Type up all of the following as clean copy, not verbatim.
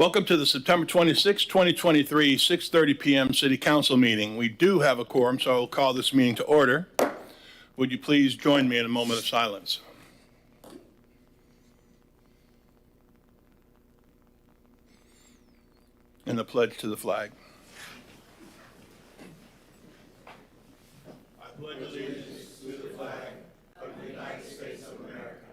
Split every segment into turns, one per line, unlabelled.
Welcome to the September 26, 2023, 6:30 p.m. City Council meeting. We do have a quorum, so I will call this meeting to order. Would you please join me in a moment of silence? And the pledge to the flag. I pledge allegiance to the flag of the United States of America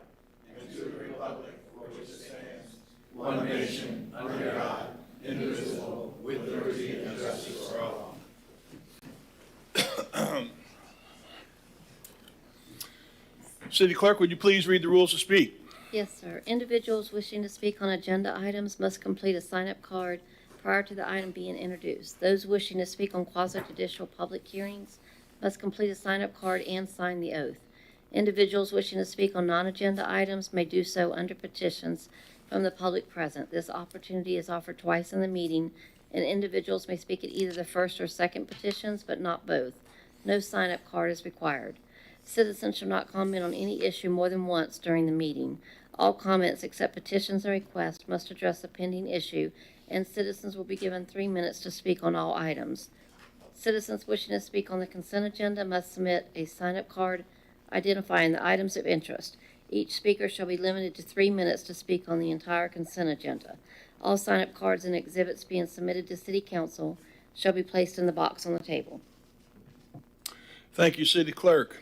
and to the republic for which it stands, one nation, under God, indivisible, with liberty and justice for all. City Clerk, would you please read the rules to speak?
Yes, sir. Individuals wishing to speak on agenda items must complete a sign-up card prior to the item being introduced. Those wishing to speak on quasi-judicial public hearings must complete a sign-up card and sign the oath. Individuals wishing to speak on non-agenda items may do so under petitions from the public present. This opportunity is offered twice in the meeting, and individuals may speak at either the first or second petitions, but not both. No sign-up card is required. Citizens shall not comment on any issue more than once during the meeting. All comments except petitions and requests must address a pending issue, and citizens will be given 3 minutes to speak on all items. Citizens wishing to speak on the consent agenda must submit a sign-up card identifying the items of interest. Each speaker shall be limited to 3 minutes to speak on the entire consent agenda. All sign-up cards and exhibits being submitted to City Council shall be placed in the box on the table.
Thank you, City Clerk.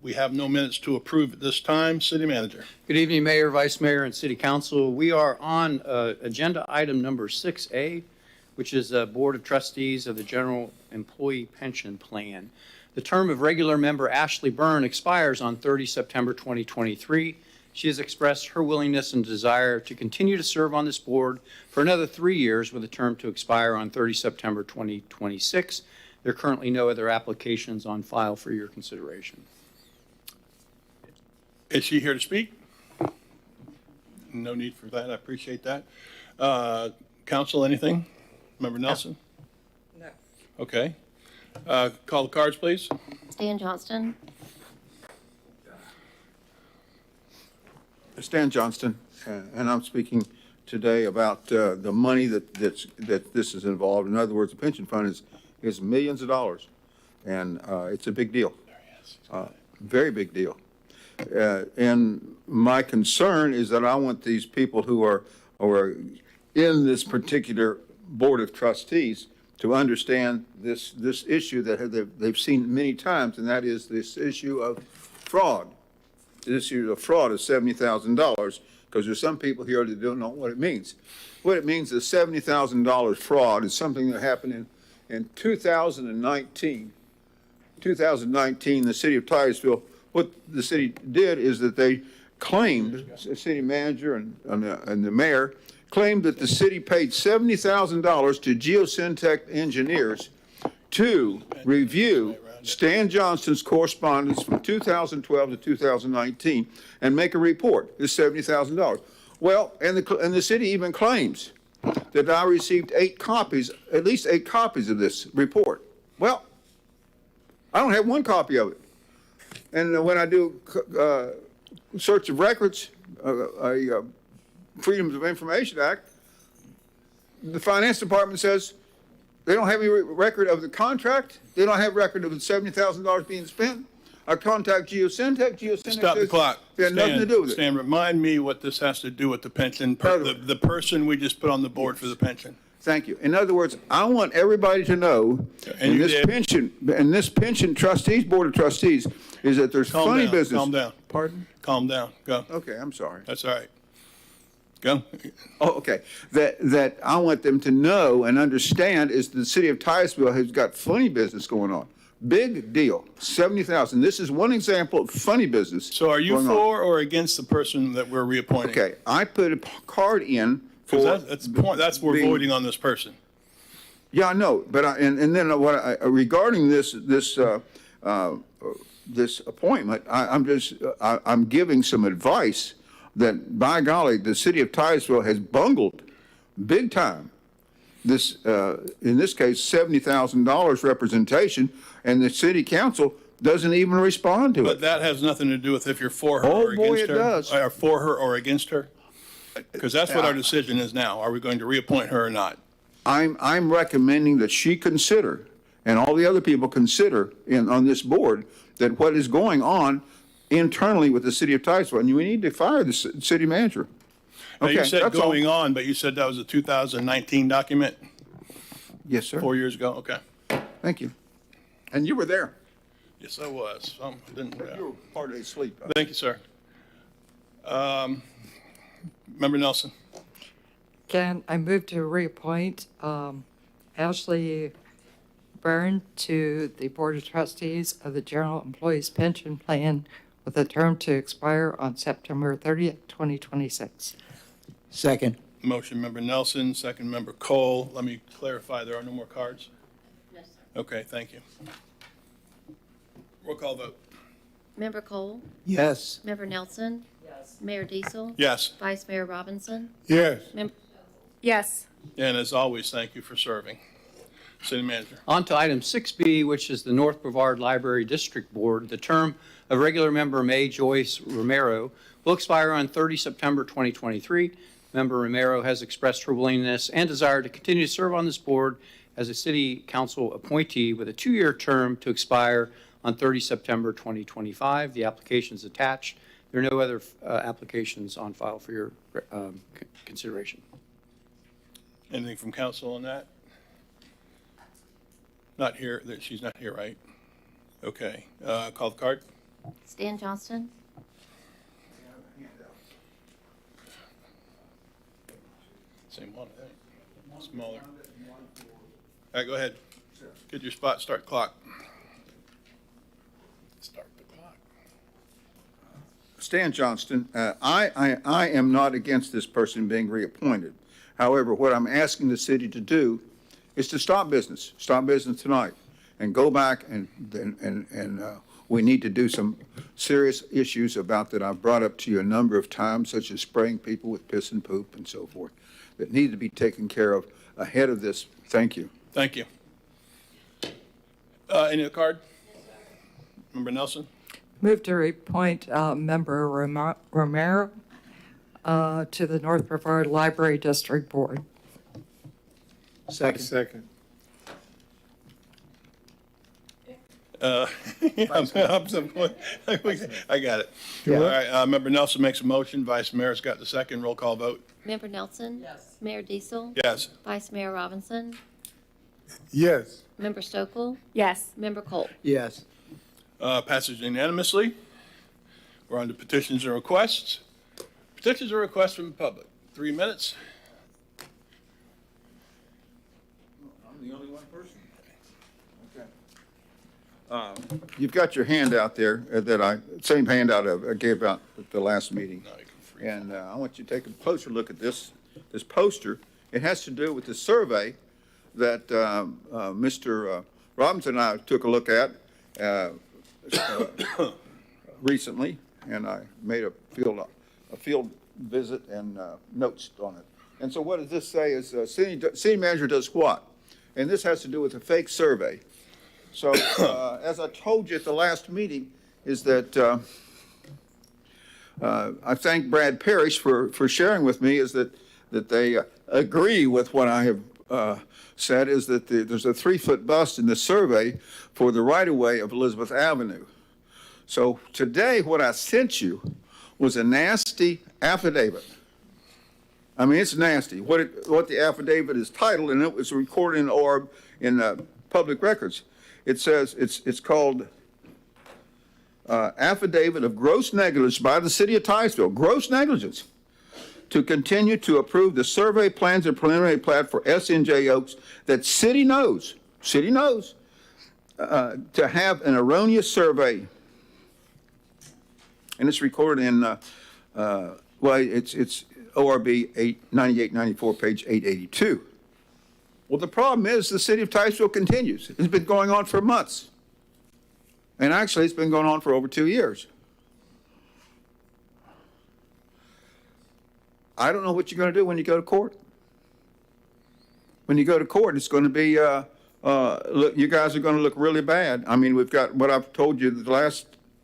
We have no minutes to approve at this time. City Manager.
Good evening, Mayor, Vice Mayor, and City Council. We are on agenda item number 6A, which is Board of Trustees of the General Employee Pension Plan. The term of regular member Ashley Byrne expires on 30 September 2023. She has expressed her willingness and desire to continue to serve on this board for another 3 years with a term to expire on 30 September 2026. There are currently no other applications on file for your consideration.
Is she here to speak? No need for that. I appreciate that. Council, anything? Member Nelson?
No.
Okay. Call the cards, please.
Stan Johnston.
Stan Johnston, and I'm speaking today about the money that this is involved. In other words, the pension fund is millions of dollars, and it's a big deal, very big deal. And my concern is that I want these people who are in this particular board of trustees to understand this issue that they've seen many times, and that is this issue of fraud. This issue of fraud is $70,000, because there's some people here that don't know what it means. What it means is $70,000 fraud is something that happened in 2019. 2019, the city of Titusville, what the city did is that they claimed, the city manager and the mayor, claimed that the city paid $70,000 to Geosyntec engineers to review Stan Johnston's correspondence from 2012 to 2019 and make a report. This $70,000. Well, and the city even claims that I received at least eight copies of this report. Well, I don't have one copy of it. And when I do search of records, Freedom of Information Act, the finance department says they don't have any record of the contract. They don't have record of the $70,000 being spent. I contact Geosyntec.
Stop the clock.
They had nothing to do with it.
Stan, remind me what this has to do with the pension, the person we just put on the board for the pension.
Thank you. In other words, I want everybody to know in this pension trustees, board of trustees, is that there's funny business.
Calm down.
Pardon?
Calm down. Go.
Okay, I'm sorry.
That's all right. Go.
Oh, okay. That I want them to know and understand is the city of Titusville has got funny business going on. Big deal. 70,000. This is one example of funny business.
So are you for or against the person that we're reappointing?
Okay. I put a card in for
that's the point. That's we're voting on this person.
Yeah, I know. But regarding this appointment, I'm giving some advice that, by golly, the city of Titusville has bungled big time this, in this case, $70,000 representation, and the city council doesn't even respond to it.
But that has nothing to do with if you're for her or against her.
Oh, boy, it does.
Or for her or against her.
Because that's what our decision is now. Are we going to reappoint her or not?
I'm recommending that she consider, and all the other people consider on this board, that what is going on internally with the city of Titusville, and we need to fire the city manager.
Now, you
Okay,
said
that's all.
going on, but you said that was a 2019 document,
Yes, sir.
4 years ago? Okay.
Thank you. And you were there.
Yes, I was. Didn't,
You were part of the sleep.
Thank you, sir. Member Nelson?
I move to reappoint Ashley Byrne to the Board of Trustees of the General Employees Pension Plan with a term to expire on September 30th, 2026.
Second.
Motion, Member Nelson, second, Member Cole. Let me clarify, there are no more cards?
Yes, sir.
Okay, thank you. Roll call vote.
Member Cole?
Yes.
Member Nelson? Yes. Mayor Diesel?
Yes.
Vice Mayor Robinson?
Yes.
Yes.
And as always, thank you for serving. City Manager.
On to item 6B, which is the North Brevard Library District Board. The term of regular member May Joyce Romero will expire on 30 September 2023. Member Romero has expressed her willingness and desire to continue to serve on this board as a city council appointee with a 2-year term to expire on 30 September 2025. The application is attached. There are no other applications on file for your consideration.
Anything from council on that? Not here, she's not here, right? Okay, call the card.
Stan Johnston?
Same one, I think. Smaller. All right, go ahead. Get your spot, start clock. Start the clock.
Stan Johnston, I am not against this person being reappointed. However, what I'm asking the city to do is to stop business tonight, and go back and we need to do some serious issues about that I've brought up to you a number of times, such as spraying people with piss and poop and so forth, that need to be taken care of ahead of this. Thank you.
Thank you. Any other card? Member Nelson?
Move to reappoint Member Romero to the North Brevard Library District Board.
Second.
I got it. All right, Member Nelson makes a motion, Vice Mayor's got the second, roll call vote.
Member Nelson? Yes. Mayor Diesel?
Yes.
Vice Mayor Robinson?
Yes.
Member Stokel?
Yes.
Member Cole?
Yes.
Passes unanimously. We're on to petitions and requests. Petitions or requests from the public. 3 minutes.
I'm the only one person. Okay. You've got your handout there same handout I gave out at the last meeting.
No, you can free.
And I want you to take a closer look at this poster. It has to do with the survey that Mr. Robinson and I took a look at recently, and I made a field visit and notes on it. And so what does this say is city manager does what? And this has to do with a fake survey. So as I told you at the last meeting, is that I thank Brad Parrish for sharing with me is that they agree with what I have said, is that there's a 3-foot bust in the survey for the right-of-way of Elizabeth Avenue. So today, what I sent you was a nasty affidavit. I mean, it's nasty. What the affidavit is titled, and it was recorded in ORB in public records. It says, it's called Affidavit of Gross Negligence by the City of Titusville, gross negligence, to continue to approve the survey plans and preliminary plat for SNJ Oaks that city knows, to have an erroneous survey. And it's recorded in, it's ORB 9894, page 882. Well, the problem is the city of Titusville continues. It's been going on for months. And actually, it's been going on for over 2 years. I don't know what you're going to do when you go to court. When you go to court, it's going to be, look, you guys are going to look really bad. I mean, we've got, what I've told you the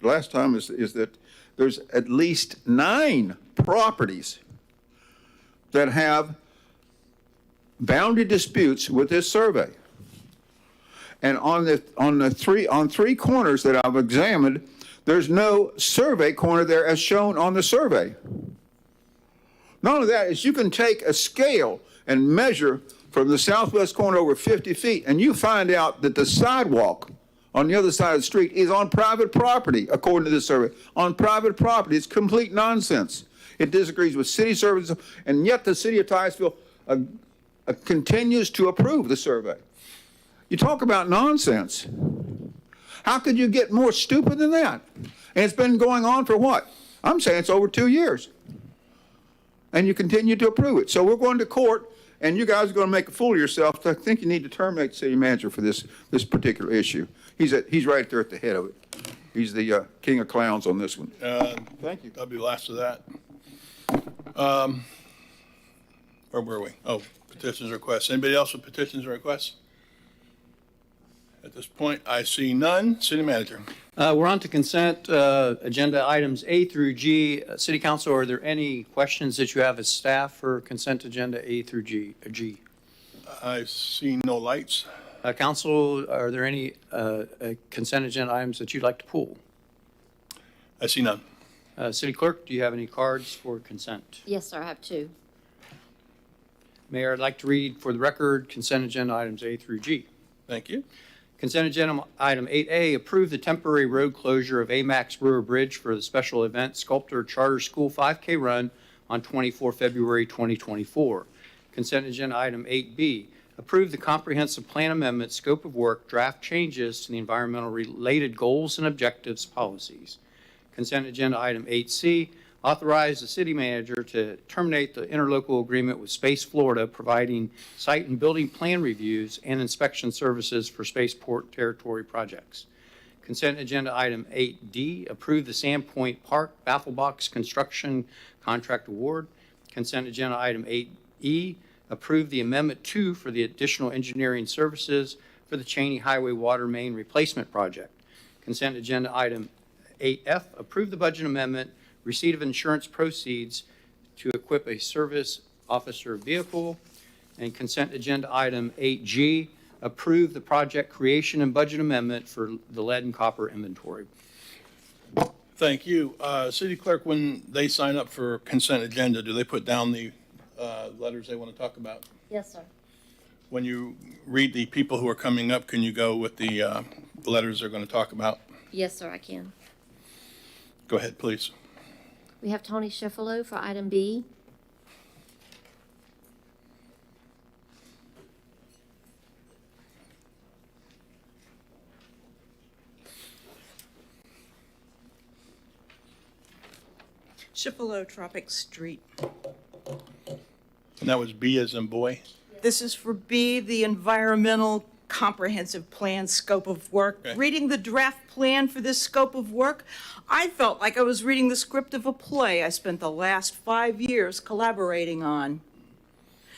last time is that there's at least 9 properties that have boundary disputes with this survey. And on three corners that I've examined, there's no survey corner there as shown on the survey. Not only that, is you can take a scale and measure from the southwest corner over 50 feet, and you find out that the sidewalk on the other side of the street is on private property, according to this survey. On private property, it's complete nonsense. It disagrees with city services, and yet the city of Titusville continues to approve the survey. You talk about nonsense. How could you get more stupid than that? And it's been going on for what? I'm saying it's over 2 years. And you continue to approve it. So we're going to court, and you guys are going to make a fool of yourself. I think you need to terminate the city manager for this particular issue. He's right there at the head of it. He's the king of clowns on this one. Thank you.
I'll be last to that. Where were we? Oh, petitions and requests. Anybody else with petitions or requests? At this point, I see none. City manager.
We're on to consent agenda items A through G. City Council, are there any questions that you have as staff for consent agenda A through G?
I see no lights.
Council, are there any consent agenda items that you'd like to pull?
I see none.
City Clerk, do you have any cards for consent?
Yes, sir, I have 2.
Mayor, I'd like to read for the record consent agenda items A through G.
Thank you.
Consent agenda item 8A, approve the temporary road closure of Amax Brewer Bridge for the special event Sculptor Charter School 5K Run on 24 February 2024. Consent agenda item 8B, approve the comprehensive plan amendment, scope of work, draft changes to the environmental related goals and objectives policies. Consent agenda item 8C, authorize the city manager to terminate the interlocal agreement with Space Florida, providing site and building plan reviews and inspection services for spaceport territory projects. Consent agenda item 8D, approve the Sandpoint Park Baffle Box construction contract award. Consent agenda item 8E, approve the amendment 2 for the additional engineering services for the Cheney Highway water main replacement project. Consent agenda item 8F, approve the budget amendment, receipt of insurance proceeds to equip a service officer vehicle. And consent agenda item 8G, approve the project creation and budget amendment for the lead and copper inventory.
Thank you. City Clerk, when they sign up for consent agenda, do they put down the letters they want to talk about?
Yes, sir.
When you read the people who are coming up, can you go with the letters they're going to talk about?
Yes, sir, I can.
Go ahead, please.
We have Tony Schifolo for item B.
Chippewa Tropic Street.
And that was B as in boy?
This is for B, the environmental comprehensive plan scope of work.
Okay.
Reading the draft plan for this scope of work, I felt like I was reading the script of a play I spent the last 5 years collaborating on.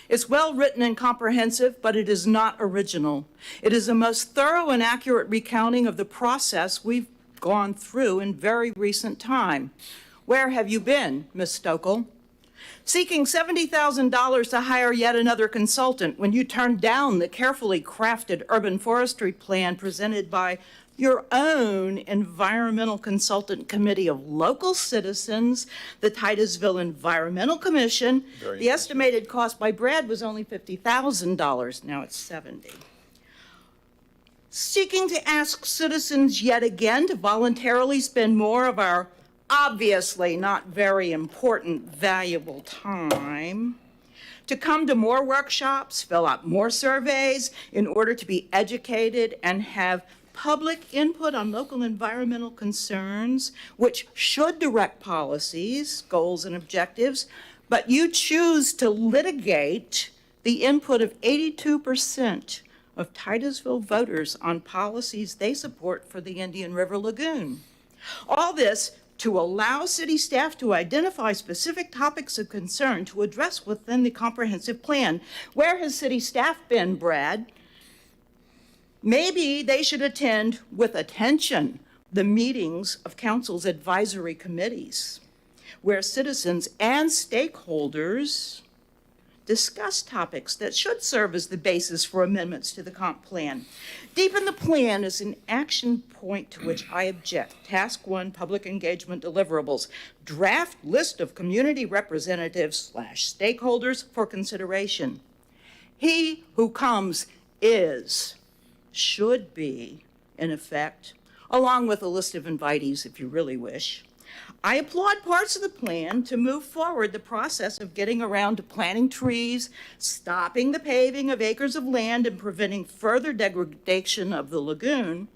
It's well written and comprehensive, but it is not original. It is a most thorough and accurate recounting of the process we've gone through in very recent time. Where have you been, Ms. Stokel? Seeking $70,000 to hire yet another consultant when you turned down the carefully crafted urban forestry plan presented by your own environmental consultant committee of local citizens, the Titusville Environmental Commission. The estimated cost by Brad was only $50,000. Now it's $70,000. Seeking to ask citizens yet again to voluntarily spend more of our obviously not very important, valuable time, to come to more workshops, fill out more surveys in order to be educated and have public input on local environmental concerns, which should direct policies, goals, and objectives, but you choose to litigate the input of 82% of Titusville voters on policies they support for the Indian River Lagoon. All this to allow city staff to identify specific topics of concern to address within the comprehensive plan. Where has city staff been, Brad? Maybe they should attend with attention the meetings of council's advisory committees, where citizens and stakeholders discuss topics that should serve as the basis for amendments to the comp plan. Deep in the plan is an action point to which I object. Task 1, public engagement deliverables. Draft list of community representatives / stakeholders for consideration. He who comes is, should be, in effect, along with a list of invitees if you really wish. I applaud parts of the plan to move forward the process of getting around to planting trees, stopping the paving of acres of land, and preventing further degradation of the lagoon.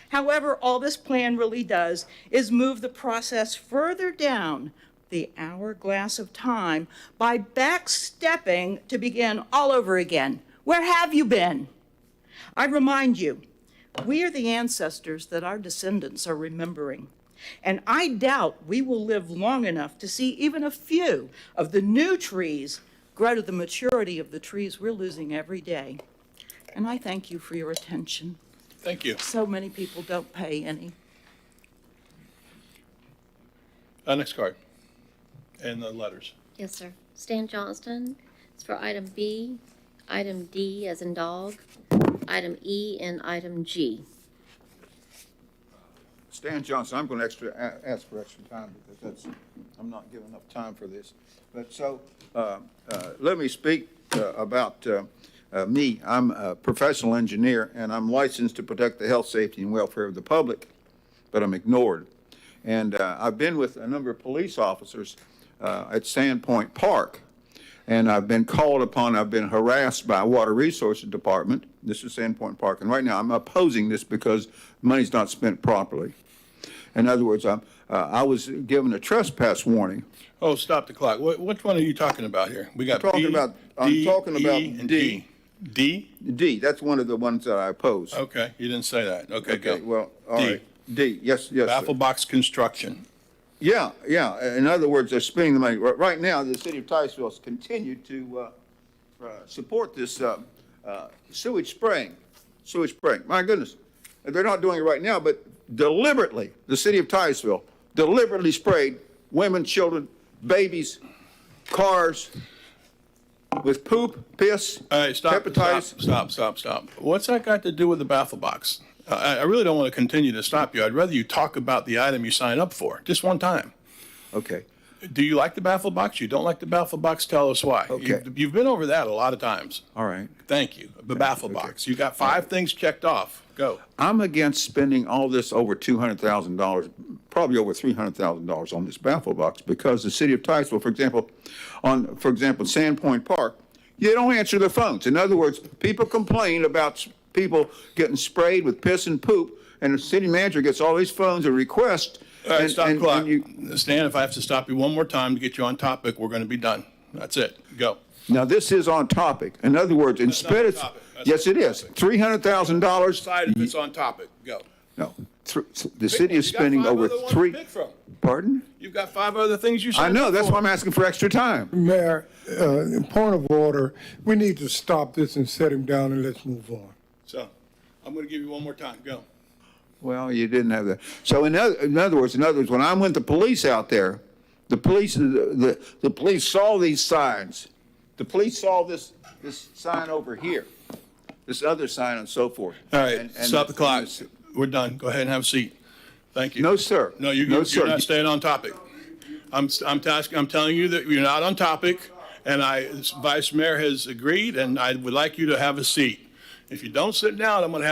However, all this plan really does is move the process further down the hourglass of time by backstepping to begin all over again. Where have you been? I remind you, we are the ancestors that our descendants are remembering. And I doubt we will live long enough to see even a few of the new trees grow to the maturity of the trees we're losing every day. And I thank you for your attention.
Thank you.
So many people don't pay any.
Next card. And the letters.
Yes, sir. Stan Johnston. It's for item B, item D as in dog, item E, and item G.
Stan Johnson, I'm going to ask for extra time because I'm not giving enough time for this. But so, let me speak about me. I'm a professional engineer, and I'm licensed to protect the health, safety, and welfare of the public, but I'm ignored. And I've been with a number of police officers at Sandpoint Park, and I've been called upon, I've been harassed by Water Resources Department. This is Sandpoint Park, and right now I'm opposing this because money's not spent properly. In other words, I was given a trespass warning.
Oh, stop the clock. Which one are you talking about here? We got
I'm talking about
E, and
D.
D?
D, that's one of the ones that I oppose.
Okay, you didn't say that. Okay, go.
Okay, well, all
D.
right. D, yes, yes.
Baffle
sir.
box construction.
Yeah, yeah. In other words, they're spending the money. Right now, the city of Titusville has continued to support this sewage spraying. My goodness. They're not doing it right now, but deliberately, the city of Titusville deliberately sprayed women, children, babies, cars with poop, piss,
All right,
hepatitis.
stop. What's that got to do with the baffle box? I really don't want to continue to stop you. I'd rather you talk about the item you signed up for, just one time.
Okay.
Do you like the baffle box? You don't like the baffle box? Tell us why.
Okay.
You've been over that a lot of times.
All right.
Thank you. The baffle box. You got 5 things checked off. Go.
I'm against spending all this over $200,000, probably over $300,000 on this baffle box because the city of Titusville, for example, Sandpoint Park, you don't answer the phones. In other words, people complain about people getting sprayed with piss and poop, and the city manager gets all these phones and requests.
All right, stop the clock.
And
Stan, if I have to stop you one more time to get you on topic, we're going to be done. That's it. Go.
now, this is on topic. In other words, instead
on
of,
topic. That's
yes,
not
it is,
topic.
$300,000.
Decide if it's on topic. Go.
No, the city is
You got
spending
5
over
other ones to
three.
pick from.
Pardon?
You've got 5 other things you
I
signed
know,
up
that's
for.
why I'm asking for extra time.
Mayor, in point of order, we need to stop this and set him down and let's move on.
So, I'm going to give you one more time. Go.
Well, you didn't have that. So in other words, when I went the police out there, the police saw these signs. The police saw this sign over here, this other sign and so forth.
All right,
And
stop the clock. We're done. Go ahead and have a seat. Thank you.
No, sir.
No, you're not staying on topic. I'm telling you that you're not on topic, and Vice Mayor has agreed, and I would like you to have a seat. If you don't sit down, I'm going to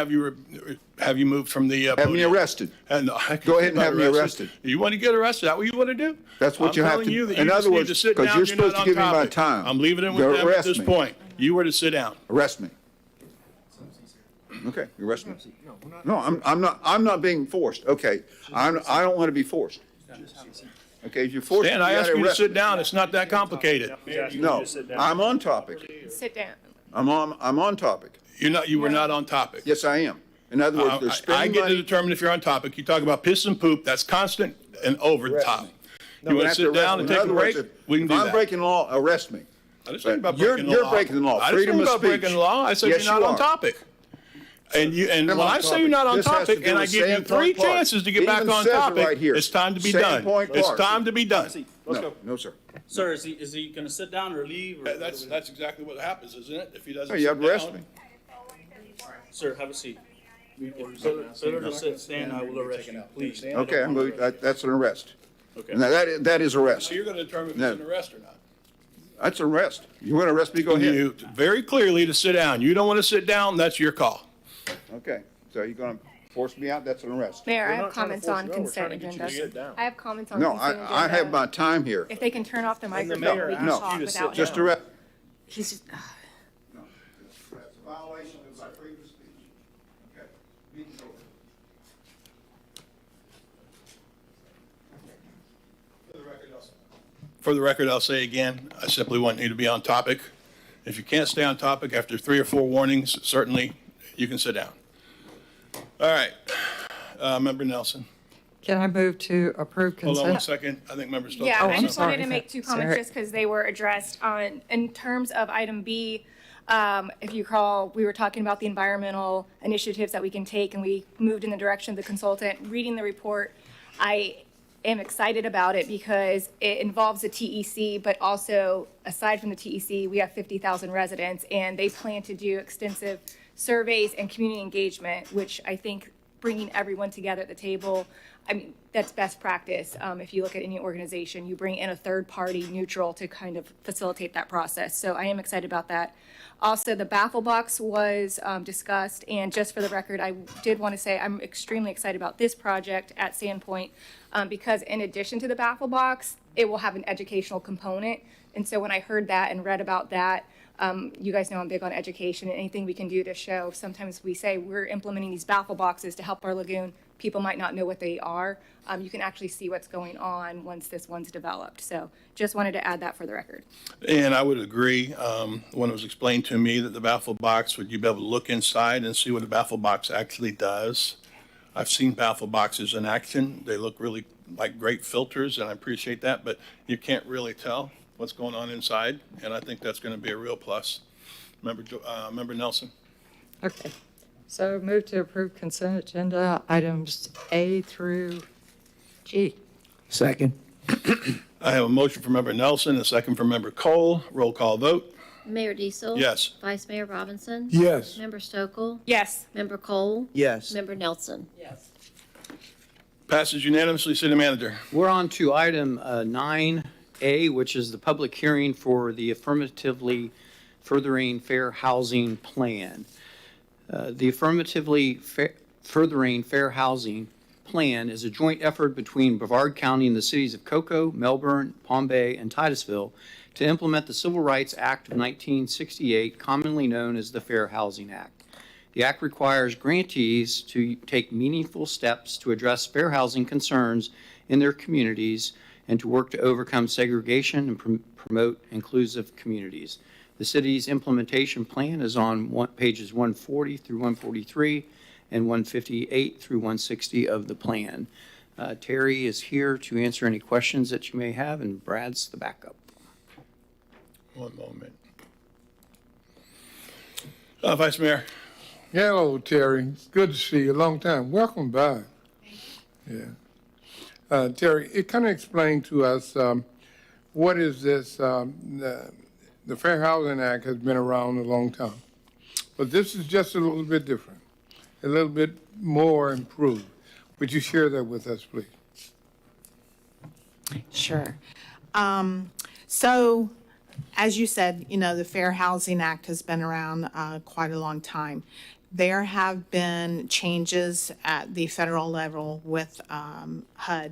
have you moved from the
Have me
podium.
arrested.
And
Go ahead and have me arrested.
You want to get arrested? Is that what you want to do?
That's what
I'm
you have
telling
to-
you that
in
you
other
just need
words,
to sit
'cause
down.
you're
You're
supposed
not
to give me
on
my
topic.
time.
I'm leaving it with
Go
them at
arrest
this
me.
point. You were to sit down.
Arrest me. Okay, you arrest me. No, I'm not being forced. Okay, I don't want to be forced. Okay, if you're forced.
Dan, I
you
asked
gotta
you to
arrest
sit
me.
down. It's not that complicated.
No, I'm on topic.
Sit down.
I'm on topic.
You were not on topic.
Yes, I am. In other words, they're
I
spending
get to
money.
determine if you're on topic. You talk about piss and poop. That's constant and over the top. You want to sit down and take a break? We can do
If I'm
that.
breaking law, arrest me.
I didn't say about
You're-
breaking the
you're
law.
breaking the law.
I didn't
Freedom
say
of
about
speech.
breaking the law. I said
Yes,
you're not
you
on
are.
topic. And
I'm
when
on
I say
topic.
you're not on
This has to
topic,
do
and I
with
give you
Sandpoint
3
Park.
chances to get
It
back
even
on
says it
topic,
right here.
it's time to be done.
Sandpoint
It's
Park.
time to be done.
No, sir.
Sir, is he gonna sit down or leave? Or
That's exactly what happens, isn't it? If he doesn't
Hey, you
sit
have to arrest
down.
me.
Sir, have a seat. Better to sit, stand, I will arrest you, please.
Okay, that's an arrest.
Okay.
And that is arrest.
So you're going to determine if
No.
it's an arrest or not.
That's an arrest. You want to arrest me, go ahead.
You very clearly to sit down. You don't want to sit down, that's your call.
Okay, so you're going to force me out, that's an arrest.
Mayor, I have comments on consent agenda. I have comments on
No,
consent agenda.
I have my time here.
If they can turn off the microphone,
mayor
we can
asked
talk
you to
without
sit
Just
him.
arrest.
He's just,
No, that's a violation of my freedom of speech. Okay. Meeting's over.
For the record, I'll say again, I simply want you to be on topic. If you can't stay on topic after 3 or 4 warnings, certainly you can sit down. All right, Member Nelson.
Can I move to approve
Hold on one
consent?
second. I think Member Stokes.
yeah,
Oh,
I
I'm
just wanted
sorry.
to make two comments
Sorry.
just because they were addressed on, in terms of item B. If you recall, we were talking about the environmental initiatives that we can take, and we moved in the direction of the consultant. Reading the report, I am excited about it because it involves the TEC, but also, aside from the TEC, we have 50,000 residents, and they plan to do extensive surveys and community engagement, which I think bringing everyone together at the table, I mean, that's best practice. If you look at any organization, you bring in a third party neutral to kind of facilitate that process. So I am excited about that. Also, the baffle box was discussed, and just for the record, I did want to say I'm extremely excited about this project at Sandpoint because in addition to the baffle box, it will have an educational component. And so when I heard that and read about that, you guys know I'm big on education and anything we can do to show. Sometimes we say we're implementing these baffle boxes to help our lagoon. People might not know what they are. You can actually see what's going on once this one's developed. So just wanted to add that for the record.
And I would agree, when it was explained to me that the baffle box, would you be able to look inside and see what a baffle box actually does? I've seen baffle boxes in action. They look really like great filters, and I appreciate that, but you can't really tell what's going on inside, and I think that's going to be a real plus. Member Nelson?
Okay. So move to approve consent agenda items A through G.
Second.
I have a motion for Member Nelson, a second for Member Cole. Roll call vote.
Mayor Diesel?
Yes.
Vice Mayor Robinson?
Yes.
Member Stokel?
Yes.
Member Cole?
Yes.
Member Nelson?
Passes unanimously. City Manager.
We're on to item 9A, which is the public hearing for the affirmatively furthering fair housing plan. The affirmatively furthering fair housing plan is a joint effort between Brevard County and the cities of Cocoa, Melbourne, Palm Bay, and Titusville to implement the Civil Rights Act of 1968, commonly known as the Fair Housing Act. The act requires grantees to take meaningful steps to address fair housing concerns in their communities and to work to overcome segregation and promote inclusive communities. The city's implementation plan is on pages 140 through 143 and 158 through 160 of the plan. Terry is here to answer any questions that you may have, and Brad's the backup.
One moment. Vice Mayor.
Hello, Terry. Good to see you. Long time. Welcome back. Yeah. Terry, it kind of explained to us what is this? The Fair Housing Act has been around a long time, but this is just a little bit different, a little bit more improved. Would you share that with us, please?
Sure. So, as you said, you know, the Fair Housing Act has been around quite a long time. There have been changes at the federal level with HUD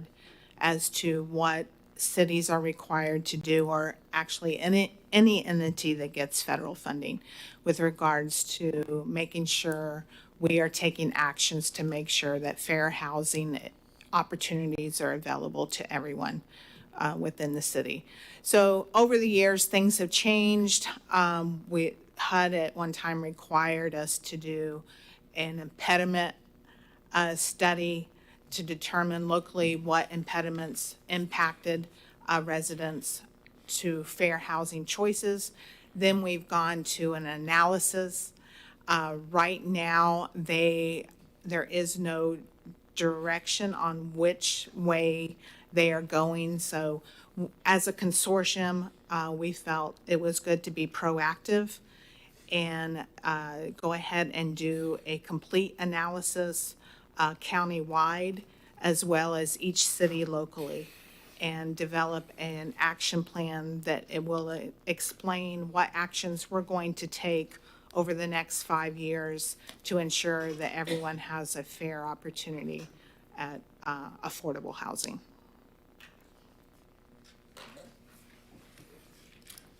as to what cities are required to do, or actually any entity that gets federal funding, with regards to making sure we are taking actions to make sure that fair housing opportunities are available to everyone within the city. So over the years, things have changed. HUD at one time required us to do an impediment study to determine locally what impediments impacted residents to fair housing choices. Then we've gone to an analysis. Right now, there is no direction on which way they are going. So As a consortium, we felt it was good to be proactive and go ahead and do a complete analysis countywide as well as each city locally, and develop an action plan that it will explain what actions we're going to take over the next 5 years to ensure that everyone has a fair opportunity at affordable housing.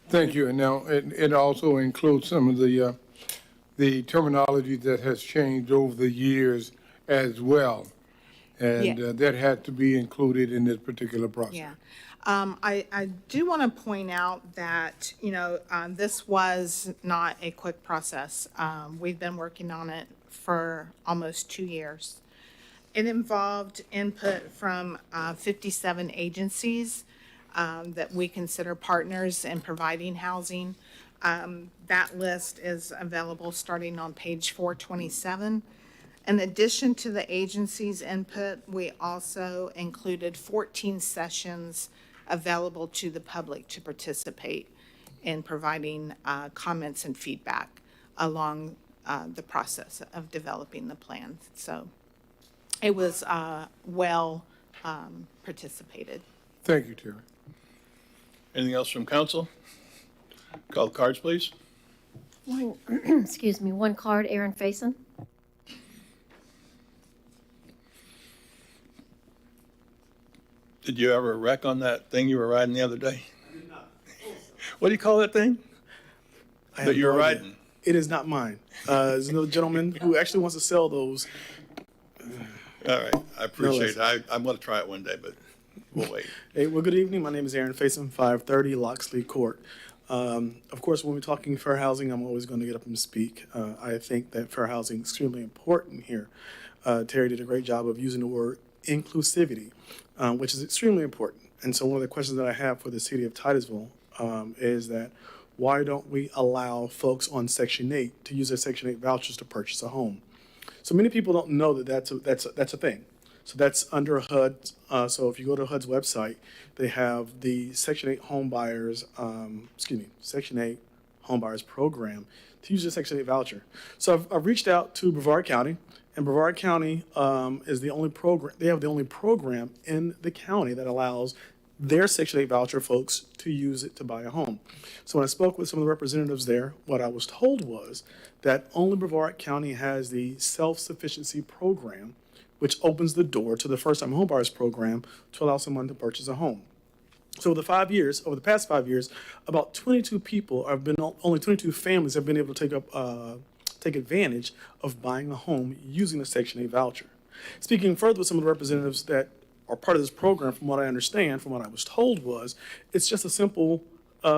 Thank you. And now it also includes some of the terminology that has changed over the years as well. And
Yeah.
that had to be included in this particular process.
Yeah. I do want to point out that, this was not a quick process. We've been working on it for almost 2 years. It involved input from 57 agencies that we consider partners in providing housing. That list is available starting on page 427. In addition to the agency's input, we also included 14 sessions available to the public to participate in providing comments and feedback along the process of developing the plan. So it was well participated.
Thank you, Terry.
Anything else from council? Call the cards, please.
One, excuse me, one card, Aaron Faison.
Did you ever wreck on that thing you were riding the other day? I did not. What do you call that thing that you were riding?
It is not mine. There's another gentleman who actually wants to sell those.
All right, I appreciate it. I'm going to try it one day, but we'll wait.
Hey, well, good evening. My name is Aaron Faison, 530 Loxley Court. Of course, when we're talking fair housing, I'm always going to get up and speak. I think that fair housing is extremely important here. Terry did a great job of using the word inclusivity, which is extremely important. And so one of the questions that I have for the city of Titusville is that why don't we allow folks on Section 8 to use their Section 8 vouchers to purchase a home? So many people don't know that that's a thing. So that's under HUD. So if you go to HUD's website, they have the Section 8 home buyers, Section 8 home buyers program to use their Section 8 voucher. So I've reached out to Brevard County, and Brevard County is the only program. They have the only program in the county that allows their Section 8 voucher folks to use it to buy a home. So when I spoke with some of the representatives there, what I was told was that only Brevard County has the self-sufficiency program, which opens the door to the first-time homebuyers program to allow someone to purchase a home. So over the past 5 years, about 22 families have been able to take advantage of buying a home using a Section 8 voucher. Speaking further with some of the representatives that are part of this program, from what I understand, from what I was told, was it's just a simple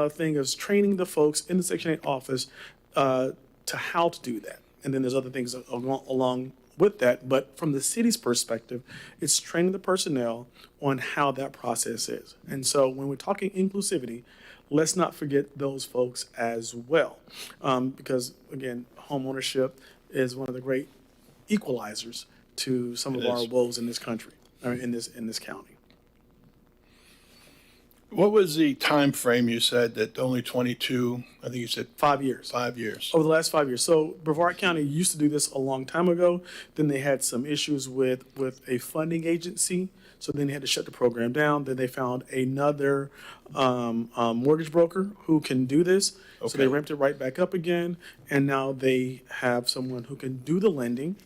thing of training the folks in the Section 8 office to how to do that. And then there's other things along with that. But from the city's perspective, it's training the personnel on how that process is. And so when we're talking inclusivity, let's not forget those folks as well. Because, again, home ownership is one of the great equalizers to some of our woes in this country, or in this county.
What was the time frame you said that only 22, I think you said
5 years.
5 years?
Over the last 5 years. So Brevard County used to do this a long time ago. Then they had some issues with a funding agency. So then they had to shut the program down. Then they found another mortgage broker who can do this.
Okay.
So they ramped it right back up again. And now they have someone who can do the lending.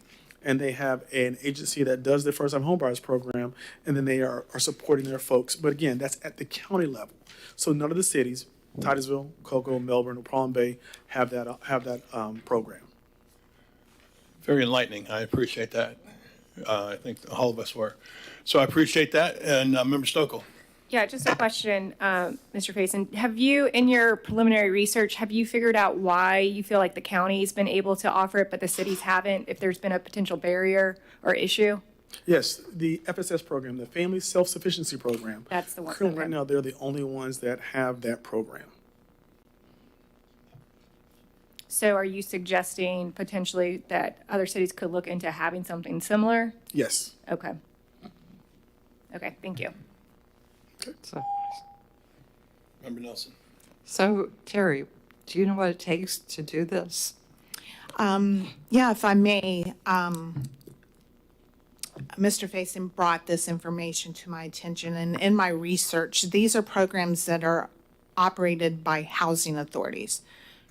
And they have an agency that does the first-time homebuyers program, and then they are supporting their folks. But again, that's at the county level. So none of the cities, Titusville, Cocoa, Melbourne, or Palm Bay, have that program.
Very enlightening. I appreciate that. I think all of us were. So I appreciate that. And Member Stokel.
Yeah, just a question, Mr. Faison. Have you, in your preliminary research, have you figured out why you feel like the county's been able to offer it, but the cities haven't, if there's been a potential barrier or issue?
Yes, the FSS program, the Family Self-Sufficiency Program.
That's the one.
Currently,
Okay.
right now, they're the only ones that have that program.
So are you suggesting potentially that other cities could look into having something similar?
Yes.
Okay. Okay, thank you.
So,
Member Nelson.
So, Terry, do you know what it takes to do this?
Yeah, if I may, Mr. Faison brought this information to my attention, and in my research, these are programs that are operated by housing authorities,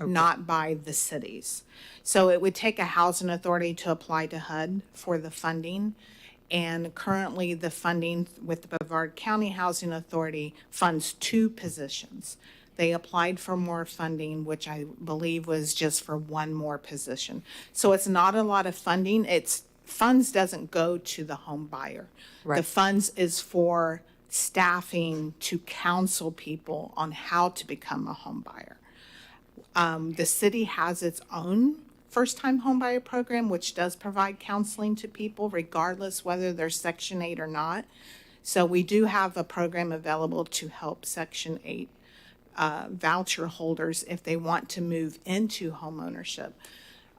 not by the cities. So it would take a housing authority to apply to HUD for the funding, and currently the funding with the Brevard County Housing Authority funds 2 positions. They applied for more funding, which I believe was just for 1 more position. So it's not a lot of funding. Funds doesn't go to the home buyer.
Right.
The funds is for staffing to counsel people on how to become a home buyer. The city has its own first-time homebuyer program, which does provide counseling to people regardless whether they're Section 8 or not. So we do have a program available to help Section 8 voucher holders if they want to move into homeownership.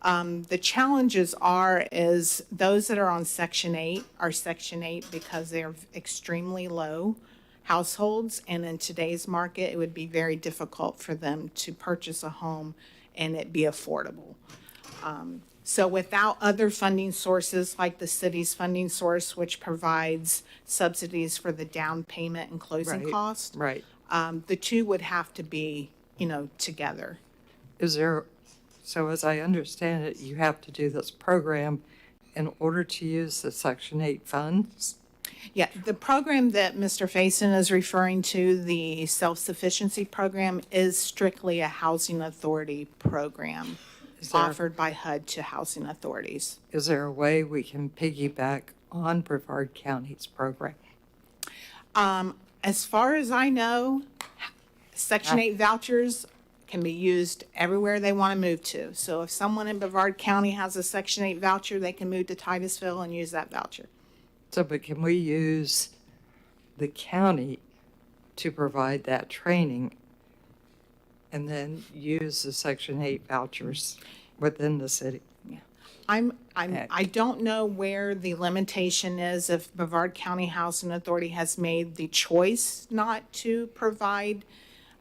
The challenges is those that are on Section 8 are Section 8 because they're extremely low households, and in today's market, it would be very difficult for them to purchase a home and it be affordable. So without other funding sources like the city's funding source, which provides subsidies for the down payment and closing
Right,
cost,
right.
the 2 would have to be, together.
So as I understand it, you have to do this program in order to use the Section 8 funds?
Yeah, the program that Mr. Faison is referring to, the self-sufficiency program, is strictly a housing authority program offered by HUD to housing authorities.
Is there a way we can piggyback on Brevard County's program?
As far as I know, Section 8 vouchers can be used everywhere they want to move to. So if someone in Brevard County has a Section 8 voucher, they can move to Titusville and use that voucher.
So, but can we use the county to provide that training and then use the Section 8 vouchers within the city?
I don't know where the limitation is if Brevard County Housing Authority has made the choice not to provide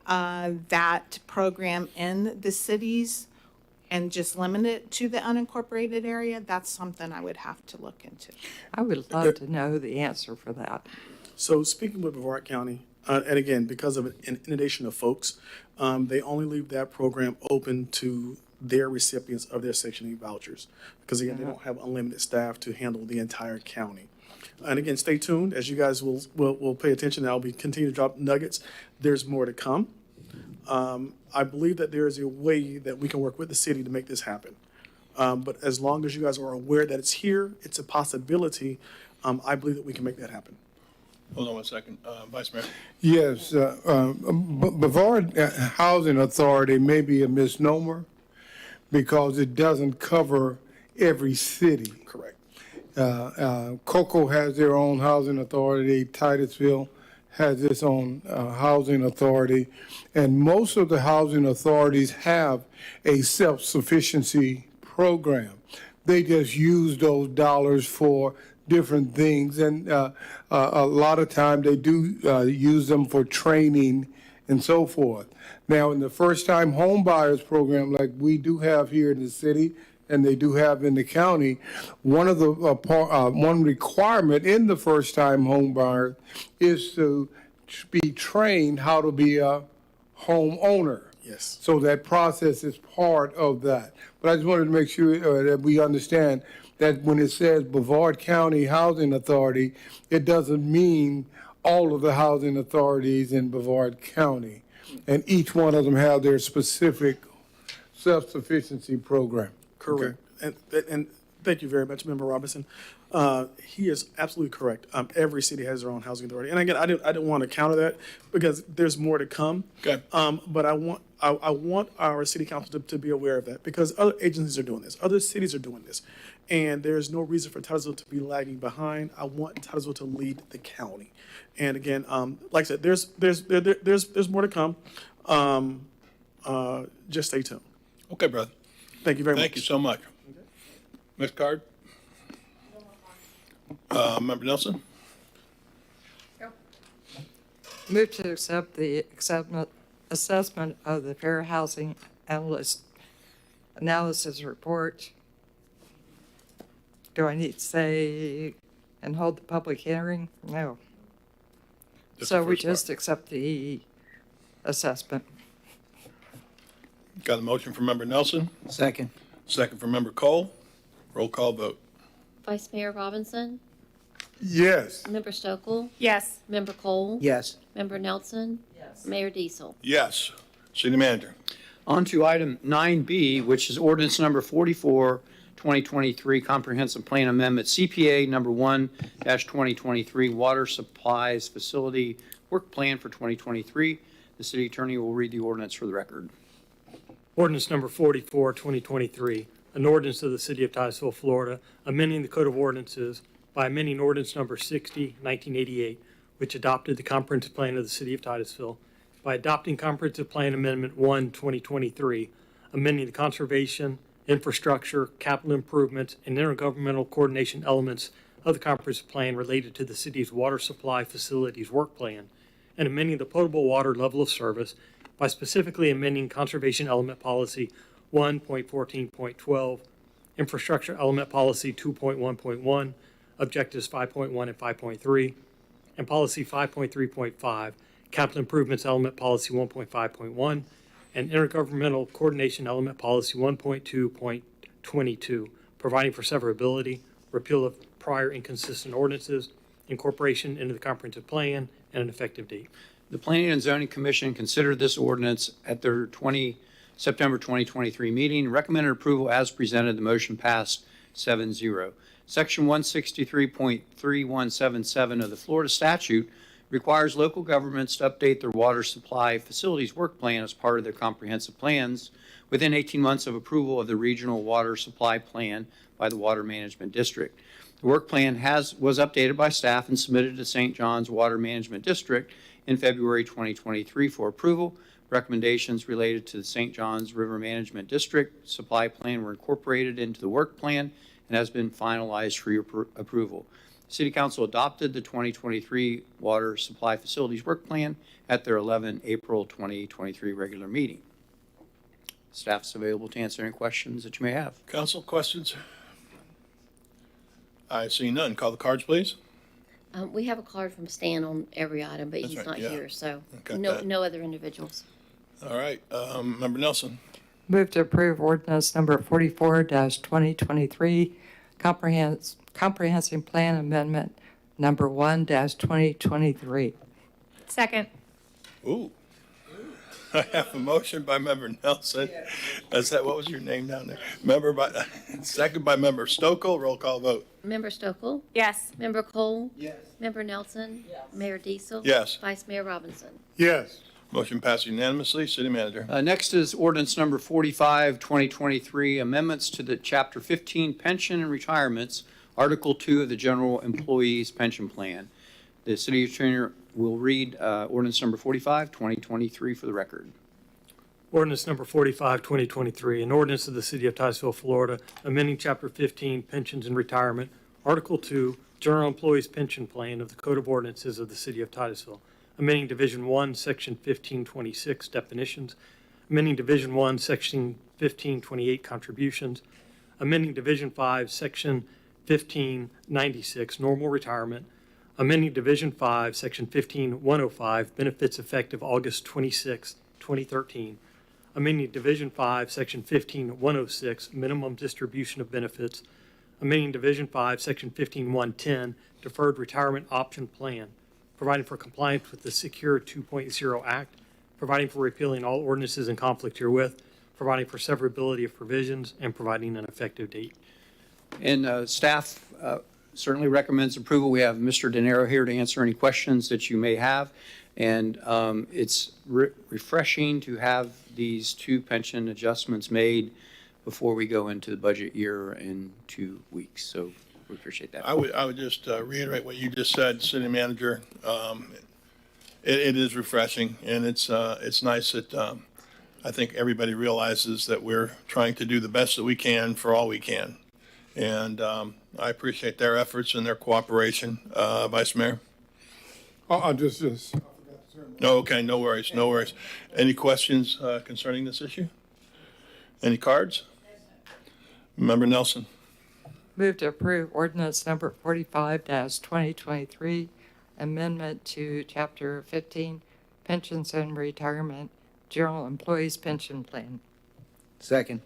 that program in the cities and just limit it to the unincorporated area. That's something I would have to look into.
I would love to know the answer for that.
So speaking with Brevard County, and again, because of an inundation of folks, they only leave that program open to their recipients of their Section 8 vouchers. Because again, they don't have unlimited staff to handle the entire county. And again, stay tuned as you guys will pay attention. I'll be continue to drop nuggets. There's more to come. I believe that there is a way that we can work with the city to make this happen. But as long as you guys are aware that it's here, it's a possibility, I believe that we can make that happen.
Hold on 1 second. Vice Mayor.
Yes, Brevard Housing Authority may be a misnomer because it doesn't cover every city.
Correct.
Cocoa has their own housing authority, Titusville has its own housing authority, and most of the housing authorities have a self-sufficiency program. They just use those dollars for different things, and a lot of time they do use them for training and so forth. Now, in the first-time home buyers program, like we do have here in the city, and they do have in the county, one of the one requirement in the first-time home buyer is to be trained how to be a homeowner.
Yes.
So that process is part of that. But I just wanted to make sure that we understand that when it says Brevard County Housing Authority, it doesn't mean all of the housing authorities in Brevard County. And each one of them have their specific self-sufficiency program.
Correct.
Okay.
And thank you very much, Member Robinson. He is absolutely correct. Every city has their own housing authority. And again, I didn't want to counter that because there's more to come.
Okay.
But I want our city council to be aware of that because other agencies are doing this. Other cities are doing this. And there's no reason for Titusville to be lagging behind. I want Titusville to lead the county. And again, like I said, there's more to come. Just stay tuned.
Okay, brother.
Thank you very much.
Thank you so much. Ms. Card? Member Nelson?
Move to accept the assessment of the Fair Housing Analysis Report. Do I need to say and hold the public hearing? No.
Just
So
the
we
first part.
just accept the assessment.
Got a motion from Member Nelson,
Second.
second from Member Cole. Roll call vote.
Vice Mayor Robinson,
Yes.
Member Stokel,
Yes.
Member Cole,
Yes.
Member Nelson, yes. Mayor Diesel.
Yes. City Manager.
On to item 9B, which is ordinance number 44, 2023, Comprehensive Plan Amendment, CPA number 1-2023, Water Supplies Facility Work Plan for 2023. The city attorney will read the ordinance for the record.
Ordinance number 44, 2023, an ordinance of the City of Titusville, Florida, amending the Code of Ordinances by amending ordinance number 60, 1988, which adopted the comprehensive plan of the City of Titusville, by adopting Comprehensive Plan Amendment 1, 2023, amending the conservation, infrastructure, capital improvements, and intergovernmental coordination elements of the comprehensive plan related to the city's water supply facilities work plan, and amending the potable water level of service by specifically amending Conservation Element Policy 1.14.12, Infrastructure Element Policy 2.1.1, Objectives 5.1 and 5.3, and Policy 5.3.5, Capital Improvements Element Policy 1.5.1, and Intergovernmental Coordination Element Policy 1.2.22, providing for severability, repeal of prior inconsistent ordinances, incorporation into the comprehensive plan, and an effective date.
The Planning and Zoning Commission considered this ordinance at their September 2023 meeting, recommended approval as presented. The motion passed 7-0. Section 163.3177 of the Florida statute requires local governments to update their water supply facilities work plan as part of their comprehensive plans within 18 months of approval of the regional water supply plan by the Water Management District. The work plan was updated by staff and submitted to St. John's Water Management District in February 2023 for approval. Recommendations related to the St. John's River Management District supply plan were incorporated into the work plan and has been finalized for your approval. City Council adopted the 2023 Water Supply Facilities Work Plan at their 11 April 2023 regular meeting. Staff's available to answer any questions that you may have.
Council, questions? I see none. Call the cards, please.
We have a card from Stan on every item, but
That's
he's
right,
not
yeah.
here, so
Got
no,
that.
no other individuals.
All right. Member Nelson.
Move to approve ordinance number 44-2023, comprehensive plan amendment number 1-2023.
Second.
Ooh. I have a motion by Member Nelson. That's that. What was your name down there? Second by Member Stokel. Roll call vote.
Member Stokel,
Yes.
Member Cole, yes. Member Nelson, yes. Mayor Diesel,
Yes.
Vice Mayor Robinson.
Yes.
Motion passed unanimously. City Manager.
Next is ordinance number 45, 2023, amendments to the Chapter 15 Pension and Retirements, Article 2 of the General Employees Pension Plan. The city attorney will read ordinance number 45, 2023 for the record.
Ordinance number 45, 2023, an ordinance of the City of Titusville, Florida, amending Chapter 15, Pensions and Retirement, Article 2, General Employees Pension Plan of the Code of Ordinances of the City of Titusville, amending Division 1, Section 1526, Definitions, amending Division 1, Section 1528, Contributions, amending Division 5, Section 1596, Normal Retirement, amending Division 5, Section 15105, Benefits effective August 26, 2013, amending Division 5, Section 15106, Minimum Distribution of Benefits, amending Division 5, Section 15110, Deferred Retirement Option Plan, providing for compliance with the Secure 2.0 Act, providing for repealing all ordinances in conflict herewith, providing for severability of provisions, and providing an effective date.
And staff certainly recommends approval. We have Mr. De Niro here to answer any questions that you may have. And it's refreshing to have these two pension adjustments made before we go into the budget year in 2 weeks. So we appreciate that.
I would just reiterate what you just said, City Manager. It is refreshing, and it's nice that I think everybody realizes that we're trying to do the best that we can for all we can. And I appreciate their efforts and their cooperation. Vice Mayor?
I just
No, okay, no worries, no worries. Any questions concerning this issue? Any cards? Member Nelson?
Move to approve ordinance number 45-2023, amendment to Chapter 15, Pensions and Retirement, General Employees Pension Plan.
Second.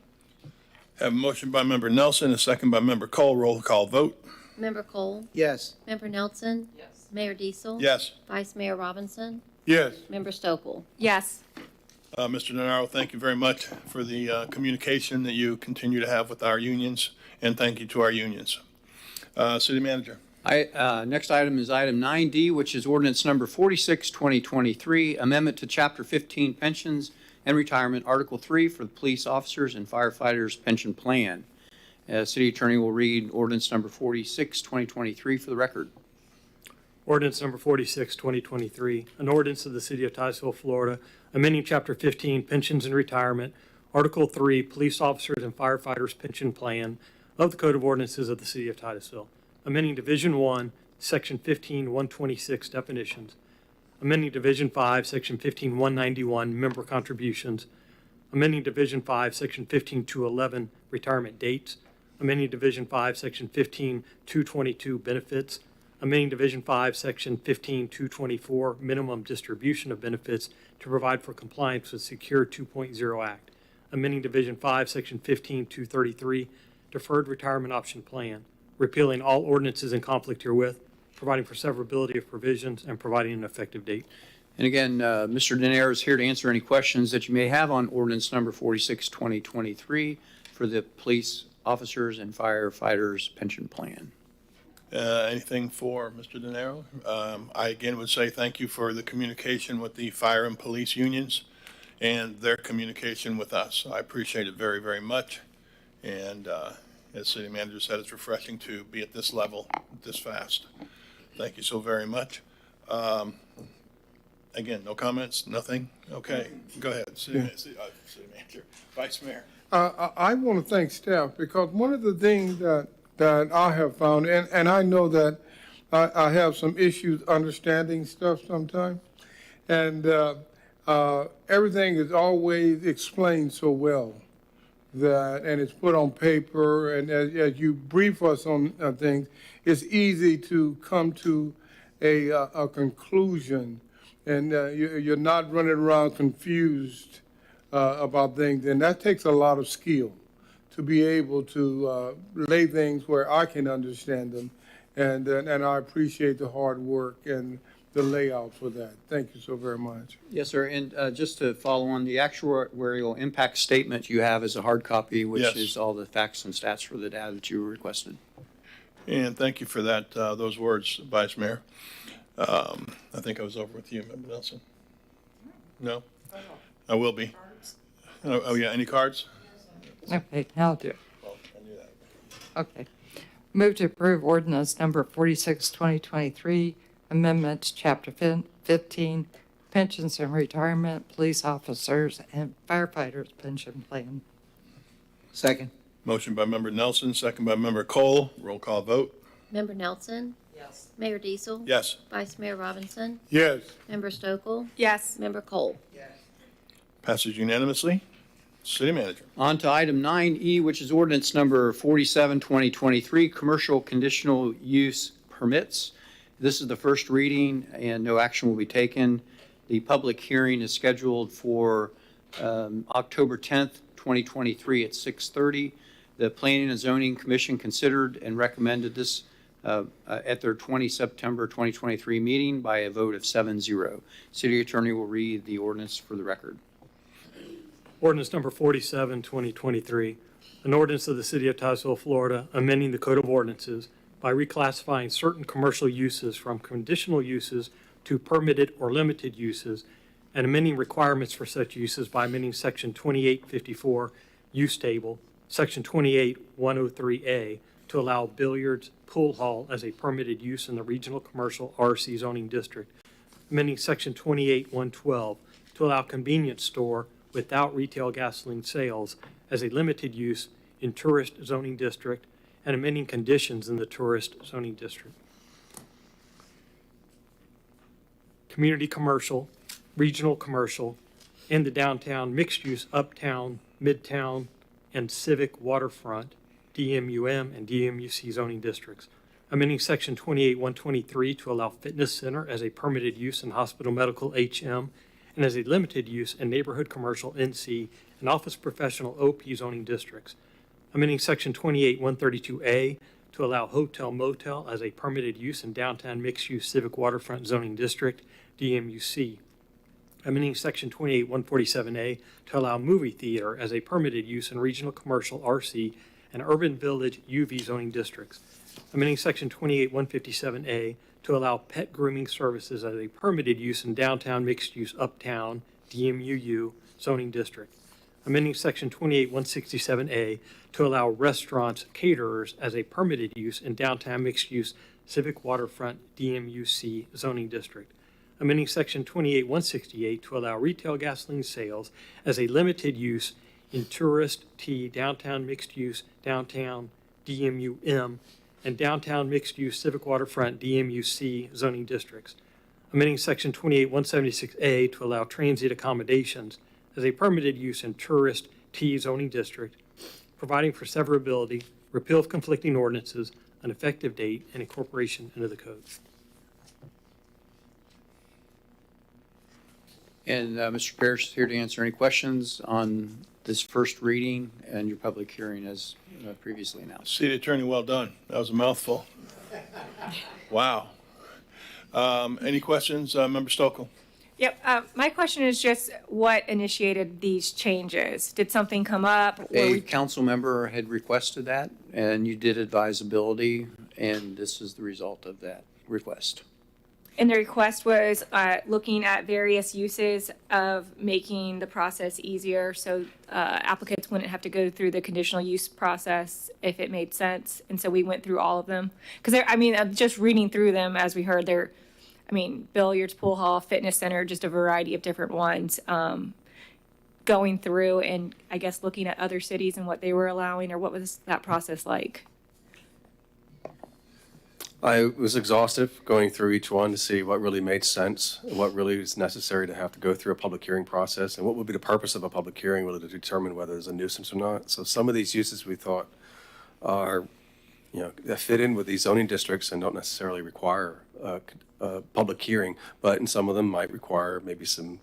Have a motion by Member Nelson, a second by Member Cole. Roll call vote.
Member Cole?
Yes.
Member Nelson?
Yes.
Mayor Diesel?
Yes.
Vice Mayor Robinson?
Yes.
Member Stokel?
Yes.
Mr. DeNaro, thank you very much for the communication that you continue to have with our unions, and thank you to our unions. City Manager.
Next item is item 9D, which is ordinance number 46, 2023, amendment to Chapter 15 Pensions and Retirement, Article 3 for the police officers and firefighters pension plan. City Attorney will read ordinance number 46, 2023 for the record.
Ordinance number 46, 2023, an ordinance of the City of Titusville, Florida, amending Chapter 15 Pensions and Retirement, Article 3 Police Officers and Firefighters Pension Plan of the Code of Ordinances of the City of Titusville, amending Division 1, Section 15-126 definitions, amending Division 5, Section 15-191 member contributions, amending Division 5, Section 15-211 retirement dates, amending Division 5, Section 15-222 benefits, amending Division 5, Section 15-224 minimum distribution of benefits to provide for compliance with Secure 2.0 Act, amending Division 5, Section 15-233 deferred retirement option plan, repealing all ordinances in conflict herewith, providing for severability of provisions, and providing an effective date.
And again, Mr. DeNaro is here to answer any questions that you may have on ordinance number 46, 2023 for the police officers and firefighters pension plan.
Anything for Mr. DeNaro? I again would say thank you for the communication with the fire and police unions and their communication with us. I appreciate it very, very much. And as City Manager said, it's refreshing to be at this level this fast. Thank you so very much. Again, no comments, nothing? Okay, go ahead, City Manager, Vice Mayor.
I want to thank staff because one of the things that I have found, and I know that I have some issues understanding stuff sometimes, and everything is always explained so well and it's put on paper, and as you brief us on things, it's easy to come to a conclusion, and you're not running around confused about things, and that takes a lot of skill to be able to lay things where I can understand them, and I appreciate the hard work and the layout for that. Thank you so very much.
Yes, sir. And just to follow on, the actuarial impact statement you have is a hard copy, which
Yes.
is all the facts and stats for the data that you requested.
And thank you for that, those words, Vice Mayor. I think I was over with you, Member Nelson. No? I will be. Oh, yeah, any cards?
Okay, now I'll do it.
Oh, I knew that.
Okay. Move to approve ordinance number 46, 2023, amendment to Chapter 15, Pensions and Retirement, Police Officers and Firefighters Pension Plan.
Second.
Motion by Member Nelson, second by Member Cole. Roll call vote.
Member Nelson?
Yes.
Mayor Diesel?
Yes.
Vice Mayor Robinson?
Yes.
Member Stokel?
Yes.
Member Cole?
Passes unanimously. City Manager.
On to item 9E, which is ordinance number 47, 2023, commercial conditional use permits. This is the first reading and no action will be taken. The public hearing is scheduled for October 10th, 2023 at 6:30. The Planning and Zoning Commission considered and recommended this at their September 2023 meeting by a vote of 7-0. City Attorney will read the ordinance for the record.
Ordinance number 47, 2023, an ordinance of the City of Titusville, Florida, amending the Code of Ordinances by reclassifying certain commercial uses from conditional uses to permitted or limited uses, and amending requirements for such uses by amending Section 2854 Use Table, Section 28103A, to allow billiards, pool hall as a permitted use in the Regional Commercial RC zoning district, amending Section 28112 to allow convenience store without retail gasoline sales as a limited use in tourist zoning district, and amending conditions in the tourist zoning district. Community commercial regional commercial, and the downtown mixed-use uptown, midtown, and civic waterfront, DMUM and DMUC zoning districts. Amending section 28-123 to allow fitness center as a permitted use in hospital medical HM and as a limited use in neighborhood commercial NC and office professional OP zoning districts. Amending section 28-132A to allow hotel motel as a permitted use in downtown mixed-use civic waterfront zoning district, DMUC. Amending section 28-147A to allow movie theater as a permitted use in regional commercial RC and urban village UV zoning districts. Amending section 28-157A to allow pet grooming services as a permitted use in downtown mixed-use uptown, DMUU zoning district. Amending section 28-167A to allow restaurants, caterers as a permitted use in downtown mixed-use civic waterfront, DMUC zoning district. Amending section 28-168 to allow retail gasoline sales as a limited use in tourist T downtown mixed-use downtown DMUM and downtown mixed-use civic waterfront DMUC zoning districts. Amending section 28-176A to allow transient accommodations as a permitted use in tourist T zoning district, providing for severability, repeal of conflicting ordinances, an effective date, and incorporation into the code.
And Mr. Parrish is here to answer any questions on this first reading and your public hearing as previously announced.
City Attorney, well done. That was a mouthful. Wow. Any questions, Member Stokel?
Yep, my question is just what initiated these changes? Did something come up?
A council member had requested that, and you did advisability, and this is the result of that request.
And the request was looking at various uses of making the process easier so applicants wouldn't have to go through the conditional use process if it made sense. And so we went through all of them. Because, I mean, just reading through them, as we heard, billiards, pool hall, fitness center, just a variety of different ones. Going through and I guess looking at other cities and what they were allowing, or what was that process like?
I was exhaustive going through each one to see what really made sense, and what really is necessary to have to go through a public hearing process, and what would be the purpose of a public hearing, really to determine whether there's a nuisance or not. So some of these uses we thought are, that fit in with these zoning districts and don't necessarily require a public hearing, but in some of them might require maybe some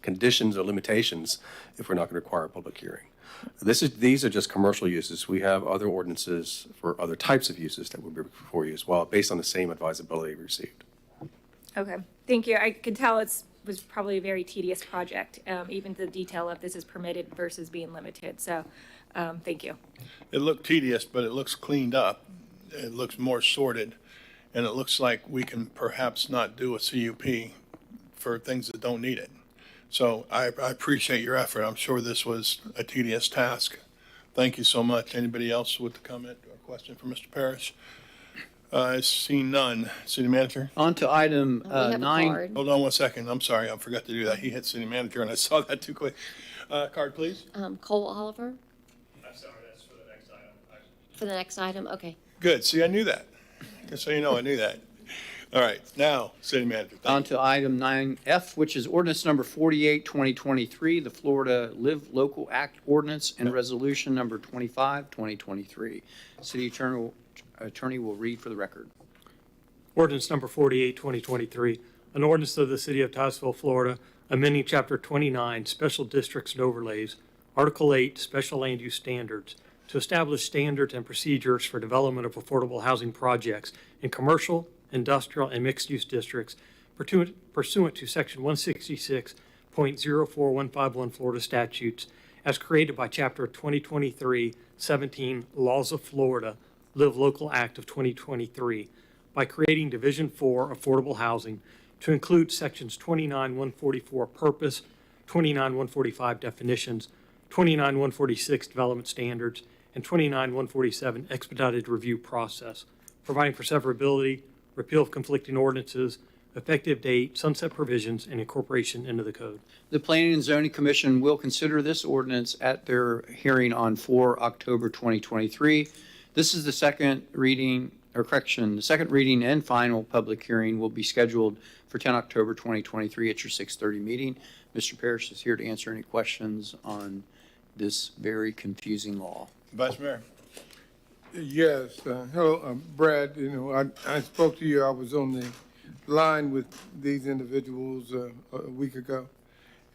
conditions or limitations if we're not going to require a public hearing. These are just commercial uses. We have other ordinances for other types of uses that would be before you as well, based on the same advisability we received.
Okay, thank you. I could tell it was probably a very tedious project, even the detail of this is permitted versus being limited. So, thank you.
It looked tedious, but it looks cleaned up. It looks more sorted, and it looks like we can perhaps not do a CUP for things that don't need it. So I appreciate your effort. I'm sure this was a tedious task. Thank you so much. Anybody else with a comment or question for Mr. Parrish? I've seen none. City Manager?
On to item
We have a
9.
card.
Hold on 1 second. I'm sorry. I forgot to do that. He hit City Manager, and I saw that too quick. Card, please.
Cole Oliver,
I'm sorry, that's for the next item.
for the next item, okay.
Good. See, I knew that. Just so you know, I knew that. All right. Now, City Manager.
On to item 9F, which is ordinance number 48, 2023, the Florida Live Local Act ordinance and resolution number 25, 2023. City Attorney will read for the record.
Ordinance number 48, 2023, an ordinance of the City of Titusville, Florida, amending Chapter 29, Special Districts and Overlays, Article 8, Special Land Use Standards, to establish standards and procedures for development of affordable housing projects in commercial, industrial, and mixed-use districts pursuant to Section 166.04151 Florida statutes as created by Chapter 2023-17 Laws of Florida, Live Local Act of 2023, by creating Division 4 Affordable Housing to include Sections 29-144 Purpose, 29-145 Definitions, 29-146 Development Standards, and 29-147 Expedited Review Process, providing for severability, repeal of conflicting ordinances, effective date, sunset provisions, and incorporation into the code.
The Planning and Zoning Commission will consider this ordinance at their hearing on 4 October 2023. This is the second reading the second reading and final public hearing will be scheduled for 10 October 2023 at your 6:30 meeting. Mr. Parrish is here to answer any questions on this very confusing law.
Vice Mayor.
Yes, hello, Brad, I spoke to you, I was on the line with these individuals a week ago.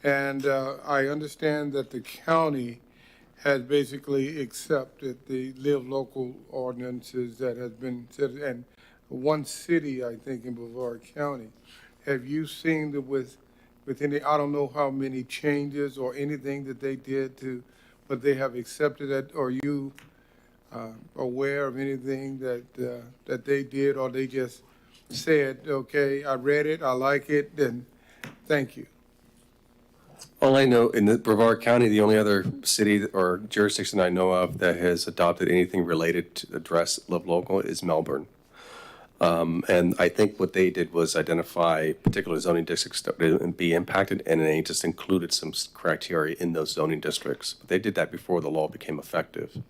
And I understand that the county has basically accepted the live local ordinances that has been said, and one city, I think, in Brevard County. Have you seen with any, I don't know how many changes or anything that they did but they have accepted it? Are you aware of anything that they did, or they just said, okay, I read it, I like it, then thank you?
All I know, in the Brevard County, the only other city or jurisdiction I know of that has adopted anything related to address Live Local is Melbourne. And I think what they did was identify particular zoning districts that would be impacted, and they just included some criteria in those zoning districts. But they did that before the law became effective.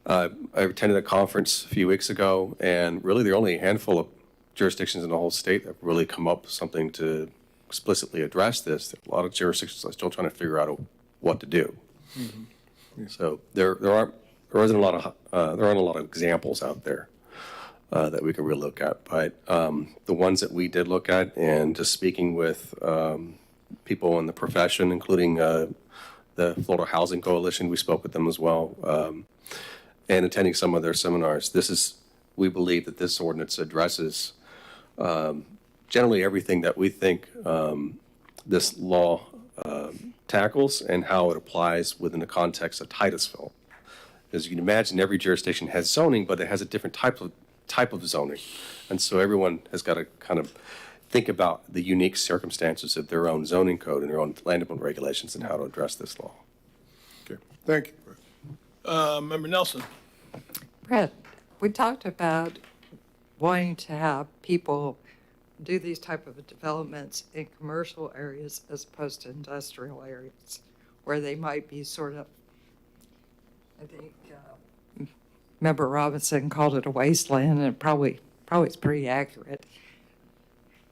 I attended a conference a few weeks ago, and really there are only a handful of jurisdictions in the whole state that have really come up with something to explicitly address this. A lot of jurisdictions are still trying to figure out what to do. Mm-hmm. Yeah. So there aren't a lot of examples out there that we could really look at. But the ones that we did look at, and just speaking with people in the profession, including the Florida Housing Coalition, we spoke with them as well, and attending some of their seminars. We believe that this ordinance addresses generally everything that we think this law tackles and how it applies within the context of Titusville. As you can imagine, every jurisdiction has zoning, but it has a different type of zoning. And so everyone has got to kind of think about the unique circumstances of their own zoning code and their own land development regulations and how to address this law.
Okay, thank you.
Member Nelson.
Brett, we talked about wanting to have people do these type of developments in commercial areas as opposed to industrial areas, where they might be sort of, I think, Member Robinson called it a wasteland, and probably is pretty accurate.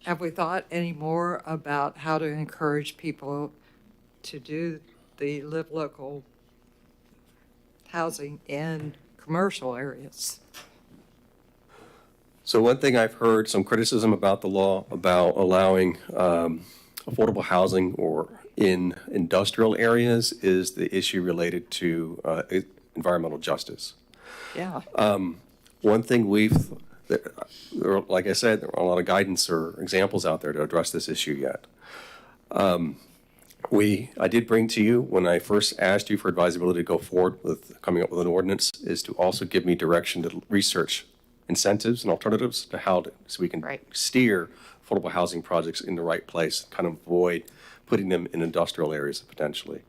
Have we thought any more about how to encourage people to do the live local housing in commercial areas?
So one thing I've heard some criticism about the law about allowing affordable housing or in industrial areas is the issue related to environmental justice.
Yeah.
One thing like I said, there are a lot of guidance or examples out there to address this issue yet. I did bring to you, when I first asked you for advisability to go forward with coming up with an ordinance, is to also give me direction to research incentives and alternatives to so we can steer affordable housing projects in the right place, kind of avoid putting them in industrial areas potentially.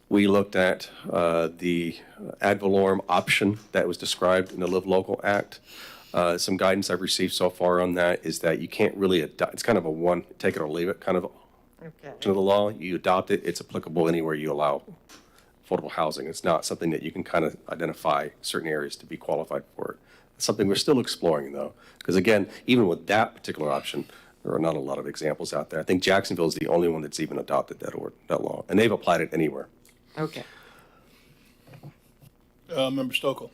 We looked at the ad valorem option that was described in the Live Local Act. Some guidance I've received so far on that is that you can't really it's kind of a one, take it or leave it kind of to the law. You adopt it, it's applicable anywhere you allow affordable housing. It's not something that you can kind of identify certain areas to be qualified for it. It's something we're still exploring though, because again, even with that particular option, there are not a lot of examples out there. I think Jacksonville is the only one that's even adopted that law, and they've applied it anywhere.
Okay.
Member Stokel.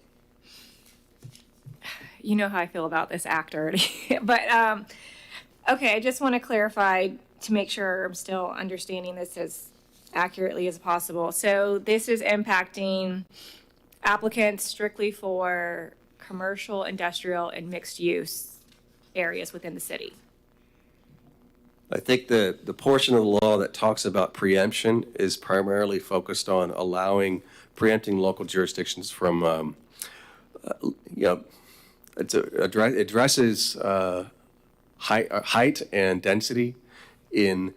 You know how I feel about this act already. But, okay, I just want to clarify to make sure I'm still understanding this as accurately as possible. So this is impacting applicants strictly for commercial, industrial, and mixed-use areas within the city.
I think the portion of the law that talks about preemption is primarily focused on preempting local jurisdictions from, it addresses height and density in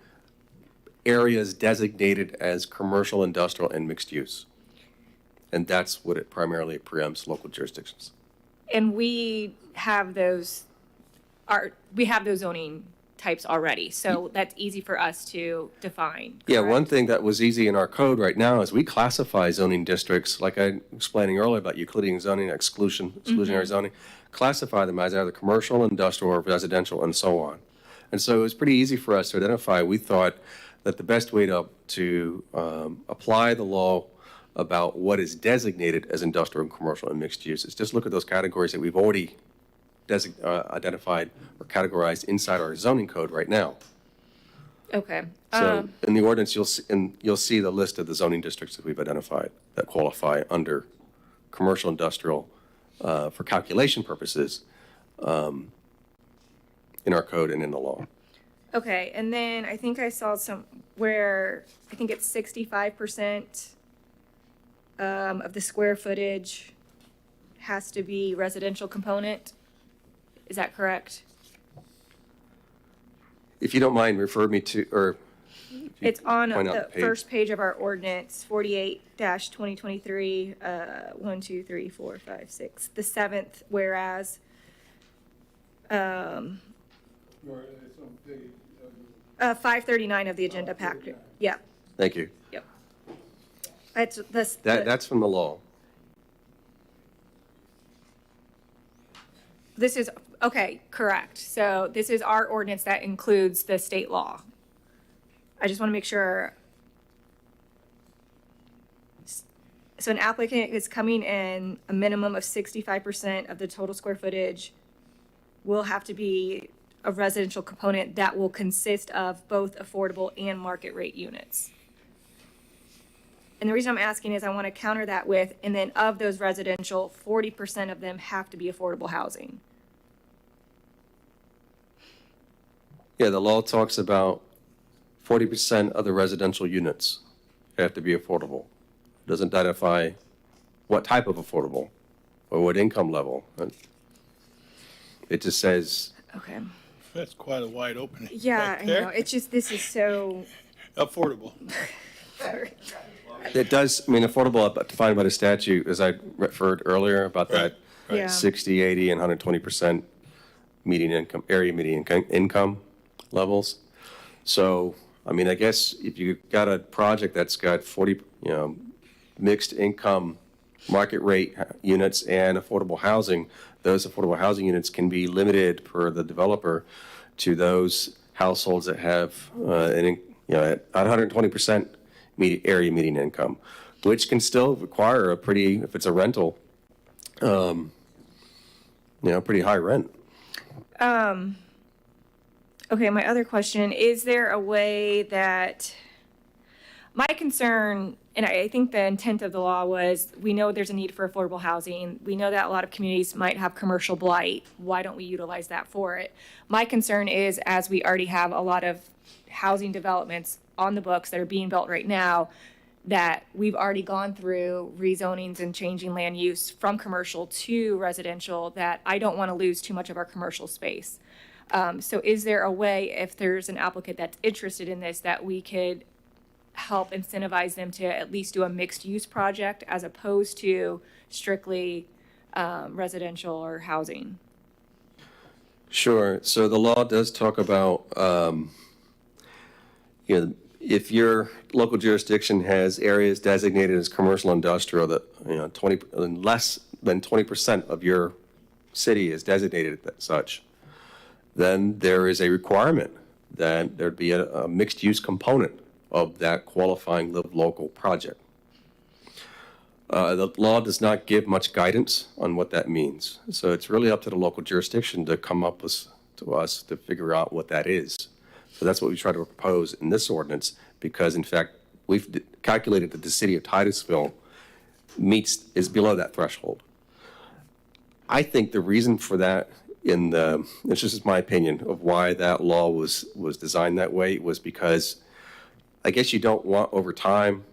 areas designated as commercial, industrial, and mixed use. And that's what it primarily preempts, local jurisdictions.
And we have those zoning types already. So that's easy for us to define.
Yeah,
correct?
one thing that was easy in our code right now is we classify zoning districts, like I was explaining earlier about Euclidean zoning, exclusionary zoning, classify them as either commercial, industrial, or residential, and so on. And so it was pretty easy for us to identify. We thought that the best way to apply the law about what is designated as industrial and commercial and mixed use is just look at those categories that we've already identified or categorized inside our zoning code right now.
Okay.
So in the ordinance, you'll see the list of the zoning districts that we've identified that qualify under commercial industrial for calculation purposes in our code and in the law.
Okay, and then I think I saw some where I think it's 65% of the square footage has to be residential component. Is that correct?
If you don't mind, refer me to, or
It's on
point out
the
the page.
first page of our ordinance, 48-2023, 1, 2, 3, 4, 5, 6, the seventh, whereas, 539 of the agenda packet. Yep,
Thank you.
yep. That's,
That's from the law.
this is, okay, correct. So this is our ordinance that includes the state law. I just want to make sure. So an applicant is coming in, a minimum of 65% of the total square footage will have to be a residential component that will consist of both affordable and market rate units. And the reason I'm asking is I want to counter that with, and then of those residential, 40% of them have to be affordable housing.
Yeah, the law talks about 40% of the residential units have to be affordable. It doesn't identify what type of affordable or what income level. It just says,
Okay.
That's quite a wide opening.
Yeah,
right
I
there.
know. It's just, this is so.
Affordable.
it does, I mean, affordable defined by the statute, as I referred earlier about that
Right.
Yeah.
60, 80, and 120% median income, area median income levels. So, I mean, I guess if you've got a project that's got 40, mixed income market rate units and affordable housing, those affordable housing units can be limited per the developer to those households that have at 120% area median income, which can still require a pretty, if it's a rental, pretty high rent.
Okay, my other question, is there a way that, my concern, and I think the intent of the law was, we know there's a need for affordable housing. We know that a lot of communities might have commercial blight. Why don't we utilize that for it? My concern is, as we already have a lot of housing developments on the books that are being built right now, that we've already gone through rezonings and changing land use from commercial to residential, that I don't want to lose too much of our commercial space. So is there a way, if there's an applicant that's interested in this, that we could help incentivize them to at least do a mixed-use project as opposed to strictly residential or housing?
Sure. So the law does talk about, if your local jurisdiction has areas designated as commercial industrial that, less than 20% of your city is designated as such, then there is a requirement that there'd be a mixed-use component of that qualifying live local project. The law does not give much guidance on what that means. So it's really up to the local jurisdiction to come up with, to us to figure out what that is. So that's what we try to propose in this ordinance, because in fact, we've calculated that the city of Titusville is below that threshold. I think the reason for that it's just my opinion of why that law was designed that way, was because I guess you don't want over time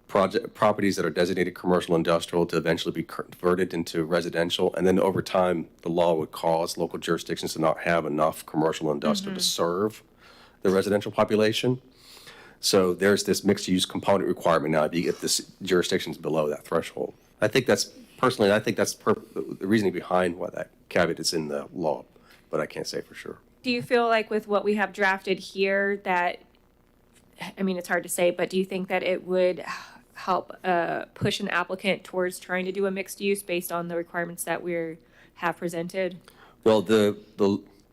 properties that are designated commercial industrial to eventually be converted into residential, and then over time the law would cause local jurisdictions to not have enough commercial industrial to serve the residential population. So there's this mixed use component requirement now if this jurisdiction's below that threshold. I think that's the reasoning behind why that caveat is in the law, but I can't say for sure.
Do you feel like with what we have drafted here that, I mean, it's hard to say, but do you think that it would help push an applicant towards trying to do a mixed use based on the requirements that have presented?
Well, the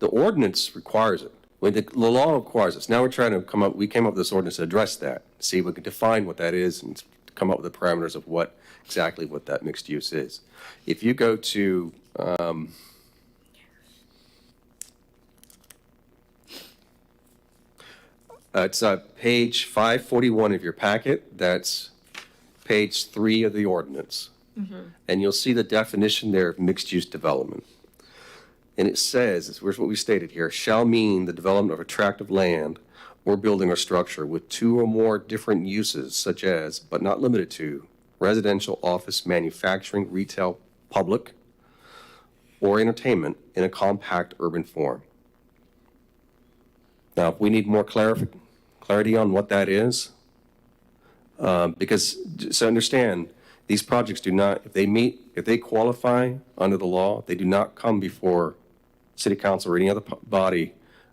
ordinance requires it. When the law requires us. Now we're trying to we came up with this ordinance to address that, see if we can define what that is and come up with the parameters of exactly what that mixed use is. If you go to, it's page 541 of your packet, that's page 3 of the ordinance. And you'll see the definition there of mixed use development. And it says, here's what we stated here, shall mean the development of a tract of land or building or structure with 2 or more different uses, such as, but not limited to, residential, office, manufacturing, retail, public, or entertainment in a compact urban form. Now, if we need more clarity on what that is, because, so understand, these projects do not, if they qualify under the law, they do not come before City Council or any other body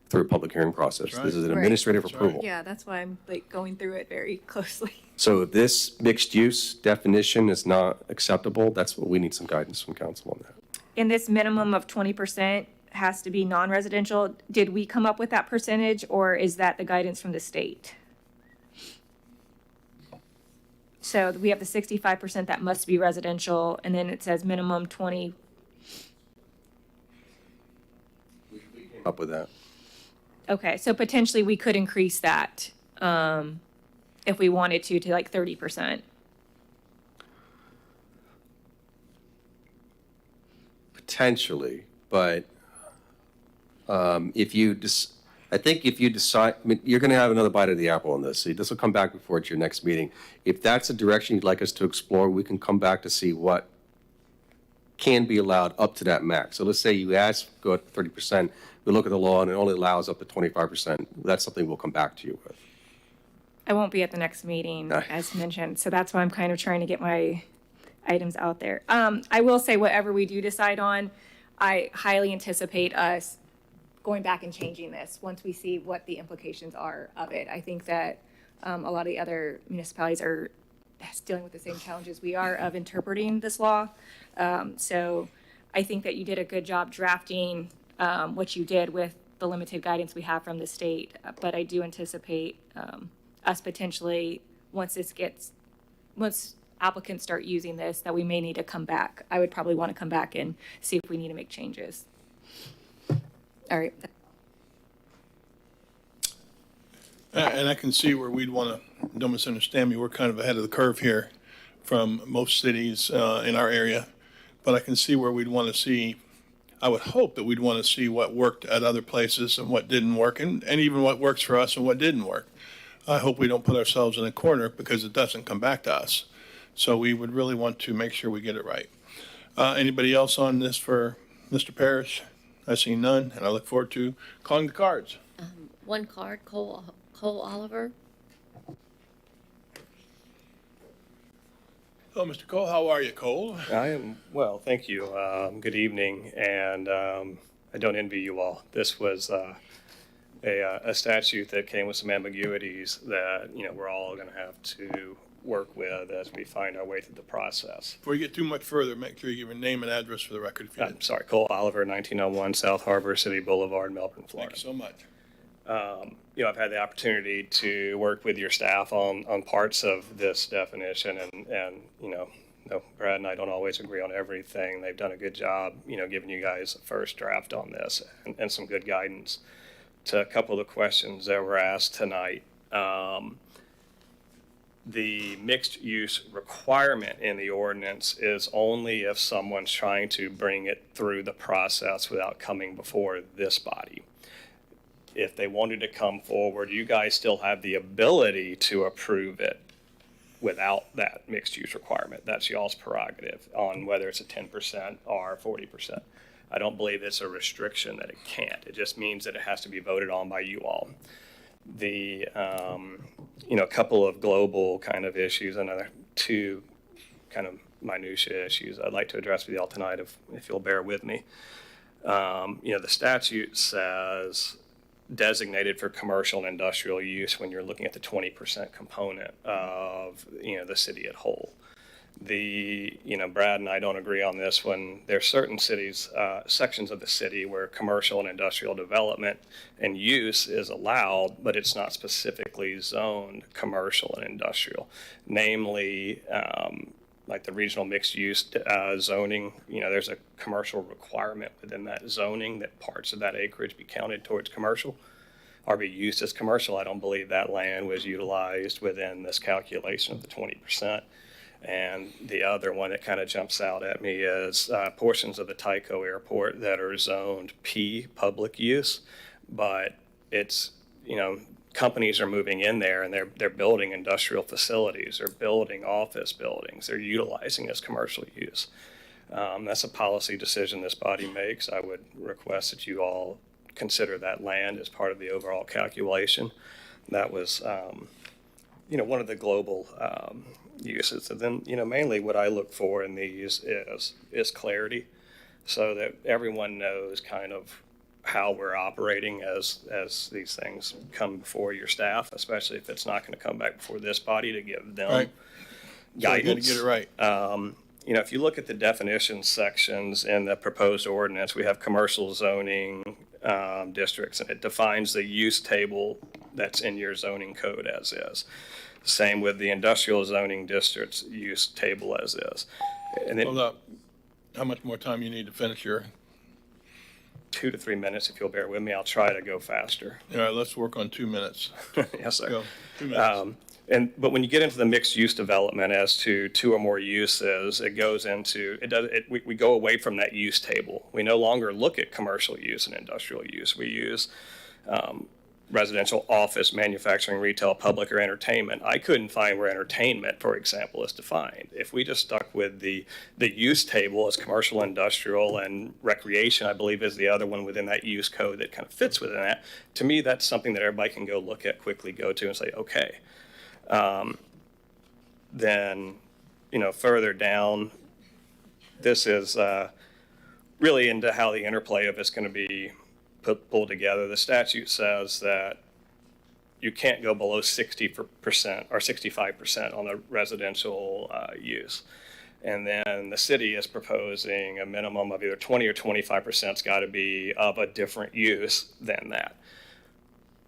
through a public hearing process.
Right.
This is an
Right.
administrative
That's right.
approval.
Yeah, that's why I'm like going through it very closely.
So if this mixed use definition is not acceptable, that's what we need some guidance from council on that.
And this minimum of 20% has to be non-residential. Did we come up with that percentage, or is that the guidance from the state? So we have the 65% that must be residential, and then it says minimum 20.
Up with that.
Okay, so potentially we could increase that if we wanted to like 30%.
Potentially, but if you I think if you decide, I mean, you're going to have another bite of the apple on this. So this will come back before at your next meeting. If that's a direction you'd like us to explore, we can come back to see what can be allowed up to that max. So let's say you ask, go at 30%, we look at the law and it only allows up to 25%. That's something we'll come back to you with.
I won't be at the next meeting, as mentioned, so that's why I'm kind of trying to get my items out there. I will say whatever we do decide on, I highly anticipate us going back and changing this once we see what the implications are of it. I think that a lot of the other municipalities are dealing with the same challenges we are of interpreting this law. So I think that you did a good job drafting what you did with the limited guidance we have from the state. But I do anticipate us potentially, once applicants start using this, that we may need to come back. I would probably want to come back and see if we need to make changes. All right.
And I can see where we'd want to, don't misunderstand me, we're kind of ahead of the curve here from most cities in our area. But I can see where we'd want to see, I would hope that we'd want to see what worked at other places and what didn't work, and even what works for us and what didn't work. I hope we don't put ourselves in a corner because it doesn't come back to us. So we would really want to make sure we get it right. Anybody else on this for Mr. Parrish? I see none, and I look forward to calling the cards.
One card, Cole Oliver.
Hello, Mr. Cole. How are you, Cole?
I am well, thank you. Good evening, and I don't envy you all. This was a statute that came with some ambiguities that we're all going to have to work with as we find our way through the process.
Before you get too much further, make sure you give your name and address for the record. If you
I'm sorry, Cole Oliver, 1901 South Harbor City Boulevard, Melbourne, Florida.
Thank you so much.
I've had the opportunity to work with your staff on parts of this definition, and Brad and I don't always agree on everything. They've done a good job, giving you guys a first draft on this and some good guidance to a couple of the questions that were asked tonight. The mixed use requirement in the ordinance is only if someone's trying to bring it through the process without coming before this body. If they wanted to come forward, you guys still have the ability to approve it without that mixed use requirement. That's y'all's prerogative on whether it's a 10% or 40%. I don't believe it's a restriction that it can't. It just means that it has to be voted on by you all. The, a couple of global kind of issues, another two kind of minutia issues I'd like to address with y'all tonight if you'll bear with me. The statute says designated for commercial and industrial use when you're looking at the 20% component of, the city at whole. Brad and I don't agree on this one. There's certain cities, sections of the city where commercial and industrial development and use is allowed, but it's not specifically zoned commercial and industrial. Namely, like the regional mixed use zoning, there's a commercial requirement within that zoning that parts of that acreage be counted towards commercial or be used as commercial. I don't believe that land was utilized within this calculation of the 20%. And the other one that kind of jumps out at me is portions of the Tyco airport that are zoned P, public use, but it's, companies are moving in there and they're building industrial facilities, they're building office buildings, they're utilizing as commercial use. That's a policy decision this body makes. I would request that you all consider that land as part of the overall calculation. That was, one of the global uses. And then, mainly what I look for in these is clarity, so that everyone knows kind of how we're operating as these things come before your staff, especially if it's not going to come back before this body to give them
Right.
guidance.
So you got to get it right.
If you look at the definition sections in the proposed ordinance, we have commercial zoning districts, and it defines the use table that's in your zoning code as is. Same with the industrial zoning districts use table as is. And then
Hold up. How much more time you need to finish your,
2 to 3 minutes, if you'll bear with me, I'll try to go faster.
all right, let's work on 2 minutes.
Yes, sir.
Go, 2 minutes.
But when you get into the mixed use development as to 2 or more uses, it goes into, we go away from that use table. We no longer look at commercial use and industrial use. We use residential, office, manufacturing, retail, public, or entertainment. I couldn't find where entertainment, for example, is defined. If we just stuck with the use table as commercial, industrial, and recreation, I believe is the other one within that use code that kind of fits within that. To me, that's something that everybody can go look at, quickly go to and say, okay. Then, further down, this is really into how the interplay of it's going to be pulled together. The statute says that you can't go below 60% or 65% on the residential use. And then the city is proposing a minimum of either 20 or 25%. It's got to be of a different use than that.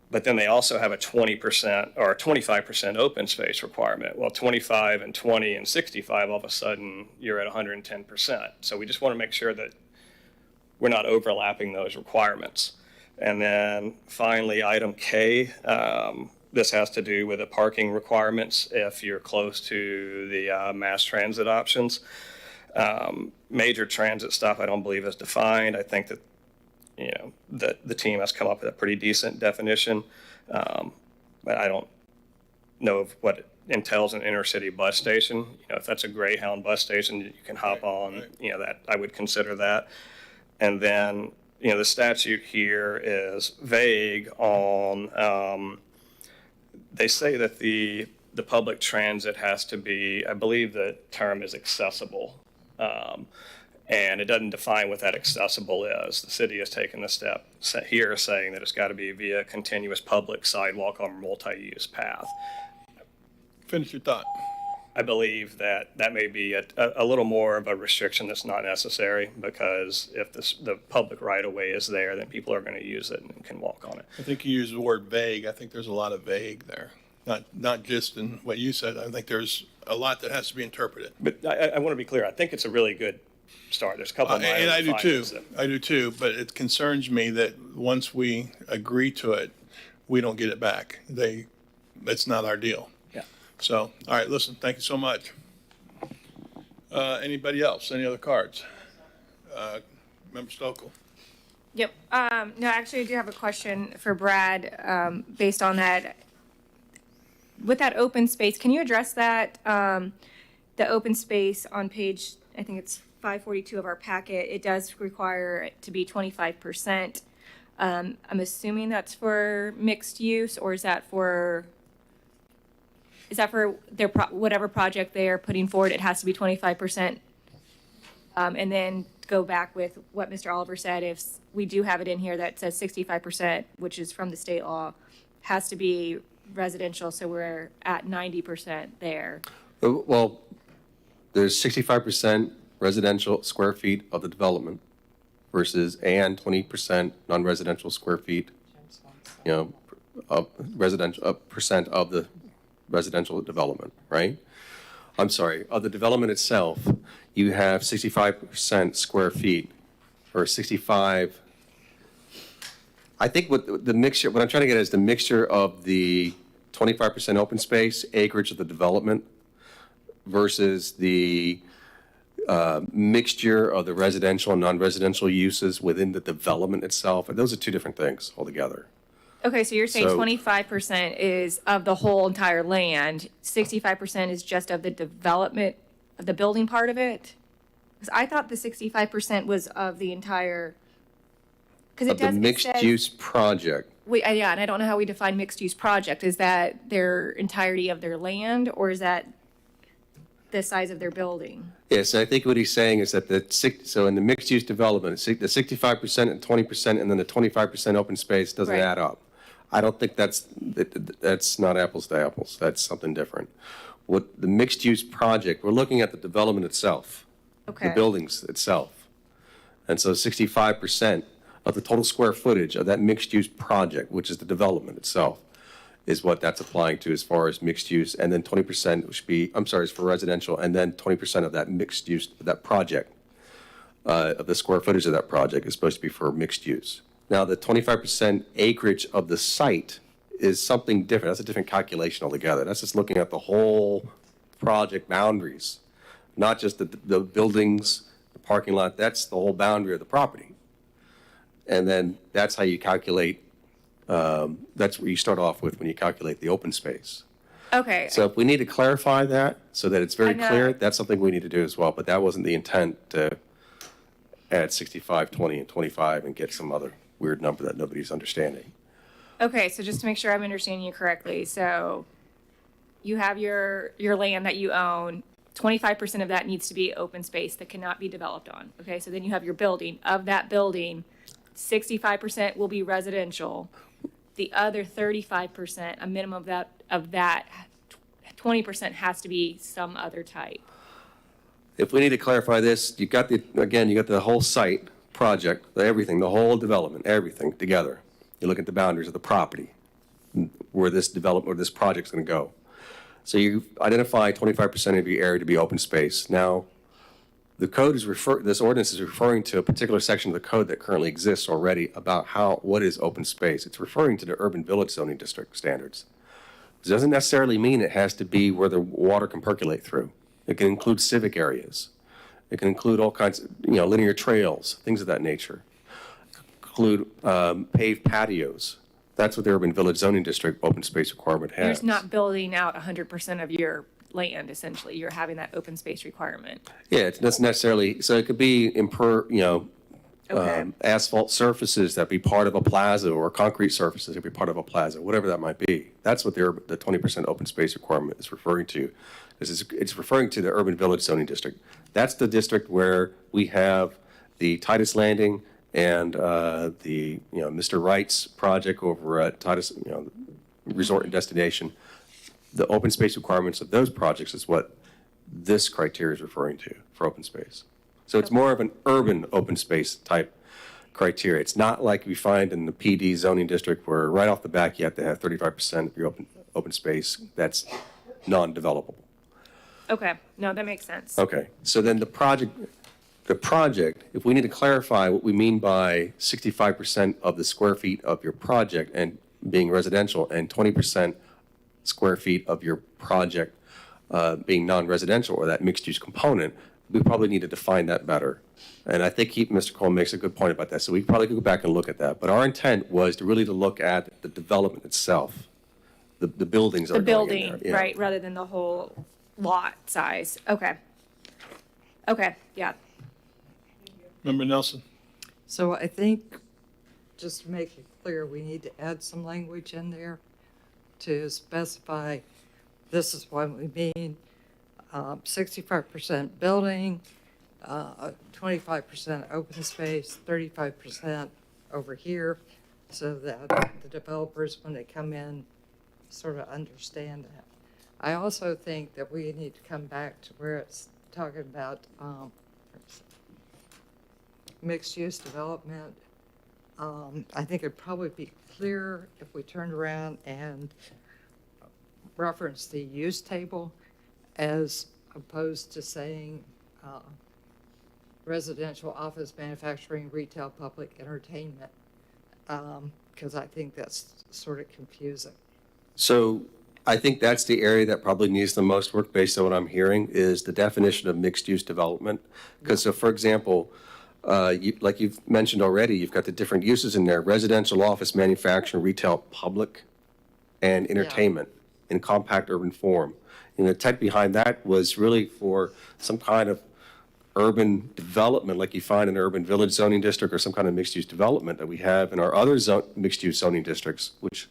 But then they also have a 20% or 25% open space requirement. Well, 25 and 20 and 65, all of a sudden you're at 110%. So we just want to make sure that we're not overlapping those requirements. And then finally, item K, this has to do with the parking requirements if you're close to the mass transit options. Major transit stop, I don't believe is defined. I think that, the team has come up with a pretty decent definition, but I don't know of what it entails an inner city bus station. If that's a Greyhound bus station, you can hop on, that I would consider that. And then, the statute here is vague on, they say that the public transit has to be, I believe the term is accessible. And it doesn't define what that accessible is. The city has taken the step here saying that it's got to be via continuous public sidewalk or multi-use path.
Finish your thought.
I believe that may be a little more of a restriction that's not necessary, because if the public right-of-way is there, then people are going to use it and can walk on it.
I think you used the word vague. I think there's a lot of vague there. Not just in what you said. I think there's a lot that has to be interpreted.
But I want to be clear. I think it's a really good start. There's a couple of minor
and I do too.
findings
I do too. But it concerns me that once we agree to it, we don't get it back. That's not our deal.
Yeah.
So, all right, listen, thank you so much. Anybody else? Any other cards? Member Stokel.
Yep. No, actually, I do have a question for Brad, based on that. With that open space, can you address that, the open space on page, I think it's 542 of our packet, it does require it to be 25%. I'm assuming that's for mixed use, or is that for their whatever project they are putting forward, it has to be 25%? And then go back with what Mr. Oliver said. If we do have it in here that says 65%, which is from the state law, has to be residential, so we're at 90% there.
Well, there's 65% residential square feet of the development versus, and 20% non-residential square feet, of residential, percent of the residential development, right? I'm sorry, of the development itself, you have 65% square feet, or 65. I think what the mixture, what I'm trying to get at is the mixture of the 25% open space acreage of the development versus the mixture of the residential and non-residential uses within the development itself. And those are two different things altogether.
Okay, so you're saying
So-
25% is of the whole entire land, 65% is just of the development, of the building part of it? Because I thought the 65% was of the entire, because it
Of the
does, it
mixed
says.
use project.
Wait, yeah, and I don't know how we define mixed-use project. Is that their entirety of their land, or is that the size of their building?
Yes, I think what he's saying is that so in the mixed use development, the 65% and 20% and then the 25% open space doesn't
Right.
add up. I don't think that's not apples to apples. That's something different. What the mixed use project, we're looking at the development itself,
Okay.
the buildings itself. And so 65% of the total square footage of that mixed use project, which is the development itself, is what that's applying to as far as mixed use. And then 20% should be, I'm sorry, is for residential, and then 20% of that mixed use, that project, of the square footage of that project is supposed to be for mixed use. Now, the 25% acreage of the site is something different. That's a different calculation altogether. That's just looking at the whole project boundaries, not just the buildings, the parking lot. That's the whole boundary of the property. And then that's how you calculate, that's where you start off with when you calculate the open space.
Okay.
So if we need to clarify that so that it's very
I know.
clear, that's something we need to do as well. But that wasn't the intent to add 65, 20, and 25 and get some other weird number that nobody's understanding.
Okay, so just to make sure I'm understanding you correctly, so you have your land that you own, 25% of that needs to be open space that cannot be developed on. Okay, so then you have your building. Of that building, 65% will be residential. The other 35%, a minimum of that 20% has to be some other type.
If we need to clarify this, you got the whole site project, everything, the whole development, everything together. You look at the boundaries of the property, where this development or this project's going to go. So you identify 25% of your area to be open space. Now, the code is this ordinance is referring to a particular section of the code that currently exists already about what is open space. It's referring to the urban village zoning district standards. It doesn't necessarily mean it has to be where the water can percolate through. It can include civic areas. It can include all kinds of, linear trails, things of that nature. Include paved patios. That's what the urban village zoning district open space requirement has.
You're just not building out 100% of your land, essentially. You're having that open space requirement.
Yeah, it's not necessarily, so it could be
Okay.
asphalt surfaces that be part of a plaza or concrete surfaces that be part of a plaza, whatever that might be. That's what the 20% open space requirement is referring to. It's referring to the urban village zoning district. That's the district where we have the Titus Landing and Mr. Wright's project over at Titus, Resort and Destination. The open space requirements of those projects is what this criteria is referring to for open space. So it's more of an urban open space type criteria. It's not like we find in the PD zoning district where right off the back you have to have 35% of your open space that's non-developable.
Okay, no, that makes sense.
Okay, so then the project, if we need to clarify what we mean by 65% of the square feet of your project and being residential and 20% square feet of your project being non-residential or that mixed-use component, we probably need to define that better. And I think Mr. Cole makes a good point about that. So we probably could go back and look at that. But our intent was to really look at the development itself, the buildings that
The
are going in
building,
there. Yeah.
right, rather than the whole lot size. Okay. Okay, yeah.
Member Nelson?
So I think, just to make it clear, we need to add some language in there to specify this is what we mean. 65% building, 25% open space, 35% over here, so that the developers, when they come in, sort of understand that. I also think that we need to come back to where it's talking about mixed-use development. I think it'd probably be clearer if we turned around and referenced the use table as opposed to saying residential, office, manufacturing, retail, public, entertainment, because I think that's sort of confusing.
So I think that's the area that probably needs the most work based on what I'm hearing is the definition of mixed-use development. Because so, for example, like you've mentioned already, you've got the different uses in there: residential, office, manufacturing, retail, public, and entertainment in compact urban form. And the intent behind that was really for some kind of urban development like you find in an urban village zoning district or some kind of mixed-use development that we have in our other mixed-use zoning districts, which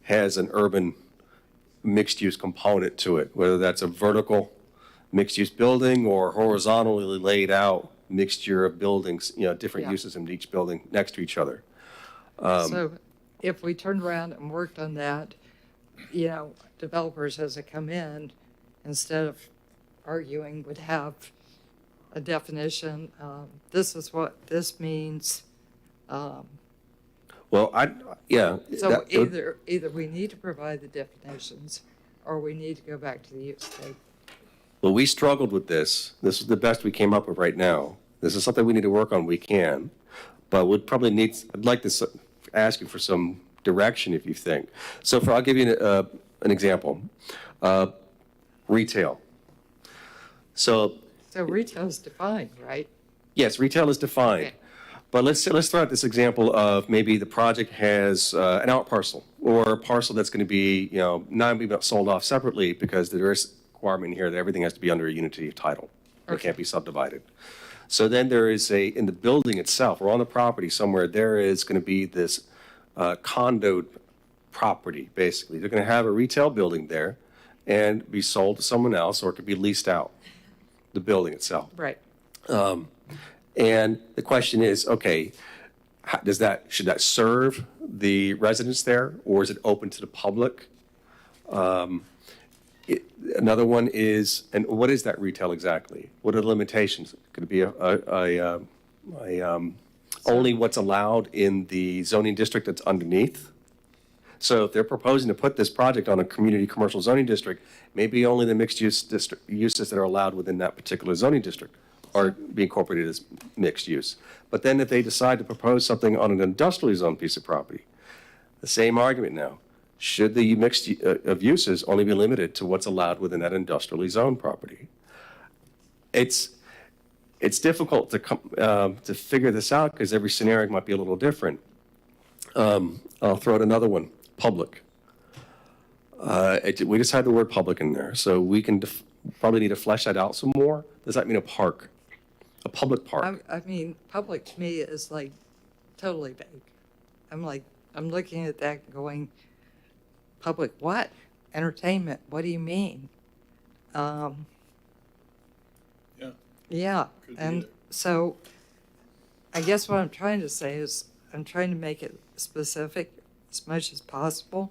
has an urban mixed-use component to it, whether that's a vertical mixed-use building or horizontally laid out mixture of buildings, different uses in each building next to each other.
So if we turned around and worked on that, developers as they come in, instead of arguing, would have a definition. This is what this means.
Well,
So either we need to provide the definitions or we need to go back to the use table.
Well, we struggled with this. This is the best we came up with right now. This is something we need to work on. We can, but we'd probably need. I'd like to ask you for some direction if you think. So, I'll give you an example. Retail. So
retail is defined, right?
Yes, retail is defined.
Okay.
But let's throw out this example of maybe the project has an out parcel or a parcel that's going to be not be sold off separately because there is a requirement here that everything has to be under a unity of title. It can't be subdivided. So then there is in the building itself or on the property somewhere, there is going to be this condoed property, basically. They're going to have a retail building there and be sold to someone else, or it could be leased out, the building itself.
Right.
And the question is, okay, should that serve the residents there, or is it open to the public? Another one is, and what is that retail exactly? What are the limitations? Could it be only what's allowed in the zoning district that's underneath? So if they're proposing to put this project on a community commercial zoning district, maybe only the mixed use uses that are allowed within that particular zoning district are be incorporated as mixed use. But then if they decide to propose something on an industrially zoned piece of property, the same argument now. Should the mixed of uses only be limited to what's allowed within that industrially zoned property? It's difficult to figure this out because every scenario might be a little different. I'll throw out another one, public. We just had the word public in there, so we can probably need to flesh that out some more. Does that mean a park? A public park?
I mean, public to me is like totally vague. I'm looking at that going, public what? Entertainment, what do you mean?
Yeah.
Yeah,
Could be
and
it.
so I guess what I'm trying to say is I'm trying to make it specific as much as possible.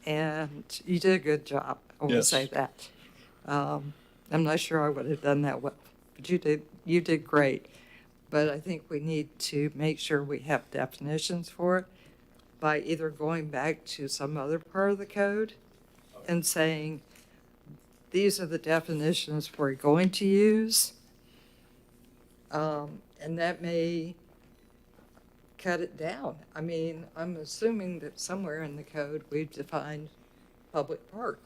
And you did a good job, I will
Yes.
say that. I'm not sure I would have done that well, but you did great. But I think we need to make sure we have definitions for it by either going back to some other part of the code and saying, these are the definitions we're going to use. And that may cut it down. I mean, I'm assuming that somewhere in the code we've defined public park.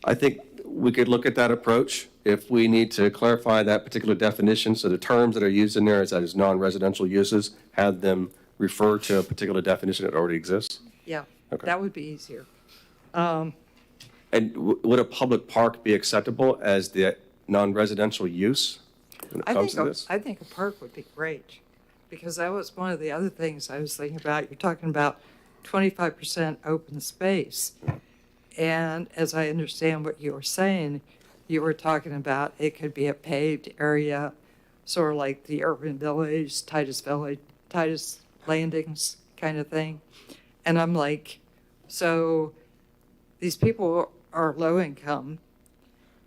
I think we could look at that approach if we need to clarify that particular definition. So the terms that are used in there as non-residential uses, have them refer to a particular definition that already exists.
Yeah,
Okay.
that would be easier.
And would a public park be acceptable as the non-residential use when it comes to this?
I think a park would be great, because that was one of the other things I was thinking about. You're talking about 25% open space. And as I understand what you were saying, you were talking about it could be a paved area, sort of like the urban village, Titus Landings kind of thing. And I'm like, so these people are low income,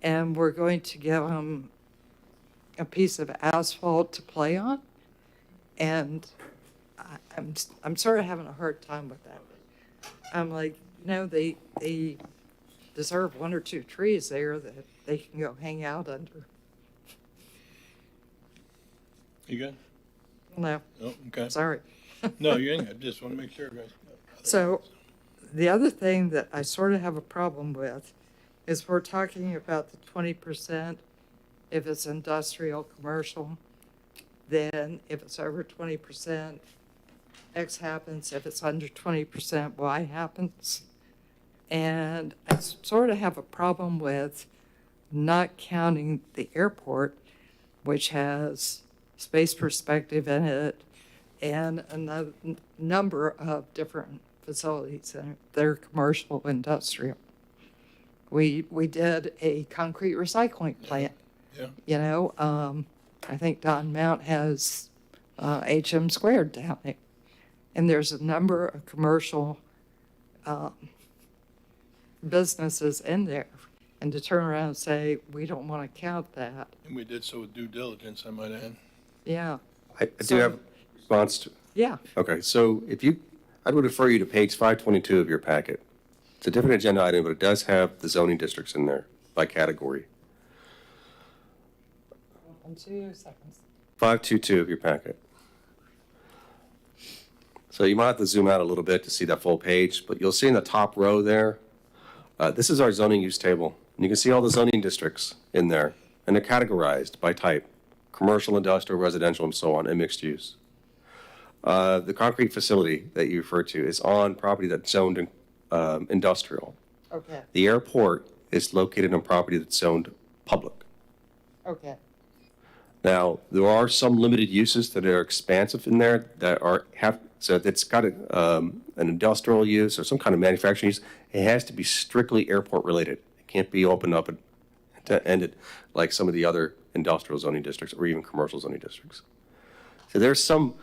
and we're going to give them a piece of asphalt to play on? And I'm sort of having a hard time with that. I'm like, they deserve one or two trees there that they can go hang out under.
You good?
No,
Oh, okay.
sorry.
No, you ain't. I just want to make sure, guys.
So the other thing that I sort of have a problem with is we're talking about the 20% if it's industrial, commercial. Then if it's over 20%, X happens. If it's under 20%, Y happens. And I sort of have a problem with not counting the airport, which has space perspective in it and another number of different facilities that are commercial, industrial. We did a concrete recycling plant.
Yeah.
I think Don Mount has HM Squared down there. And there's a number of commercial businesses in there. And to turn around and say, we don't want to count that.
And we did so with due diligence, I might add.
Yeah.
I do have a response to,
Yeah.
okay, so I would refer you to page 522 of your packet. It's a different agenda item, but it does have the zoning districts in there by category.
2 seconds.
522 of your packet. So you might have to zoom out a little bit to see that full page, but you'll see in the top row there, this is our zoning use table. And you can see all the zoning districts in there, and they're categorized by type: commercial, industrial, residential, and so on, and mixed use. The concrete facility that you referred to is on property that's zoned industrial.
Okay.
The airport is located on property that's zoned public.
Okay.
Now, there are some limited uses that are expansive in there that so if it's got an industrial use or some kind of manufacturing use, it has to be strictly airport related. It can't be opened up and ended like some of the other industrial zoning districts or even commercial zoning districts. So there's some,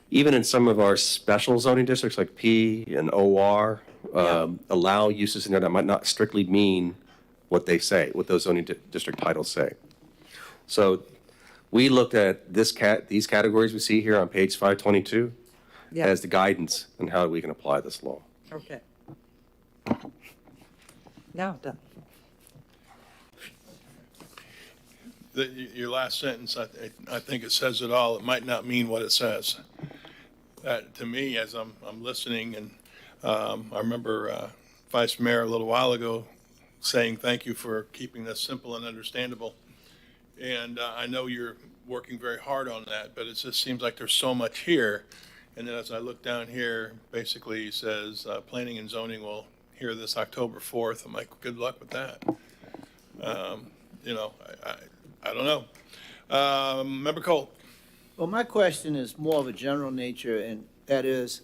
even in some of our special zoning districts like P and OR, allow uses in there that might not strictly mean what they say, what those zoning district titles say. So we looked at these categories we see here on page 522 as the guidance on how we can apply this law.
Okay. Now done.
Your last sentence, I think it says it all. It might not mean what it says. That, to me, as I'm listening, and I remember Vice Mayor a little while ago saying thank you for keeping this simple and understandable. And I know you're working very hard on that, but it just seems like there's so much here. And then as I look down here, basically he says planning and zoning will hear this October 4th. I'm like, good luck with that. I don't know. Member Cole.
Well, my question is more of a general nature, and that is,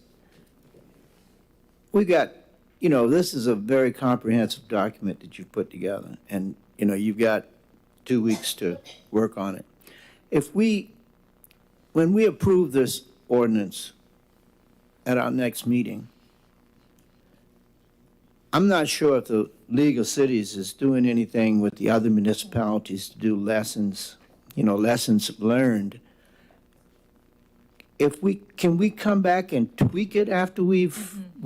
we got, this is a very comprehensive document that you've put together, and, you've got 2 weeks to work on it. When we approve this ordinance at our next meeting, I'm not sure if the League of Cities is doing anything with the other municipalities to do lessons learned. Can we come back and tweak it after we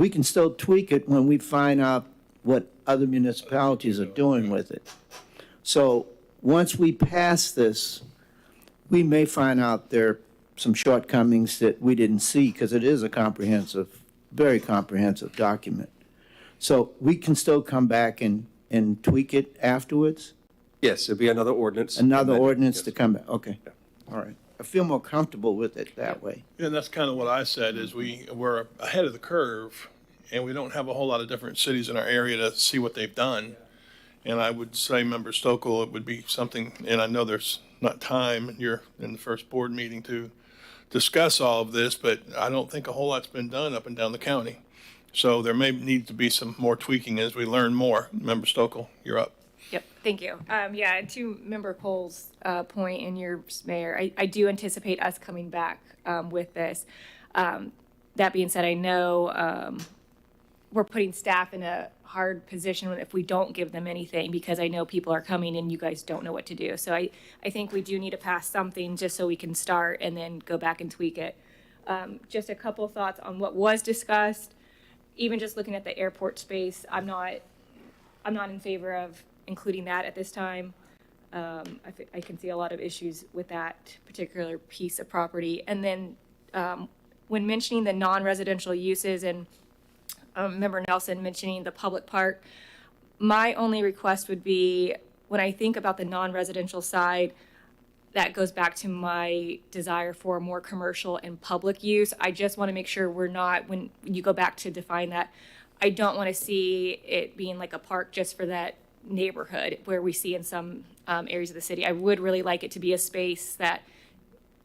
can still tweak it when we find out what other municipalities are doing with it. So once we pass this, we may find out there are some shortcomings that we didn't see because it is a comprehensive, very comprehensive document. So we can still come back and tweak it afterwards?
Yes, it'd be another ordinance.
Another ordinance
Yes.
to come back, okay. All right. I feel more comfortable with it that way.
Yeah, and that's kind of what I said, is we're ahead of the curve, and we don't have a whole lot of different cities in our area to see what they've done. And I would say, Member Stokel, it would be something, and I know there's not time, you're in the first board meeting to discuss all of this, but I don't think a whole lot's been done up and down the county. So there may need to be some more tweaking as we learn more. Member Stokel, you're up.
Yep, thank you. Yeah, to Member Cole's point and yours, Mayor, I do anticipate us coming back with this. That being said, I know we're putting staff in a hard position if we don't give them anything, because I know people are coming and you guys don't know what to do. So I think we do need to pass something just so we can start and then go back and tweak it. Just a couple thoughts on what was discussed. Even just looking at the airport space, I'm not in favor of including that at this time. I can see a lot of issues with that particular piece of property. And then when mentioning the non-residential uses, and Member Nelson mentioning the public park, my only request would be, when I think about the non-residential side, that goes back to my desire for more commercial and public use. I just want to make sure we're not, when you go back to define that, I don't want to see it being like a park just for that neighborhood where we see in some areas of the city. I would really like it to be a space that,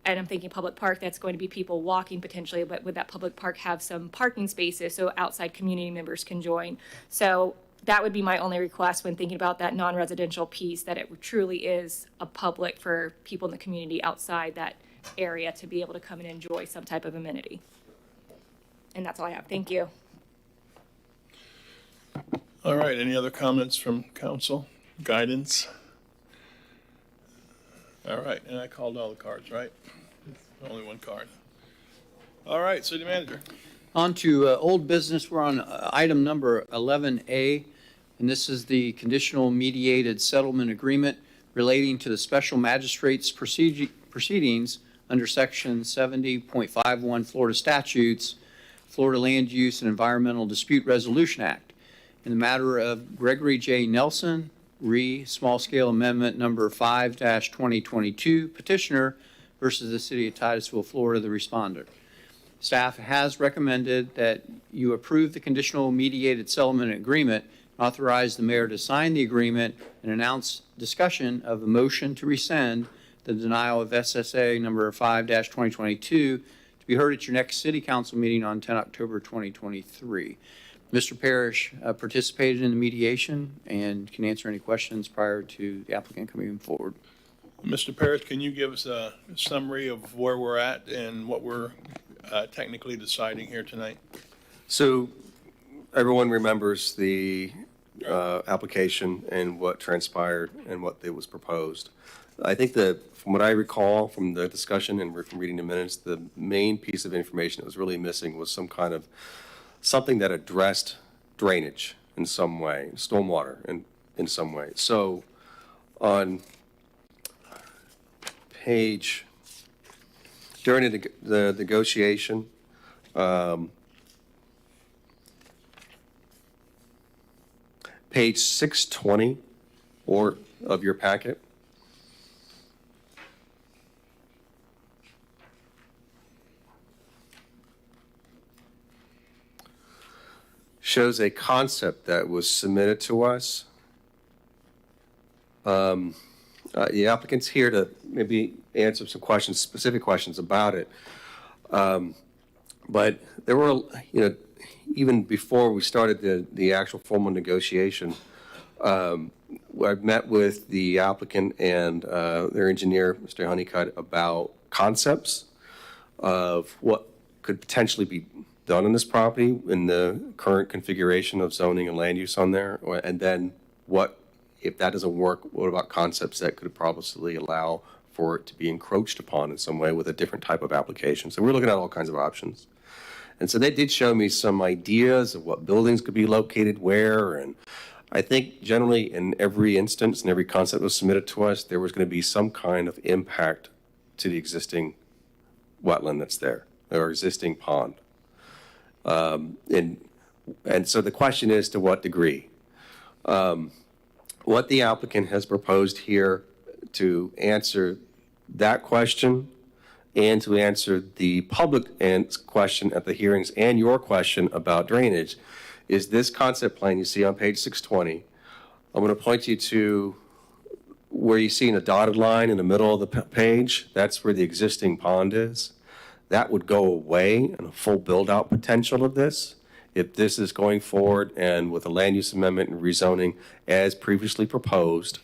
and I'm thinking public park, that's going to be people walking potentially, but would that public park have some parking spaces so outside community members can join? So that would be my only request when thinking about that non-residential piece, that it truly is a public for people in the community outside that area to be able to come and enjoy some type of amenity. And that's all I have. Thank you.
All right, any other comments from council? Guidance? All right, and I called all the cards, right? Only one card. All right, city manager.
On to old business. We're on item number 11A, and this is the conditional mediated settlement agreement relating to the special magistrate's proceedings under section 70.51 Florida statutes, Florida Land Use and Environmental Dispute Resolution Act, in the matter of Gregory J. Nelson, Small Scale Amendment number 5-2022, petitioner versus the city of Titusville, Florida, the responder. Staff has recommended that you approve the conditional mediated settlement agreement, authorize the mayor to sign the agreement, and announce discussion of a motion to rescind the denial of SSA number 5-2022 to be heard at your next city council meeting on 10 October 2023. Mr. Parrish participated in the mediation and can answer any questions prior to the applicant coming forward.
Mr. Parrish, can you give us a summary of where we're at and what we're technically deciding here tonight?
So everyone remembers the application and what transpired and what was proposed. I think that from what I recall from the discussion and from reading the minutes, the main piece of information that was really missing was some kind of something that addressed drainage in some way, stormwater in some way. So on page, during the negotiation, page 620 of your packet, shows a concept that was submitted to us. The applicant's here to maybe answer some questions, specific questions about it. But there were, even before we started the actual formal negotiation, I've met with the applicant and their engineer, Mr. Honeycutt, about concepts of what could potentially be done on this property in the current configuration of zoning and land use on there, and then what, if that doesn't work, what about concepts that could probably allow for it to be encroached upon in some way with a different type of application. So we're looking at all kinds of options. And so they did show me some ideas of what buildings could be located where, and I think generally in every instance and every concept that was submitted to us, there was going to be some kind of impact to the existing wetland that's there, or existing pond. And so the question is, to what degree? What the applicant has proposed here to answer that question and to answer the public question at the hearings and your question about drainage is this concept plan you see on page 620. I'm going to point you to where you see in a dotted line in the middle of the page. That's where the existing pond is. That would go away and a full build-out potential of this. if this is going forward and with a land use amendment and rezoning as previously proposed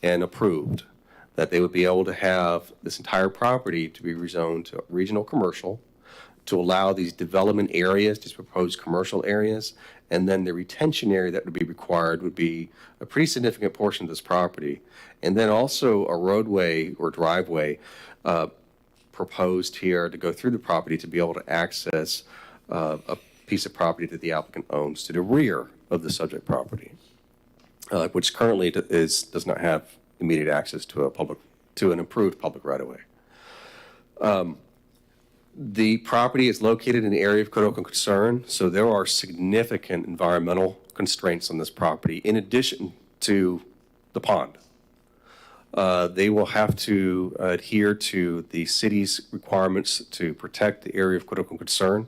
and approved, that they would be able to have this entire property to be rezoned to regional commercial, to allow these development areas, these proposed commercial areas, and then the retention area that would be required would be a pretty significant portion of this property. And then also a roadway or driveway proposed here to go through the property to be able to access a piece of property that the applicant owns to the rear of the subject property, which currently does not have immediate access to an improved public right-of-way. The property is located in the area of critical concern, so there are significant environmental constraints on this property in addition to the pond. They will have to adhere to the city's requirements to protect the area of critical concern.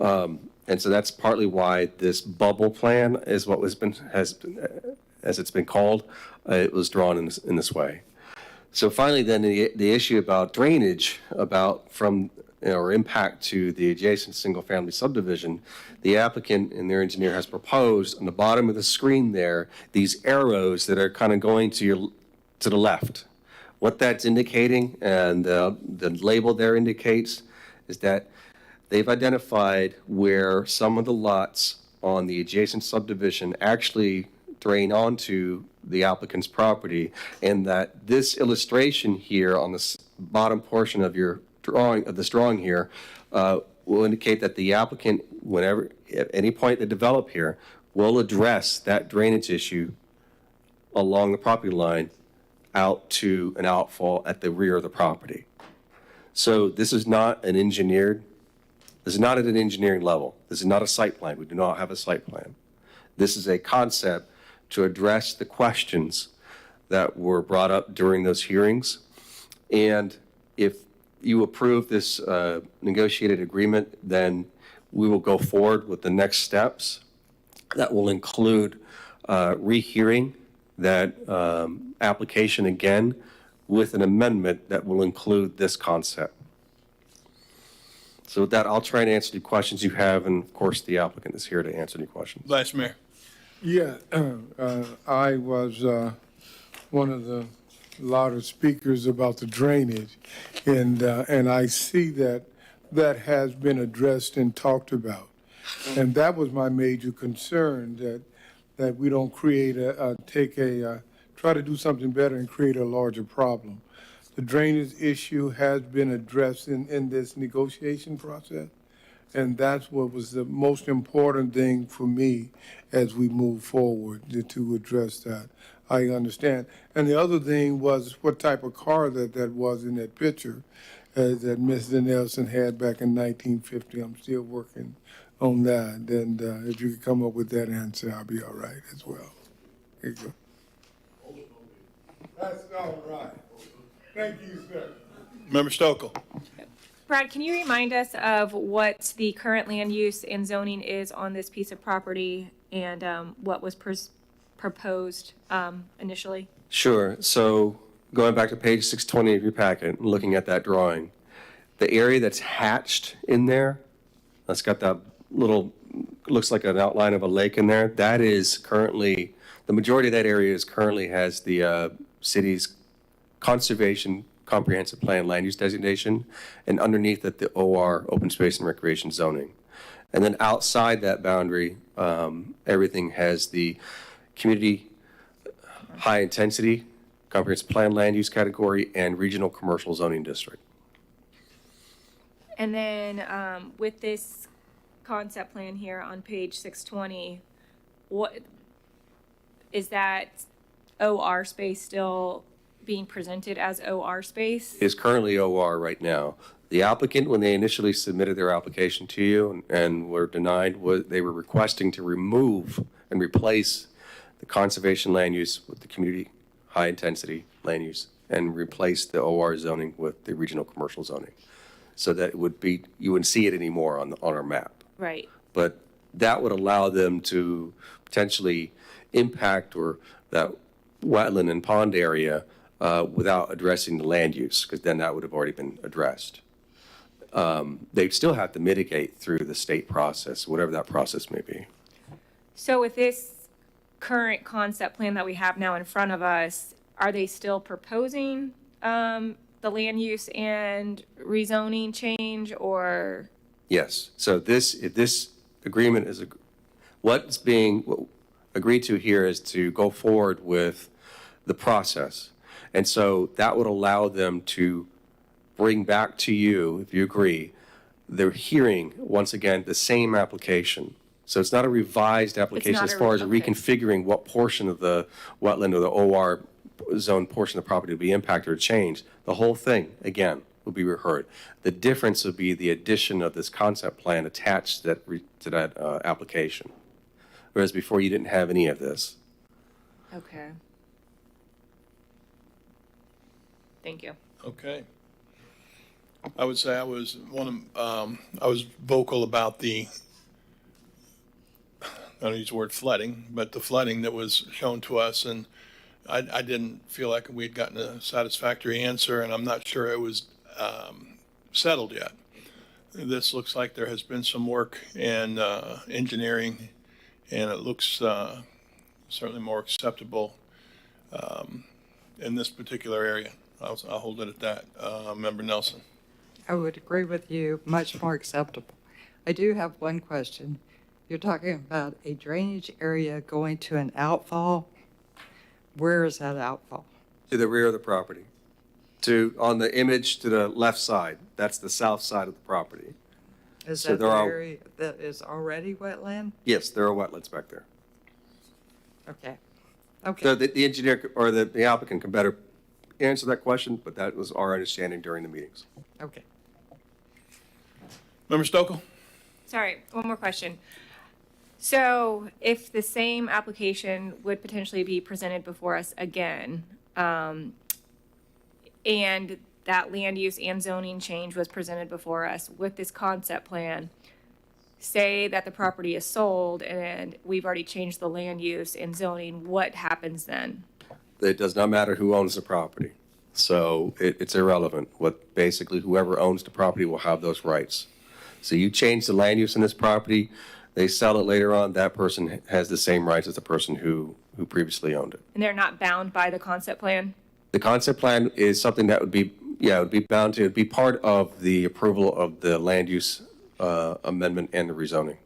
And so that's partly why this bubble plan is what has been, as it's been called, it was drawn in this way. So finally, then the issue about drainage, or impact to the adjacent single-family subdivision, the applicant and their engineer has proposed on the bottom of the screen there these arrows that are kind of going to the left. What that's indicating, and the label there indicates, is that they've identified where some of the lots on the adjacent subdivision actually drain onto the applicant's property, and that this illustration here on the bottom portion of your drawing, of this drawing here, will indicate that the applicant, whenever, at any point they develop here, will address that drainage issue along the property line out to an outfall at the rear of the property. So this is not an engineered, this is not at an engineering level. This is not a site plan. We do not have a site plan. This is a concept to address the questions that were brought up during those hearings. And if you approve this negotiated agreement, then we will go forward with the next steps. That will include rehearing that application again with an amendment that will include this concept. So with that, I'll try and answer the questions you have, and of course, the applicant is here to answer any questions.
Vice Mayor.
Yeah, I was one of the louder speakers about the drainage, and I see that has been addressed and talked about, and that was my major concern, that we don't create try to do something better and create a larger problem. The drainage issue has been addressed in this negotiation process. And that's what was the most important thing for me as we move forward to address that. I understand. And the other thing was what type of car that was in that picture that Mr. Nelson had back in 1950. I'm still working on that. And if you could come up with that answer, I'll be all right as well. There you go. That's all right. Thank you, sir.
Member Stokel.
Brad, can you remind us of what the current land use and zoning is on this piece of property and what was proposed initially?
Sure. So going back to page 620 of your packet and looking at that drawing, the area that's hatched in there, that's got that little, looks like an outline of a lake in there, that is currently, the majority of that area currently has the city's conservation comprehensive plan land use designation, and underneath it the OR, open space and recreation zoning. And then outside that boundary, everything has the community high intensity comprehensive plan land use category and regional commercial zoning district.
And then with this concept plan here on page 620, what is that OR space still being presented as OR space?
Is currently OR right now. The applicant, when they initially submitted their application to you and were denied, they were requesting to remove and replace the conservation land use with the community high intensity land use and replace the OR zoning with the regional commercial zoning. So that it would be, you wouldn't see it anymore on our map.
Right.
But that would allow them to potentially impact or that wetland and pond area without addressing the land use, because then that would have already been addressed. They'd still have to mitigate through the state process, whatever that process may be.
So with this current concept plan that we have now in front of us, are they still proposing the land use and rezoning change, or?
Yes. So if this agreement is, what's being agreed to here is to go forward with the process. And so that would allow them to bring back to you, if you agree, they're hearing, once again, the same application. So it's not a revised application
not
as far as
okay.
reconfiguring what portion of the wetland or the OR zone portion of the property to be impacted or changed. The whole thing, again, will be reheard. The difference would be the addition of this concept plan attached to that application. Whereas before you didn't have any of this.
Okay. Thank you.
Okay. I would say I was vocal about I don't use the word flooding, but the flooding that was shown to us, and I didn't feel like we'd gotten a satisfactory answer, and I'm not sure it was settled yet. This looks like there has been some work in engineering, and it looks certainly more acceptable in this particular area. I'll hold it at that. Member Nelson.
I would agree with you, much more acceptable. I do have one question. You're talking about a drainage area going to an outfall. Where is that outfall?
To the rear of the property. On the image to the left side, that's the south side of the property.
Is
So
that the
there are-
area that is already wetland?
Yes, there are wetlands back there.
Okay. Okay.
So the engineer or the applicant can better answer that question, but that was our understanding during the meetings.
Okay.
Member Stokel?
Sorry, one more question. So if the same application would potentially be presented before us again, and that land use and zoning change was presented before us with this concept plan, say that the property is sold and we've already changed the land use and zoning, what happens then?
It does not matter who owns the property. So it's irrelevant. Basically, whoever owns the property will have those rights. So you change the land use in this property, they sell it later on, that person has the same rights as the person who previously owned it.
And they're not bound by the concept plan?
The concept plan is something that would be bound to, it'd be part of the approval of the land use amendment and the rezoning.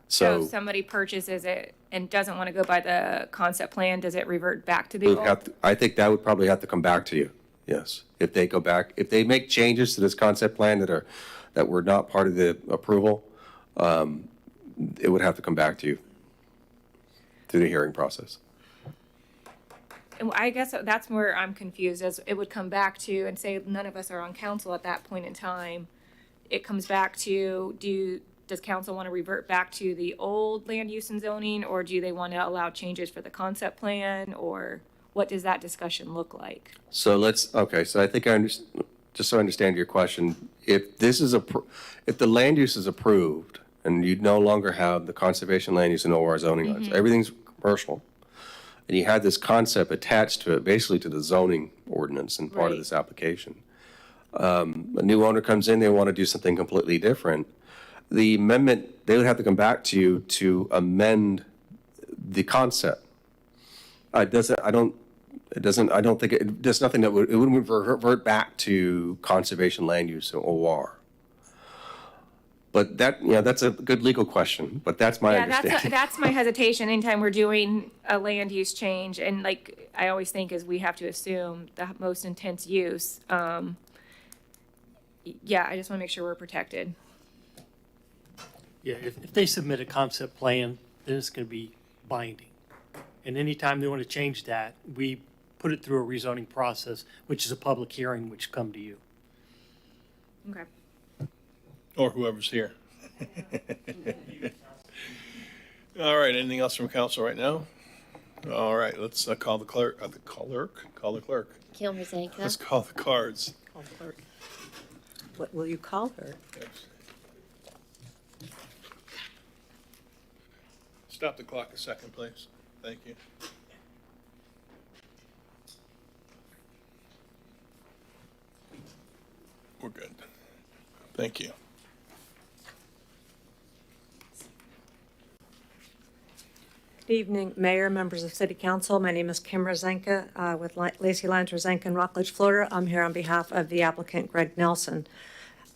So
So
if somebody purchases it and doesn't want to go by the concept plan, does it revert back to
we
the
would have
old?
to- I think that would probably have to come back to you, yes. If they go back, if they make changes to this concept plan that were not part of the approval, it would have to come back to you through the hearing process.
And I guess that's where I'm confused, as it would come back to, and say none of us are on council at that point in time. It comes back to, does council want to revert back to the old land use and zoning, or do they want to allow changes for the concept plan, or what does that discussion look like?
So so I think just so I understand your question, if the land use is approved and you no longer have the conservation land use and OR zoning rights, everything's commercial, and you have this concept attached to it, basically to the zoning ordinance and part of
Right.
this application. A new owner comes in, they want to do something completely different. The amendment, they would have to come back to you to amend the concept. There's nothing that it wouldn't revert back to conservation land use or OR. But that's a good legal question, but that's my
Yeah,
understanding.
that's my hesitation anytime we're doing a land use change, and like I always think is we have to assume the most intense use. Yeah, I just want to make sure we're protected.
Yeah, if they submit a concept plan, then it's going to be binding. And anytime they want to change that, we put it through a rezoning process, which is a public hearing, which come to you.
Okay.
Or whoever's here. All right, anything else from council right now? All right, let's call the clerk. Call the clerk.
Kim Rosanka.
Let's call the cards.
What will you call her?
Stop the clock a second, please. Thank you. We're good. Thank you.
Good evening, Mayor, members of City Council. My name is Kim Rozenka with Lacey Lyons Rozenka in Rockledge, Florida. I'm here on behalf of the applicant, Greg Nelson.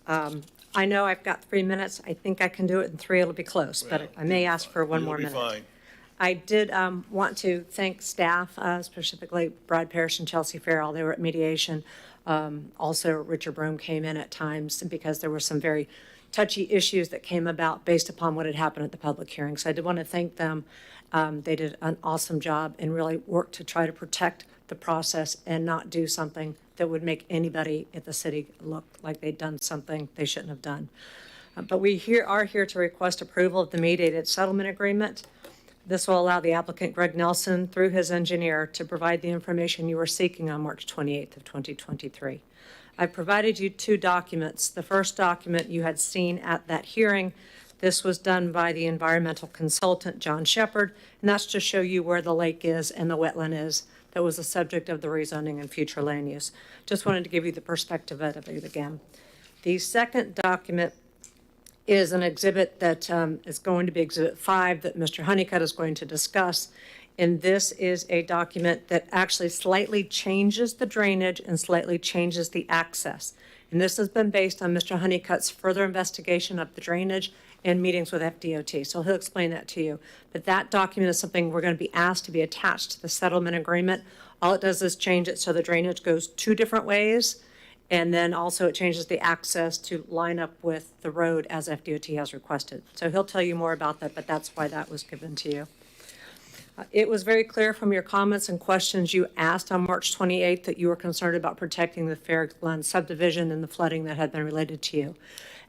I know I've got 3 minutes. I think I can do it in 3. It'll be close, but I may ask for one more minute.
You'll be fine.
I did want to thank staff, specifically Brad Parrish and Chelsea Farrell. They were at mediation. Also, Richard Brome came in at times because there were some very touchy issues that came about based upon what had happened at the public hearing. So I did want to thank them. They did an awesome job and really worked to try to protect the process and not do something that would make anybody at the city look like they'd done something they shouldn't have done. But we are here to request approval of the mediated settlement agreement. This will allow the applicant, Greg Nelson, through his engineer, to provide the information you were seeking on March 28th of 2023. I've provided you 2 documents. The first document you had seen at that hearing. This was done by the environmental consultant, John Shepard, and that's to show you where the lake is and the wetland is that was the subject of the rezoning and future land use. Just wanted to give you the perspective of it again. The second document is an exhibit that is going to be Exhibit 5 that Mr. Honeycutt is going to discuss. And this is a document that actually slightly changes the drainage and slightly changes the access. And this has been based on Mr. Honeycutt's further investigation of the drainage and meetings with FDOT. So he'll explain that to you. But that document is something we're going to be asked to be attached to the settlement agreement. All it does is change it so the drainage goes 2 different ways. And then also it changes the access to line up with the road as FDOT has requested. So he'll tell you more about that, but that's why that was given to you. It was very clear from your comments and questions you asked on March 28th that you were concerned about protecting the Fairglen subdivision and the flooding that had been related to you.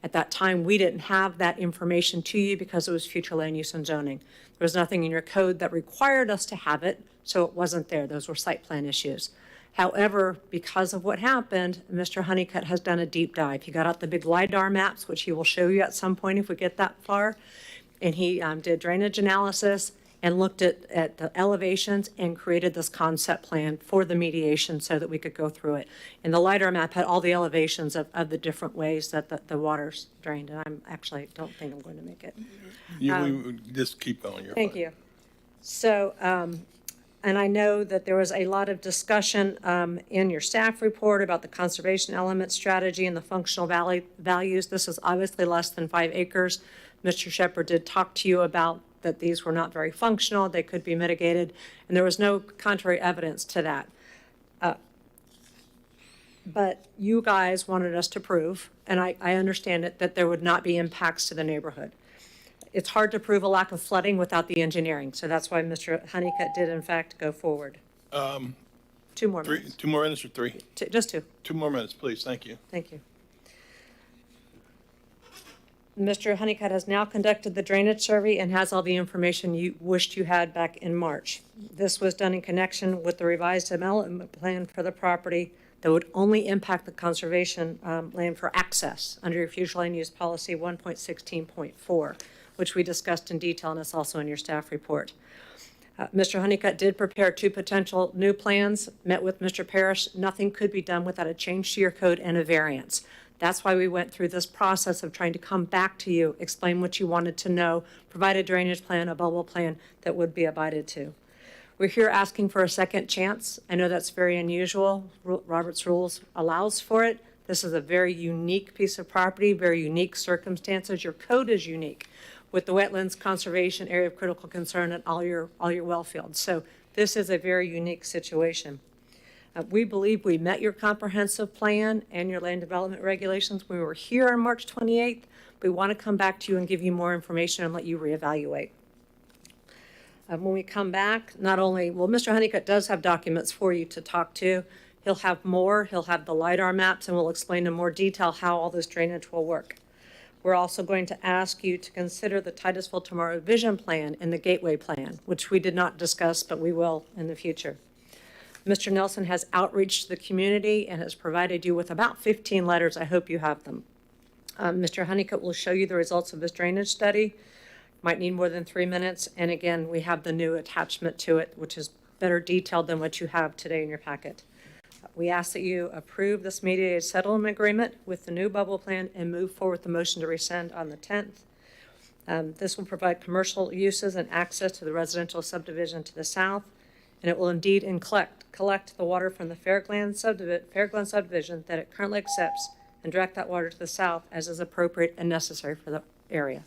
At that time, we didn't have that information to you because it was future land use and zoning. There was nothing in your code that required us to have it, so it wasn't there. Those were site plan issues. However, because of what happened, Mr. Honeycutt has done a deep dive. He got out the big LiDAR maps, which he will show you at some point if we get that far, and he did drainage analysis and looked at the elevations and created this concept plan for the mediation so that we could go through it. And the LiDAR map had all the elevations of the different ways that the water's drained. And I'm actually don't think I'm going to make it.
You just keep going.
Thank you. So, and I know that there was a lot of discussion in your staff report about the conservation element strategy and the functional values. This is obviously less than 5 acres. Mr. Shepard did talk to you about that these were not very functional, they could be mitigated, and there was no contrary evidence to that. But you guys wanted us to prove, and I understand it, that there would not be impacts to the neighborhood. It's hard to prove a lack of flooding without the engineering, so that's why Mr. Honeycutt did in fact go forward. 2 more minutes.
2 more minutes or 3?
Just 2.
2 more minutes, please. Thank you.
Thank you. Mr. Honeycutt has now conducted the drainage survey and has all the information you wished you had back in March. This was done in connection with the revised development plan for the property that would only impact the conservation land for access under your future land use policy 1.16.4, which we discussed in detail, and it's also in your staff report. Mr. Honeycutt did prepare 2 potential new plans, met with Mr. Parrish. Nothing could be done without a change to your code and a variance. That's why we went through this process of trying to come back to you, explain what you wanted to know, provide a drainage plan, a bubble plan that would be abided to. We're here asking for a second chance. I know that's very unusual. Robert's Rules allows for it. This is a very unique piece of property, very unique circumstances. Your code is unique with the wetlands conservation area of critical concern and all your well fields. So this is a very unique situation. We believe we met your comprehensive plan and your land development regulations. We were here on March 28th. We want to come back to you and give you more information and let you reevaluate. When we come back, not only, well, Mr. Honeycutt does have documents for you to talk to. He'll have more. He'll have the LiDAR maps, and we'll explain in more detail how all this drainage will work. We're also going to ask you to consider the Titusville Tomorrow Vision Plan and the Gateway Plan, which we did not discuss, but we will in the future. Mr. Nelson has outreached to the community and has provided you with about 15 letters. I hope you have them. Mr. Honeycutt will show you the results of his drainage study. Might need more than 3 minutes. And again, we have the new attachment to it, which is better detailed than what you have today in your packet. We ask that you approve this mediated settlement agreement with the new bubble plan and move forward the motion to rescind on the 10th. This will provide commercial uses and access to the residential subdivision to the south, and it will indeed collect the water from the Fairglen subdivision that it currently accepts and direct that water to the south as is appropriate and necessary for the area.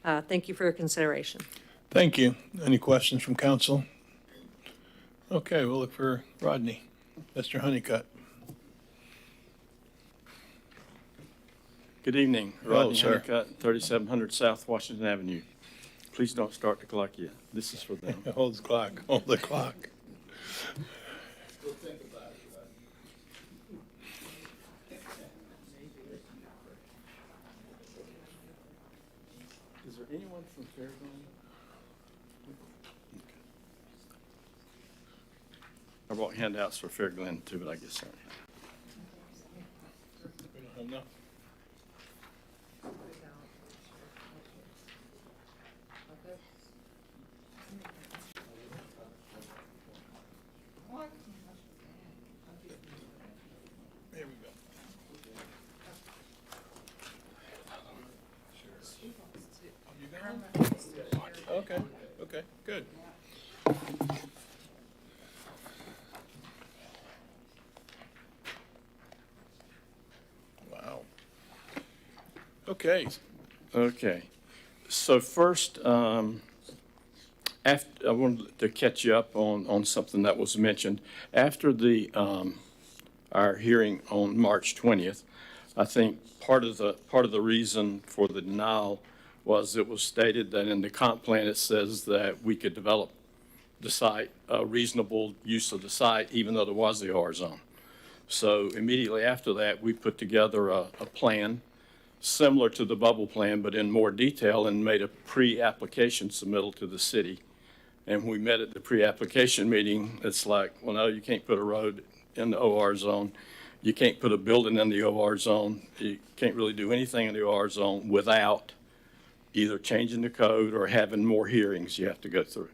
Thank you for your consideration.
Thank you. Any questions from council? Okay, we'll look for Rodney. Mr. Honeycutt.
Good evening.
Hello,
Rodney
sir.
Honeycutt, 3700 South Washington Avenue. Please don't start the clock yet. This is for them.
Hold the clock. Hold the clock.
Is there anyone from Fairground? I brought handouts for Fairglen too, but I guess sorry.
We don't have enough. There we go. Okay, okay, good. Wow. Okay.
Okay. So first, I wanted to catch you up on something that was mentioned. After our hearing on March 20th, I think part of the reason for the denial was it was stated that in the comp plan, it says that we could develop the site, a reasonable use of the site, even though there was the OR zone. So immediately after that, we put together a plan similar to the bubble plan, but in more detail, and made a pre-application submittal to the city. And we met at the pre-application meeting. It's like, well, no, you can't put a road in the OR zone. You can't put a building in the OR zone. You can't really do anything in the OR zone without either changing the code or having more hearings you have to go through.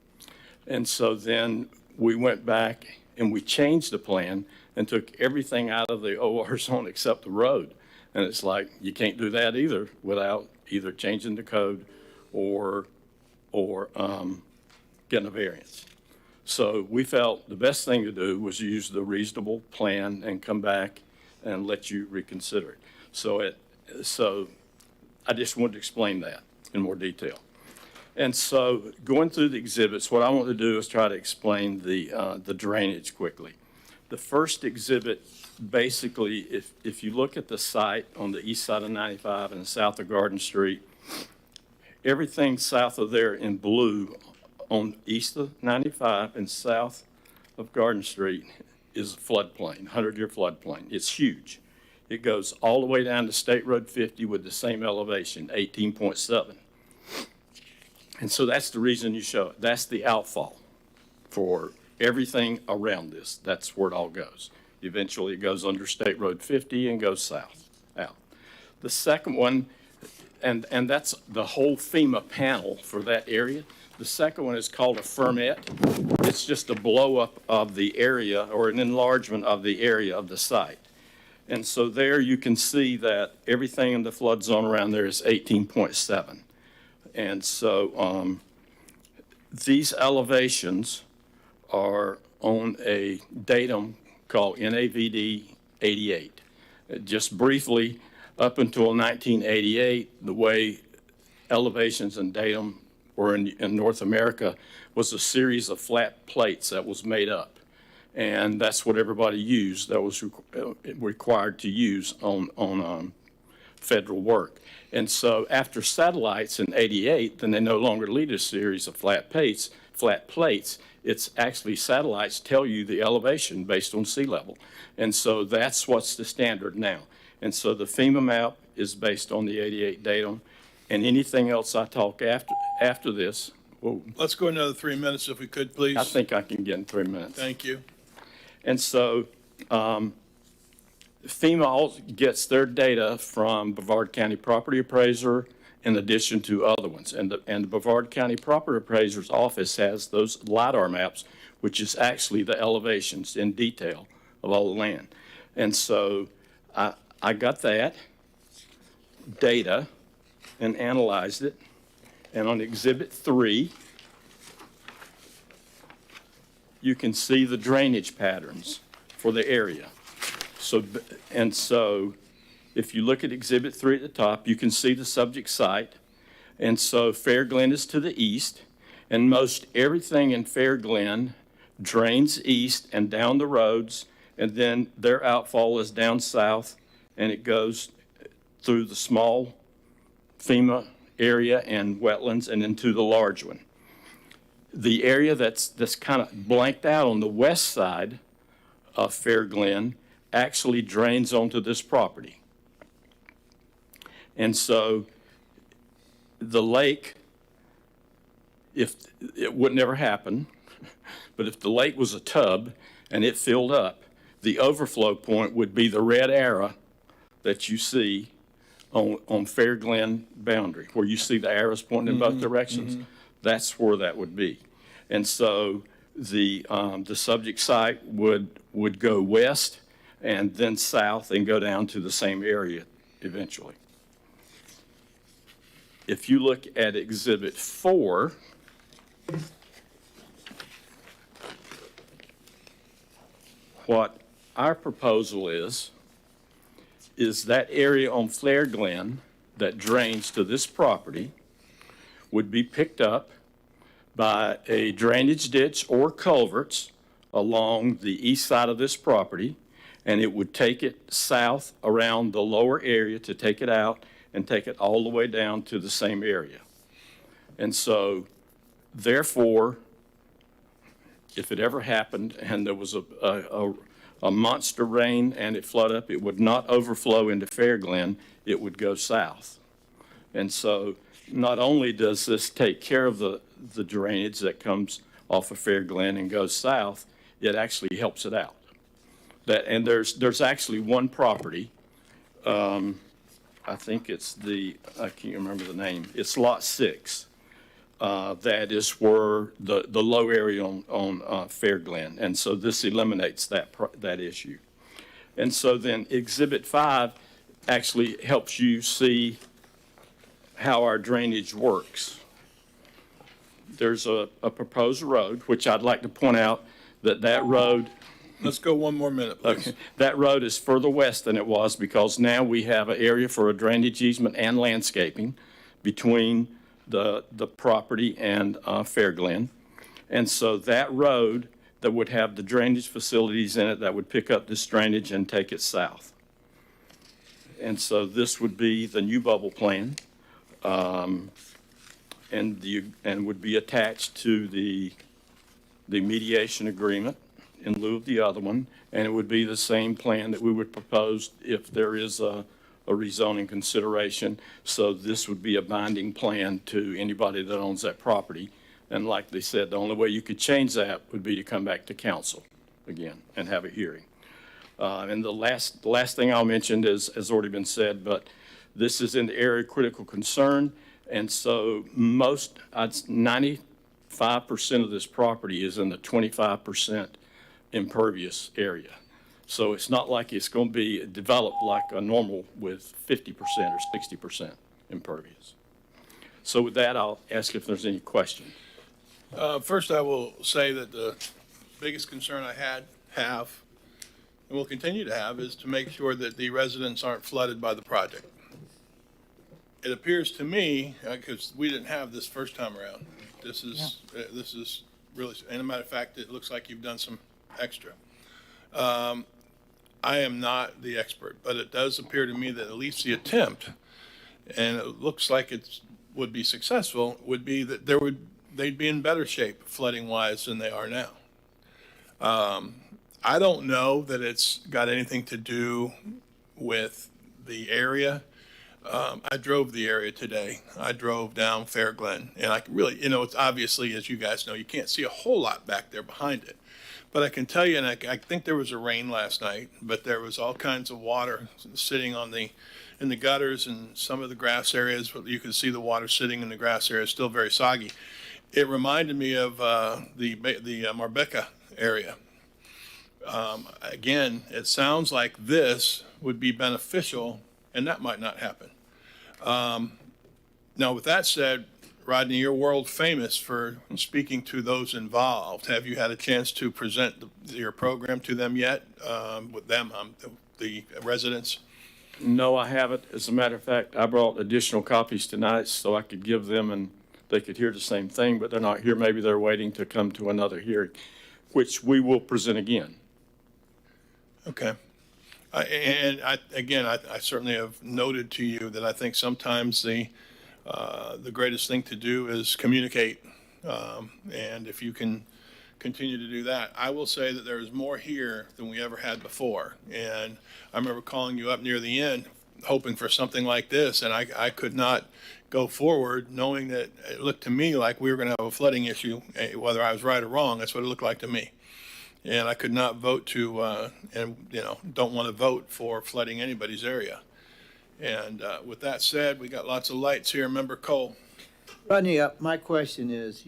And so then we went back and we changed the plan and took everything out of the OR zone except the road. And it's like, you can't do that either without either changing the code or getting a variance. So we felt the best thing to do was use the reasonable plan and come back and let you reconsider it. So I just wanted to explain that in more detail. And so going through the exhibits, what I want to do is try to explain the drainage quickly. The first exhibit, basically, if you look at the site on the east side of 95 and south of Garden Street, everything south of there in blue on east of 95 and south of Garden Street is a floodplain, 100-year floodplain. It's huge. It goes all the way down to State Road 50 with the same elevation, 18.7. And so that's the reason you show it. That's the outfall for everything around this. That's where it all goes. Eventually it goes under State Road 50 and goes south, out. The second one, and that's the whole FEMA panel for that area. The second one is called a fermet. It's just a blow up of the area or an enlargement of the area of the site. And so there you can see that everything in the flood zone around there is 18.7. And so these elevations are on a datum called NAVD 88. Just briefly, up until 1988, the way elevations and datum were in North America was a series of flat plates that was made up. And that's what everybody used, that was required to use on federal work. And so after satellites in 88, then they no longer lead a series of flat plates. It's actually satellites tell you the elevation based on sea level. And so that's what's the standard now. And so the FEMA map is based on the 88 datum. And anything else I talk after this, well,
Let's go another 3 minutes if we could, please.
I think I can get in 3 minutes.
Thank you.
And so FEMA gets their data from Brevard County Property Appraiser in addition to other ones. And the Brevard County Property Appraiser's office has those LiDAR maps, which is actually the elevations in detail of all the land. And so I got that data and analyzed it. And on Exhibit 3, you can see the drainage patterns for the area. So if you look at Exhibit 3 at the top, you can see the subject site. And so Fair Glen is to the east, and most everything in Fair Glen drains east and down the roads, and then their outfall is down south, and it goes through the small FEMA area and wetlands and into the large one. The area that's kind of blanked out on the west side of Fair Glen actually drains onto this property. And so the lake, if it would never happen, but if the lake was a tub and it filled up, the overflow point would be the red arrow that you see on Fair Glen boundary, where you see the arrows pointing in both directions. That's where that would be. And so the subject site would go west and then south and go down to the same area eventually. If you look at Exhibit 4, what our proposal is that area on Fair Glen that drains to this property would be picked up by a drainage ditch or culverts along the east side of this property, and it would take it south around the lower area to take it out and take it all the way down to the same area. And so, therefore, if it ever happened and there was a monster rain and it flood up, it would not overflow into Fair Glen, it would go south. And so not only does this take care of the drainage that comes off of Fair Glen and goes south, it actually helps it out. And there's actually one property, I think it's I can't remember the name, it's Lot 6. That is where the low area on Fair Glen. And so this eliminates that issue. And so then Exhibit 5 actually helps you see how our drainage works. There's a proposed road, which I'd like to point out that road.
Let's go one more minute, please.
Okay. That road is further west than it was because now we have an area for a drainage easement and landscaping between the property and Fair Glen. And so that road that would have the drainage facilities in it that would pick up this drainage and take it south. And so this would be the new bubble plan, and would be attached to the mediation agreement in lieu of the other one, and it would be the same plan that we would propose if there is a rezoning consideration. So this would be a binding plan to anybody that owns that property. And like they said, the only way you could change that would be to come back to council again and have a hearing. And the last thing I'll mention has already been said, but this is in the area of critical concern. And so 95% of this property is in the 25% impervious area. So it's not like it's going to be developed like a normal with 50% or 60% impervious. So with that, I'll ask if there's any questions.
First, I will say that the biggest concern I have, and will continue to have, is to make sure that the residents aren't flooded by the project. It appears to me, because we didn't have this first time around, this is really, and a matter of fact, it looks like you've done some extra. I am not the expert, but it does appear to me that at least the attempt, and it looks like it would be successful, would be that they'd be in better shape flooding-wise than they are now. I don't know that it's got anything to do with the area. I drove the area today. I drove down Fair Glen, and I can really, it's obviously, as you guys know, you can't see a whole lot back there behind it. But I can tell you, and I think there was a rain last night, but there was all kinds of water sitting in the gutters and some of the grass areas. You can see the water sitting in the grass area, still very soggy. It reminded me of the Marbecca area. Again, it sounds like this would be beneficial, and that might not happen. Now, with that said, Rodney, you're world famous for speaking to those involved. Have you had a chance to present your program to them yet, with them, the residents?
No, I haven't. As a matter of fact, I brought additional copies tonight so I could give them and they could hear the same thing, but they're not here. Maybe they're waiting to come to another hearing, which we will present again.
Okay. I certainly have noted to you that I think sometimes the greatest thing to do is communicate. And if you can continue to do that, I will say that there is more here than we ever had before. And I remember calling you up near the end, hoping for something like this, and I could not go forward knowing that it looked to me like we were going to have a flooding issue, whether I was right or wrong. That's what it looked like to me. And I could not vote don't want to vote for flooding anybody's area. And with that said, we got lots of lights here. Member Cole.
Rodney, my question is,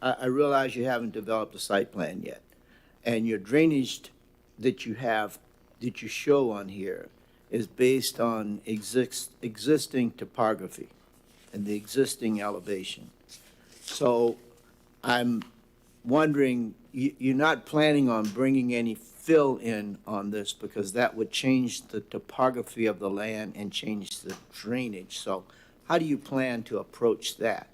I realize you haven't developed a site plan yet, and your drainage that you show on here is based on existing topography and the existing elevation. So I'm wondering, you're not planning on bringing any fill in on this because that would change the topography of the land and change the drainage. So how do you plan to approach that?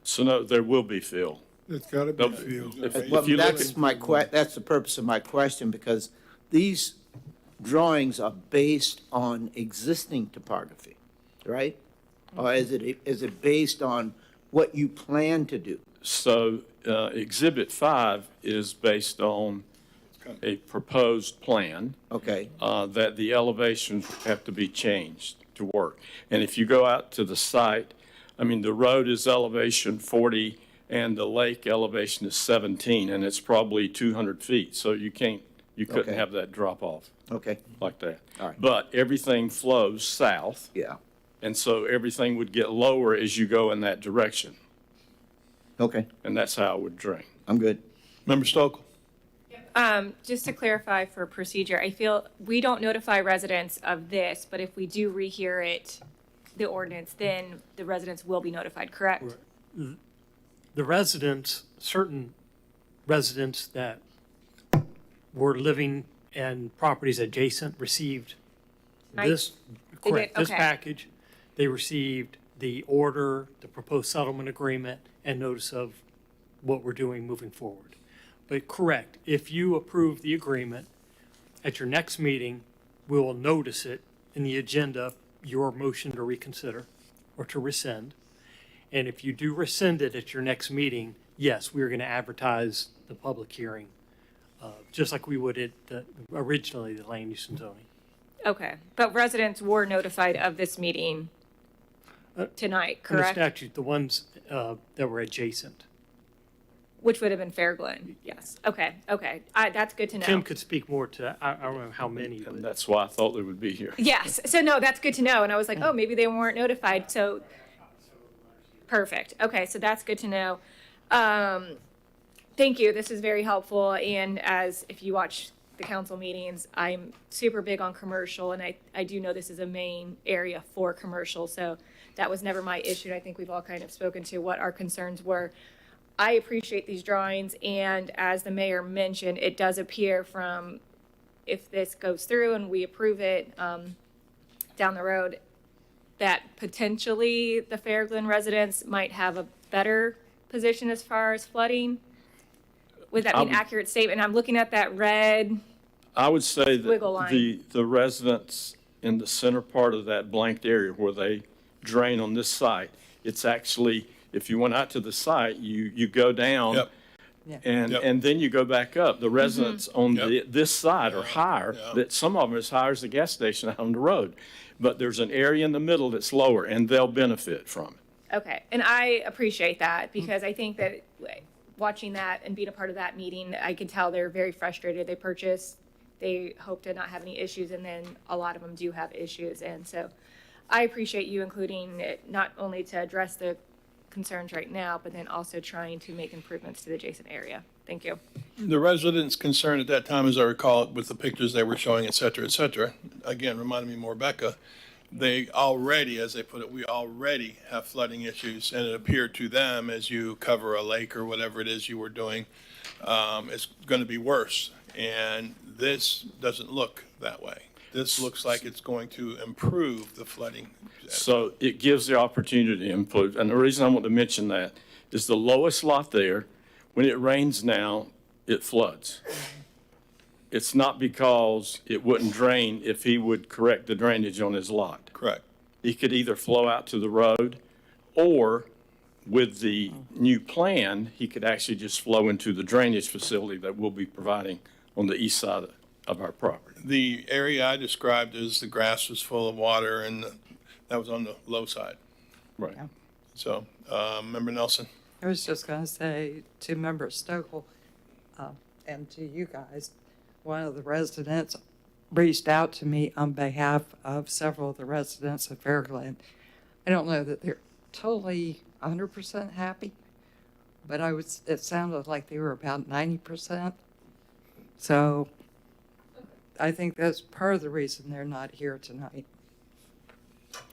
So no, there will be fill.
It's got to be field.
That's the purpose of my question, because these drawings are based on existing topography, right? Or is it based on what you plan to do?
So Exhibit 5 is based on a proposed plan.
Okay.
That the elevations have to be changed to work. And if you go out to the site, I mean, the road is elevation 40 and the lake elevation is 17, and it's probably 200 feet. So you couldn't
Okay.
have that drop off.
Okay.
Like that.
All right.
But everything flows south.
Yeah.
And so everything would get lower as you go in that direction.
Okay.
And that's how it would drain.
I'm good.
Member Stokel.
Just to clarify for procedure, I feel we don't notify residents of this, but if we do rehear it, the ordinance, then the residents will be notified, correct?
The residents, certain residents that were living in properties adjacent received this,
They
correct,
did?
this
Okay.
package. They received the order, the proposed settlement agreement, and notice of what we're doing moving forward. But correct, if you approve the agreement, at your next meeting, we will notice it in the agenda, your motion to reconsider or to rescind. And if you do rescind it at your next meeting, yes, we're going to advertise the public hearing, just like we would originally the land use and zoning.
Okay, but residents were notified of this meeting tonight,
In the
correct?
statute, the ones that were adjacent.
Which would have been Fair Glen, yes. Okay. That's good to know.
Tim could speak more to that. I don't know how many, but
And that's why I thought they would be here.
Yes, so no, that's good to know. And I was like, oh, maybe they weren't notified, so, perfect. Okay, so that's good to know. Thank you, this is very helpful. And if you watch the council meetings, I'm super big on commercial, and I do know this is a main area for commercial, so that was never my issue. I think we've all kind of spoken to what our concerns were. I appreciate these drawings, and as the mayor mentioned, it does appear from, if this goes through and we approve it down the road, that potentially the Fair Glen residents might have a better position as far as flooding. Would that be an accurate statement? I'm looking at that red.
I would say
Wiggle line.
that the residents in the center part of that blanked area where they drain on this site, it's actually, if you went out to the site, you go down.
Yep.
And then you go back up. The residents on this side are higher, that some of them are as high as the gas station out on the road. But there's an area in the middle that's lower, and they'll benefit from it.
Okay, and I appreciate that, because I think that watching that and being a part of that meeting, I could tell they're very frustrated. They purchased, they hope to not have any issues, and then a lot of them do have issues. And so I appreciate you including it, not only to address the concerns right now, but then also trying to make improvements to the adjacent area. Thank you.
The residents' concern at that time, as I recall, with the pictures they were showing, et cetera, again, reminded me more of Becca. They already, as they put it, we already have flooding issues, and it appeared to them as you cover a lake or whatever it is you were doing, it's going to be worse. And this doesn't look that way. This looks like it's going to improve the flooding.
So it gives the opportunity to improve. And the reason I want to mention that is the lowest lot there, when it rains now, it floods. It's not because it wouldn't drain if he would correct the drainage on his lot.
Correct.
It could either flow out to the road, or with the new plan, he could actually just flow into the drainage facility that we'll be providing on the east side of our property.
The area I described as the grass was full of water, and that was on the low side.
Right.
So, Member Nelson?
I was just going to say to Member Stokel and to you guys, one of the residents reached out to me on behalf of several of the residents of Fairglen. I don't know that they're totally 100% happy, but it sounded like they were about 90%. So I think that's part of the reason they're not here tonight.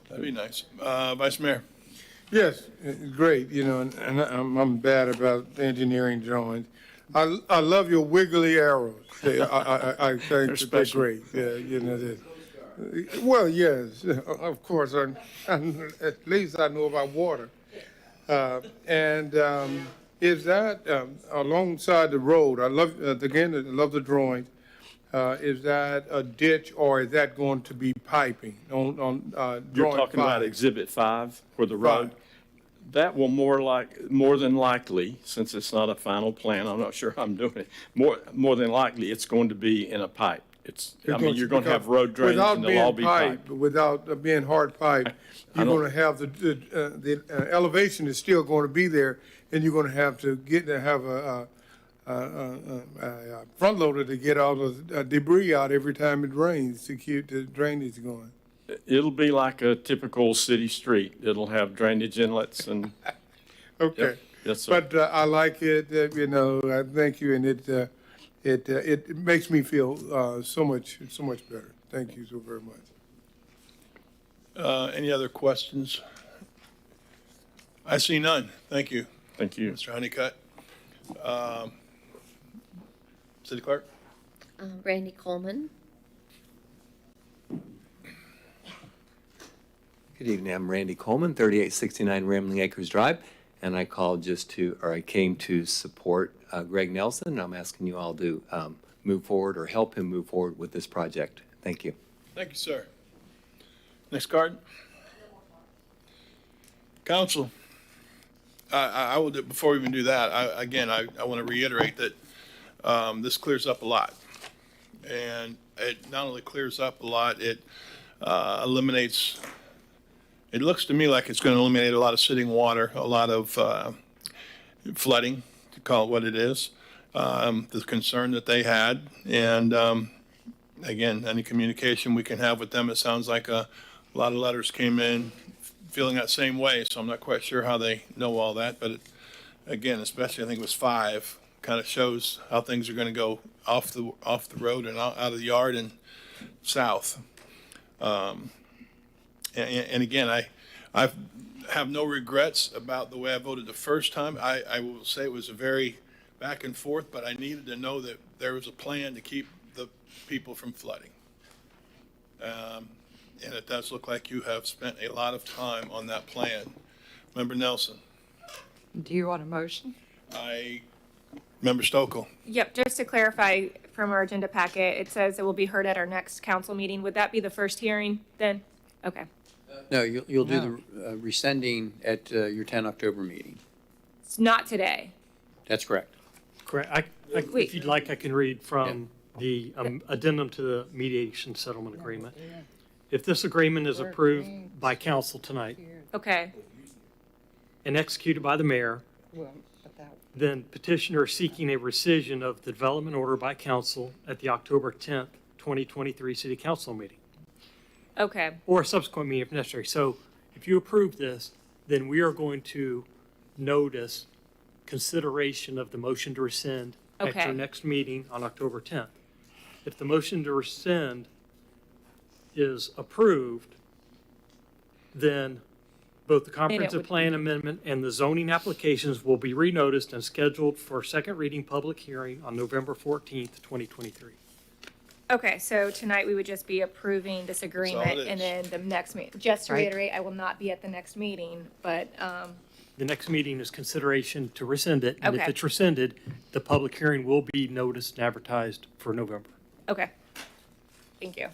That'd be nice. Vice Mayor?
Yes, great, and I'm bad about the engineering drawings. I love your wiggly arrows. I think they're great. Yeah, well, yes, of course. At least I know about water. Is that alongside the road? I love the drawings. Is that a ditch, or is that going to be piping on
You're
drawing
talking about
5?
Exhibit 5 for the road? That will more than likely, since it's not a final plan, I'm not sure I'm doing it, more than likely, it's going to be in a pipe. You're going to have road drains, and they'll all be piped.
Without being hard pipe, you're going to have the elevation is still going to be there, and you're going to have to have a front loader to get all the debris out every time it rains to keep the drainage going.
It'll be like a typical city street. It'll have drainage inlets and.
Okay.
Yep. Yes, sir.
But I like it, I thank you, and it makes me feel so much better. Thank you so very much.
Any other questions? I see none. Thank you.
Thank you.
Mr. Honeycutt. City Clerk?
Randy Coleman.
Good evening, I'm Randy Coleman, 3869 Rambling Acres Drive, and I came to support Greg Nelson. I'm asking you all to move forward or help him move forward with this project. Thank you.
Thank you, sir. Next card. Council. I will do, before we even do that, I want to reiterate that this clears up a lot. And it not only clears up a lot, it eliminates. It looks to me like it's going to eliminate a lot of sitting water, a lot of flooding, to call it what it is, the concern that they had. And again, any communication we can have with them, it sounds like a lot of letters came in feeling that same way. So I'm not quite sure how they know all that. But again, especially I think it was 5, kind of shows how things are going to go off the road and out of the yard and south. And again, I have no regrets about the way I voted the first time. I will say it was a very back and forth, but I needed to know that there was a plan to keep the people from flooding. And it does look like you have spent a lot of time on that plan. Member Nelson.
Do you want a motion?
Member Stokel.
Yep, just to clarify from our agenda packet, it says it will be heard at our next council meeting. Would that be the first hearing then? Okay.
No, you'll do the rescinding at your 10 October meeting.
It's not today.
That's correct.
Correct. If you'd like, I can read from the addendum to the mediation settlement agreement. If this agreement is approved by council tonight
Okay.
and executed by the mayor, then petitioner is seeking a rescission of the development order by council at the October 10th, 2023 city council meeting.
Okay.
Or a subsequent meeting if necessary. So if you approve this, then we are going to notice consideration of the motion to rescind at
Okay.
your next meeting on October 10th. If the motion to rescind is approved, then both the comprehensive
would-
plan amendment and the zoning applications will be renoticed and scheduled for second reading public hearing on November 14th, 2023.
Okay, so tonight we would just be approving this agreement,
it
and
is.
then the next meeting, just to
Right.
reiterate, I will not be at the next meeting, but,
The next meeting is consideration to rescind it, and if
Okay.
it's rescinded, the public hearing will be noticed and advertised for November.
okay. Thank you.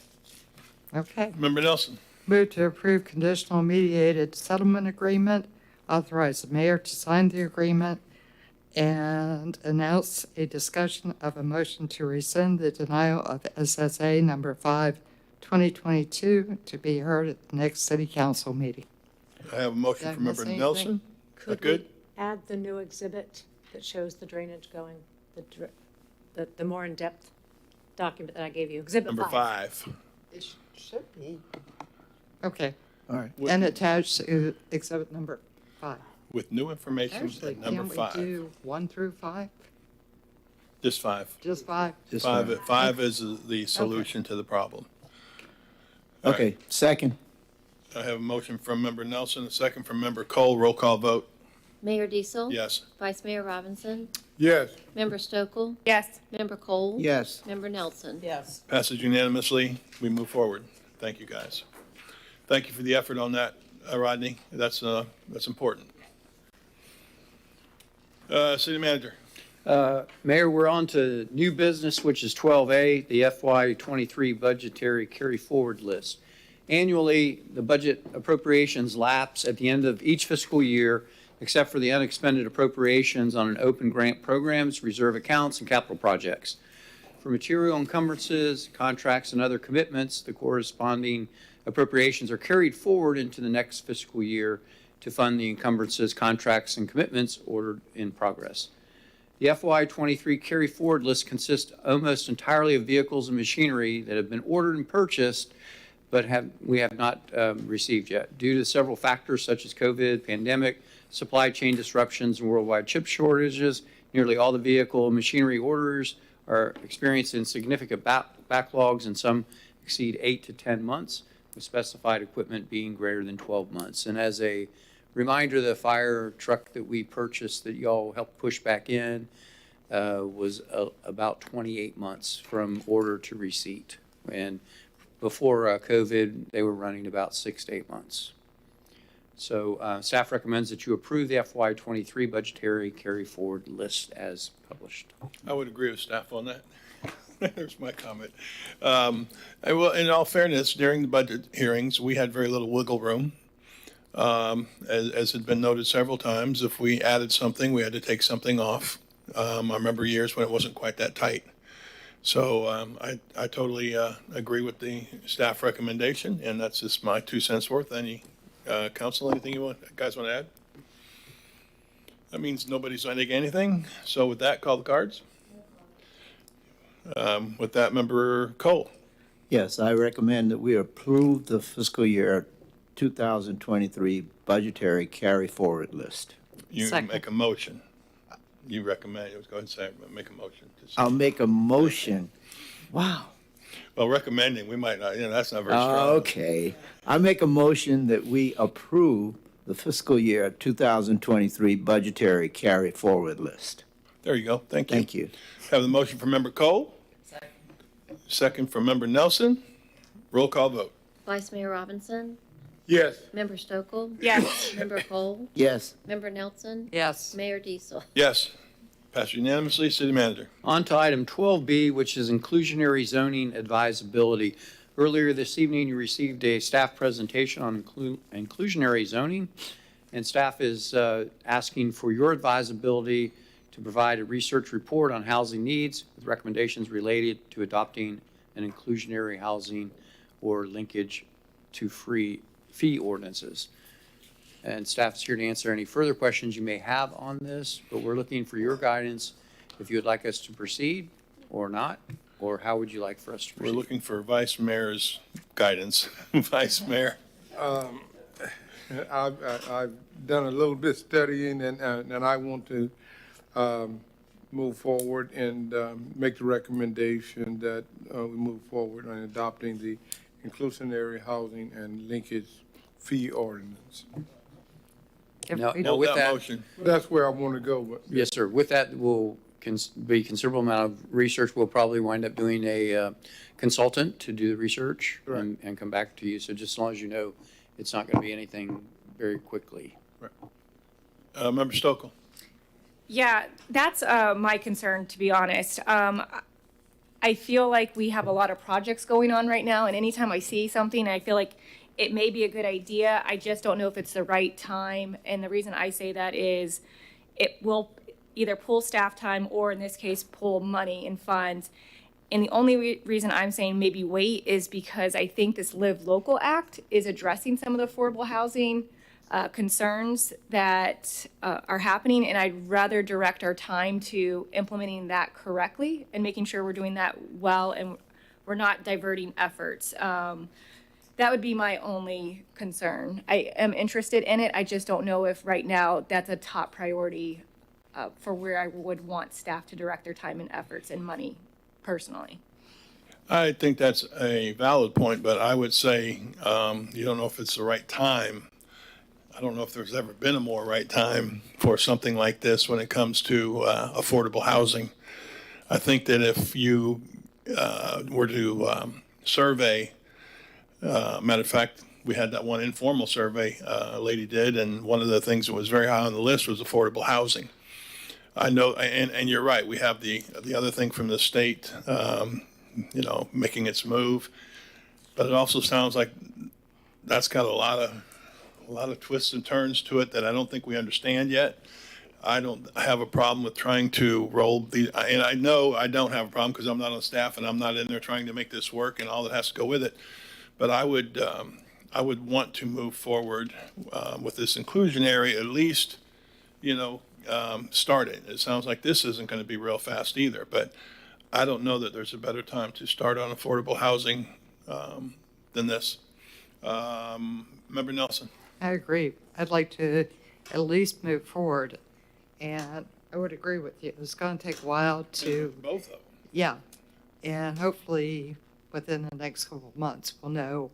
Okay.
Member Nelson.
Move to approve conditional mediated settlement agreement, authorize the mayor to sign the agreement, and announce a discussion of a motion to rescind the denial of SSA number 5, 2022, to be heard at the next city council meeting.
I have a motion
Did I
from Member
miss anything?
Nelson. That good?
Add the new exhibit that shows the drainage going, the more in-depth document that I gave you, Exhibit 5.
Number 5.
It should be. Okay,
All right.
and attached to exhibit number 5.
With new information
Actually,
at number
can we
5.
do 1 through 5?
Just 5.
Just 5?
Just
5 is the solution to the problem.
Okay, second.
I have a motion from Member Nelson, a second from Member Cole. Roll call vote.
Mayor Diesel?
Yes.
Vice Mayor Robinson?
Yes.
Member Stokel?
Yes.
Member Cole?
Yes.
Member Nelson?
Yes.
Passes unanimously. We move forward. Thank you, guys. Thank you for the effort on that, Rodney. That's important. City Manager.
Mayor, we're on to new business, which is 12A, the FY23 budgetary carry forward list. Annually, the budget appropriations lapse at the end of each fiscal year, except for the unexpended appropriations on an open grant programs, reserve accounts, and capital projects. For material encumbrances, contracts, and other commitments, the corresponding appropriations are carried forward into the next fiscal year to fund the encumbrances, contracts, and commitments ordered in progress. The FY23 carry forward list consists almost entirely of vehicles and machinery that have been ordered and purchased, but we have not received yet. Due to several factors such as COVID, pandemic, supply chain disruptions, and worldwide chip shortages, nearly all the vehicle and machinery orders are experiencing significant backlogs, and some exceed 8 to 10 months, with specified equipment being greater than 12 months. And as a reminder, the fire truck that we purchased that y'all helped push back in was about 28 months from order to receipt. And before COVID, they were running about 6 to 8 months. So staff recommends that you approve the FY23 budgetary carry forward list as published.
I would agree with staff on that. There's my comment. Well, in all fairness, during the budget hearings, we had very little wiggle room. As had been noted several times, if we added something, we had to take something off. I remember years when it wasn't quite that tight. So I totally agree with the staff recommendation, and that's just my 2 cents worth. Any council, anything you guys want to add? That means nobody's adding anything. So with that, call the cards. With that, Member Cole.
Yes, I recommend that we approve the fiscal year 2023 budgetary carry forward list.
You
Second.
make a motion. You recommend, go ahead and say, make a motion.
I'll make a motion. Wow.
Well, recommending, we might not, that's not very strong.
Okay. I make a motion that we approve the fiscal year 2023 budgetary carry forward list.
There you go. Thank you.
Thank you.
Have the motion from Member Cole. Second from Member Nelson. Roll call vote.
Vice Mayor Robinson?
Yes.
Member Stokel?
Yes.
Member Cole?
Yes.
Member Nelson?
Yes.
Mayor Diesel?
Yes. Passed unanimously. City Manager.
On to item 12B, which is inclusionary zoning advisability. Earlier this evening, you received a staff presentation on inclusionary zoning, and staff is asking for your advisability to provide a research report on housing needs with recommendations related to adopting an inclusionary housing or linkage to fee ordinances. And staff is here to answer any further questions you may have on this, but we're looking for your guidance if you would like us to proceed or not, or how would you like for us to
We're
proceed?
looking for Vice Mayor's guidance. Vice Mayor.
I've done a little bit studying, and I want to move forward and make the recommendation that we move forward on adopting the inclusionary housing and linkage fee ordinance.
Now,
we-
with that,
motion.
That's where I want to go, but.
yes, sir. With that will be considerable amount of research. We'll probably wind up doing a consultant to do the research and come back to you. So just as long as you know, it's not going to be anything very quickly.
Member Stokel.
Yeah, that's my concern, to be honest. I feel like we have a lot of projects going on right now, and anytime I see something, I feel like it may be a good idea. I just don't know if it's the right time. And the reason I say that is it will either pull staff time or, in this case, pull money and funds. And the only reason I'm saying maybe wait is because I think this Live Local Act is addressing some of the affordable housing concerns that are happening, and I'd rather direct our time to implementing that correctly and making sure we're doing that well and we're not diverting efforts. That would be my only concern. I am interested in it. I just don't know if right now that's a top priority for where I would want staff to direct their time and efforts and money personally.
I think that's a valid point, but I would say you don't know if it's the right time. I don't know if there's ever been a more right time for something like this when it comes to affordable housing. I think that if you were to survey, matter of fact, we had that one informal survey a lady did, and one of the things that was very high on the list was affordable housing. I know, and you're right, we have the other thing from the state, making its move, but it also sounds like that's got a lot of twists and turns to it that I don't think we understand yet. I don't have a problem with trying to roll and I know I don't have a problem because I'm not on staff and I'm not in there trying to make this work and all that has to go with it. But I would want to move forward with this inclusionary, at least, start it. It sounds like this isn't going to be real fast either, but I don't know that there's a better time to start on affordable housing than this. Member Nelson.
I agree. I'd like to at least move forward, and I would agree with you. It's going to take a while to.
Both of them.
Yeah, and hopefully within the next couple of months, we'll know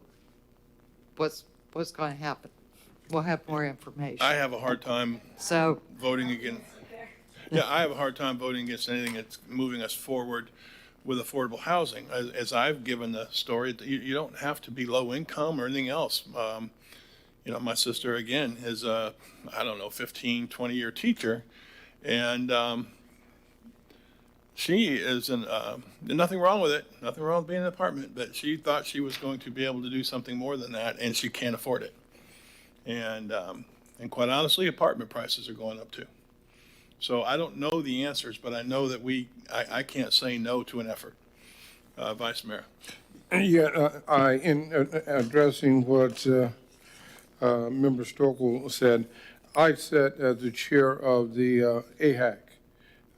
what's going to happen. We'll have more information.
I have a hard time voting against. Yeah, I have a hard time voting against anything that's moving us forward with affordable housing. As I've given the story, you don't have to be low income or anything else. My sister, again, is a, 15, 20-year teacher, and she is nothing wrong with it, nothing wrong with being in an apartment, but she thought she was going to be able to do something more than that, and she can't afford it. And quite honestly, apartment prices are going up too. So I don't know the answers, but I know that I can't say no to an effort. Vice Mayor.
Yeah, in addressing what Member Stokel said, I sat as the chair of the AHAC,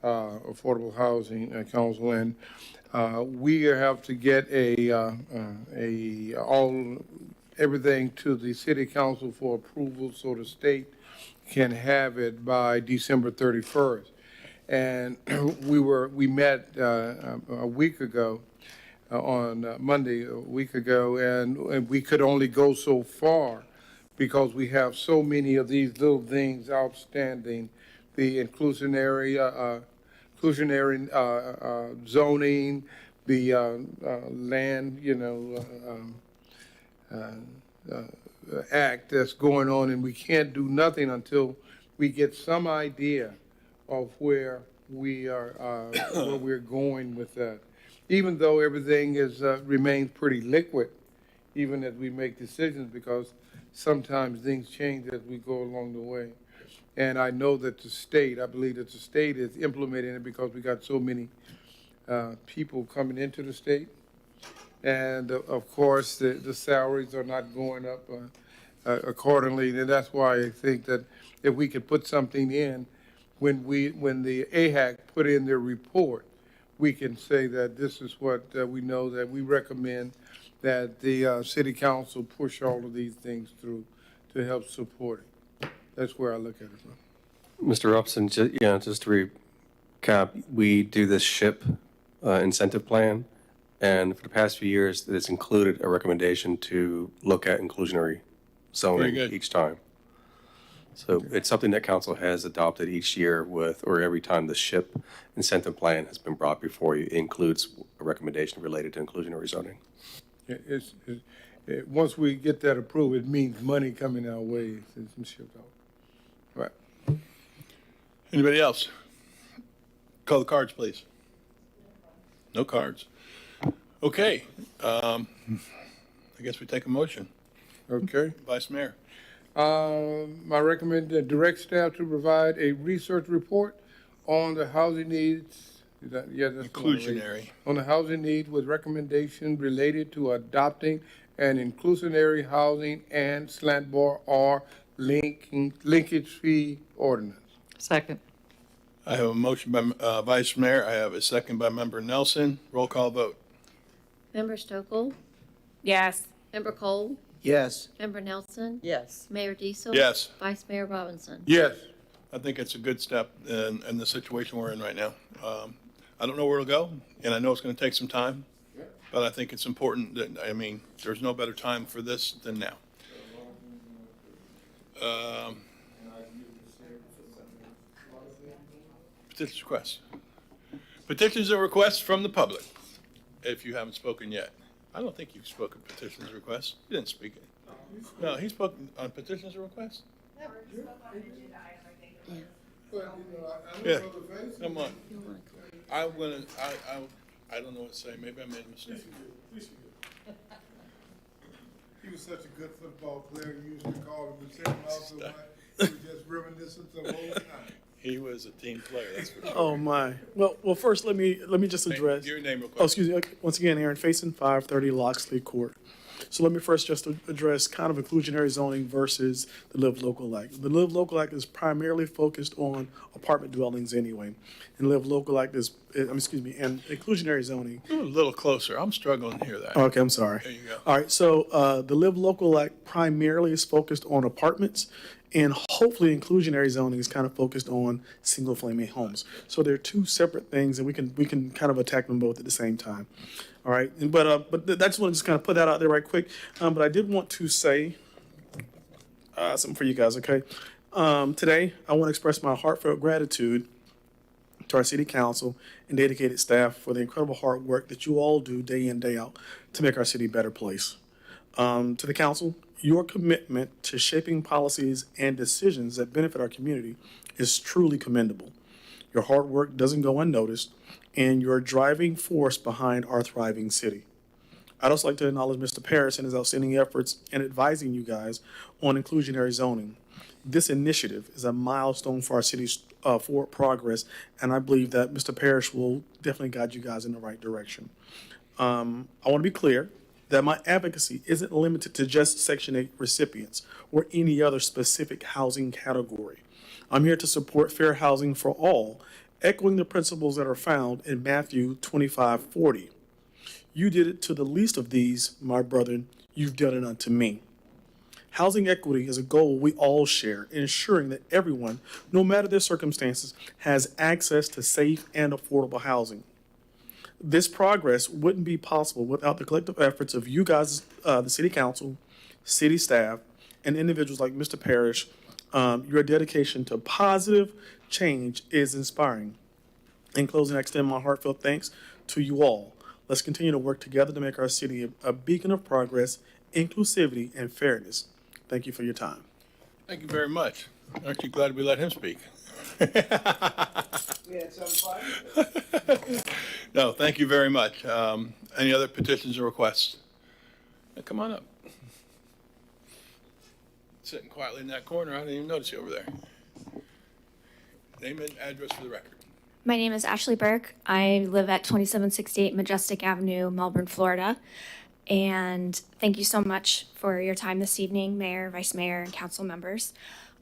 Affordable Housing Council, and we have to get everything to the City Council for approval so the state can have it by December 31st. And we met a week ago, on Monday, a week ago, and we could only go so far because we have so many of these little things outstanding, the inclusionary zoning, the land, act that's going on, and we can't do nothing until we get some idea of where we're going with that. Even though everything remains pretty liquid, even as we make decisions, because sometimes things change as we go along the way. And I know that I believe that the state is implementing it because we got so many people coming into the state. And of course, the salaries are not going up accordingly. And that's why I think that if we could put something in, when the AHAC put in their report, we can say that this is what we know, that we recommend that the City Council push all of these things through to help support it. That's where I look at it from.
Mr. Upson, just to Cap, we do this SHIP incentive plan, and for the past few years, it's included a recommendation to look at inclusionary zoning
good.
each time. So it's something that council has adopted each year with, or every time the SHIP incentive plan has been brought before you, it includes a recommendation related to inclusionary zoning.
Once we get that approved, it means money coming our way. Right.
Anybody else? Call the cards, please. No cards. Okay. I guess we take a motion.
Okay.
Vice Mayor.
I recommend that direct staff to provide a research report on the housing needs. That's the one, right?
Inclusionary.
On the housing needs with recommendations related to adopting an inclusionary housing and slant bar or linkage fee ordinance.
Second.
I have a motion by Vice Mayor. I have a second by Member Nelson. Roll call vote.
Member Stokel?
Yes.
Member Cole?
Yes.
Member Nelson?
Yes.
Mayor Diesel?
Yes.
Vice Mayor Robinson?
Yes.
I think it's a good step in the situation we're in right now. I don't know where it'll go, and I know it's going to take some time, but I think it's important that, I mean, there's no better time for this than now. Petitions requests. Petitions and requests from the public, if you haven't spoken yet. I don't think you've spoken petitions and requests. You didn't speak it. No, he spoke on petitions and requests? Yeah, come on. I don't know what to say. Maybe I made a mistake.
He was such a good football player, you used to call him and send him out so much. He was just reminiscent the whole time.
He was a team player, that's for sure.
Oh, my. Well, first, let me just address.
Your name real quick.
Oh, excuse me. Once again, Aaron Faison, 530 Loxley Court. So let me first just address kind of inclusionary zoning versus the Live Local Act. The Live Local Act is primarily focused on apartment dwellings anyway. And Live Local Act is, and inclusionary zoning.
A little closer. I'm struggling to hear that.
Okay, I'm sorry.
There you go.
All right, so the Live Local Act primarily is focused on apartments, and hopefully inclusionary zoning is kind of focused on single-family homes. So they're two separate things, and we can kind of attack them both at the same time. All right, but that's want to just kind of put that out there right quick. But I did want to say something for you guys. Okay, today I want to express my heartfelt gratitude to our city council and dedicated staff for the incredible hard work that you all do day in, day out to make our city a better place. To the council, your commitment to shaping policies and decisions that benefit our community is truly commendable. Your hard work doesn't go unnoticed, and you're a driving force behind our thriving city. I'd also like to acknowledge Mr. Parrish and his outstanding efforts in advising you guys on inclusionary zoning. This initiative is a milestone for our city's forward progress, and I believe that Mr. Parrish will definitely guide you guys in the right direction. I want to be clear that my advocacy isn't limited to just Section 8 recipients or any other specific housing category. I'm here to support fair housing for all, echoing the principles that are found in Matthew 25:40. You did it to the least of these, my brethren, you've done it unto me. Housing equity is a goal we all share, ensuring that everyone, no matter their circumstances, has access to safe and affordable housing. This progress wouldn't be possible without the collective efforts of you guys, the city council, city staff, and individuals like Mr. Parrish. Your dedication to positive change is inspiring. In closing, I extend my heartfelt thanks to you all. Let's continue to work together to make our city a beacon of progress, inclusivity, and fairness. Thank you for your time.
Thank you very much. Aren't you glad we let him speak?
We had some fun.
No, thank you very much. Any other petitions or requests? Come on up. Sitting quietly in that corner. I didn't even notice you over there. Name and address for the record.
My name is Ashley Burke. I live at 2768 Majestic Avenue, Melbourne, Florida. And thank you so much for your time this evening, Mayor, Vice Mayor, and council members.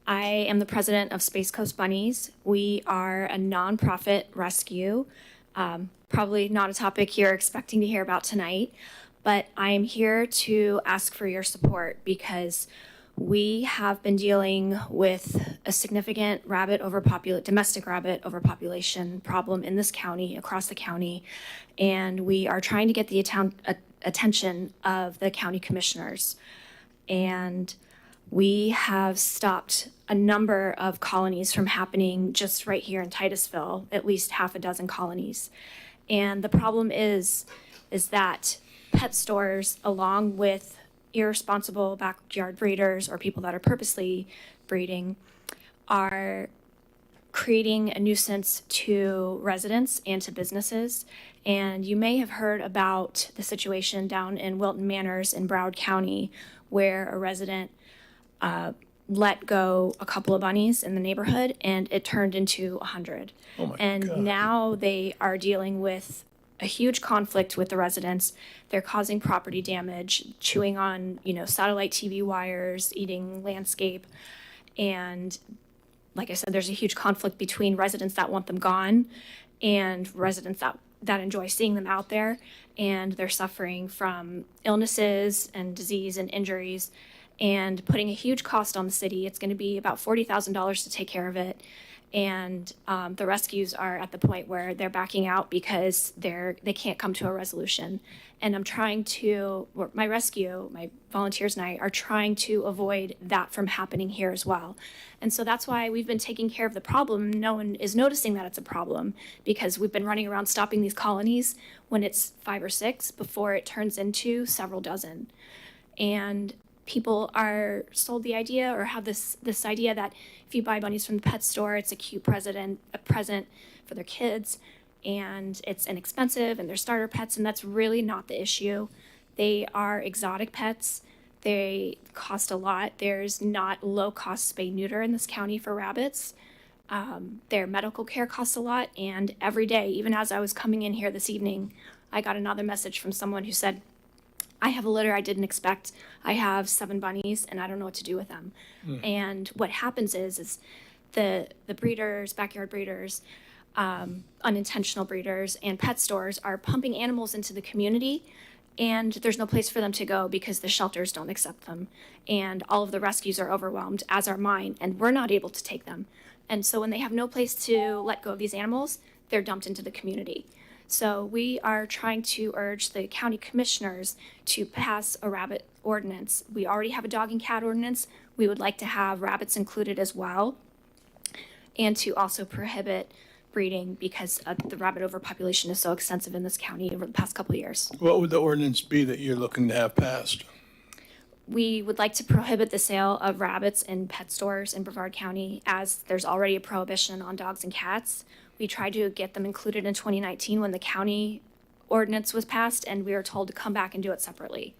I am the president of Space Coast Bunnies. We are a nonprofit rescue. Probably not a topic you're expecting to hear about tonight, but I am here to ask for your support because We have been dealing with a significant domestic rabbit overpopulation problem in this county, across the county, and we are trying to get the attention of the county commissioners. And we have stopped a number of colonies from happening just right here in Titusville, at least half a dozen colonies. And the problem is that pet stores, along with irresponsible backyard breeders or people that are purposely breeding, are creating a nuisance to residents and to businesses. And you may have heard about the situation down in Wilton Manors in Broward County, where a resident let go a couple of bunnies in the neighborhood and it turned into 100.
Oh my
and
God.
Now they are dealing with a huge conflict with the residents. They're causing property damage, chewing on, satellite TV wires, eating landscape. And like I said, there's a huge conflict between residents that want them gone and residents that enjoy seeing them out there. And they're suffering from illnesses and disease and injuries and putting a huge cost on the city. It's going to be about $40,000 to take care of it. And the rescues are at the point where they're backing out because they can't come to a resolution. And my volunteers and I are trying to avoid that from happening here as well. And so that's why we've been taking care of the problem. No one is noticing that it's a problem because we've been running around stopping these colonies when it's 5 or 6 before it turns into several dozen. And people are sold the idea or have this idea that if you buy bunnies from the pet store, it's a cute present for their kids, and it's inexpensive, and they're starter pets, and that's really not the issue. They are exotic pets. They cost a lot. There's not low-cost spay-neuter in this county for rabbits. Their medical care costs a lot, and every day, even as I was coming in here this evening, I got another message from someone who said, I have a litter I didn't expect. I have 7 bunnies and I don't know what to do with them. And what happens is the breeders, backyard breeders, unintentional breeders, and pet stores are pumping animals into the community, and there's no place for them to go because the shelters don't accept them. And all of the rescues are overwhelmed, as are mine, and we're not able to take them. And so when they have no place to let go of these animals, they're dumped into the community. So we are trying to urge the county commissioners to pass a rabbit ordinance. We already have a dog and cat ordinance. We would like to have rabbits included as well, and to also prohibit breeding because the rabbit overpopulation is so extensive in this county over the past couple of years.
What would the ordinance be that you're looking to have passed?
We would like to prohibit the sale of rabbits in pet stores in Brevard County, as there's already a prohibition on dogs and cats. We tried to get them included in 2019 when the county ordinance was passed, and we were told to come back and do it separately.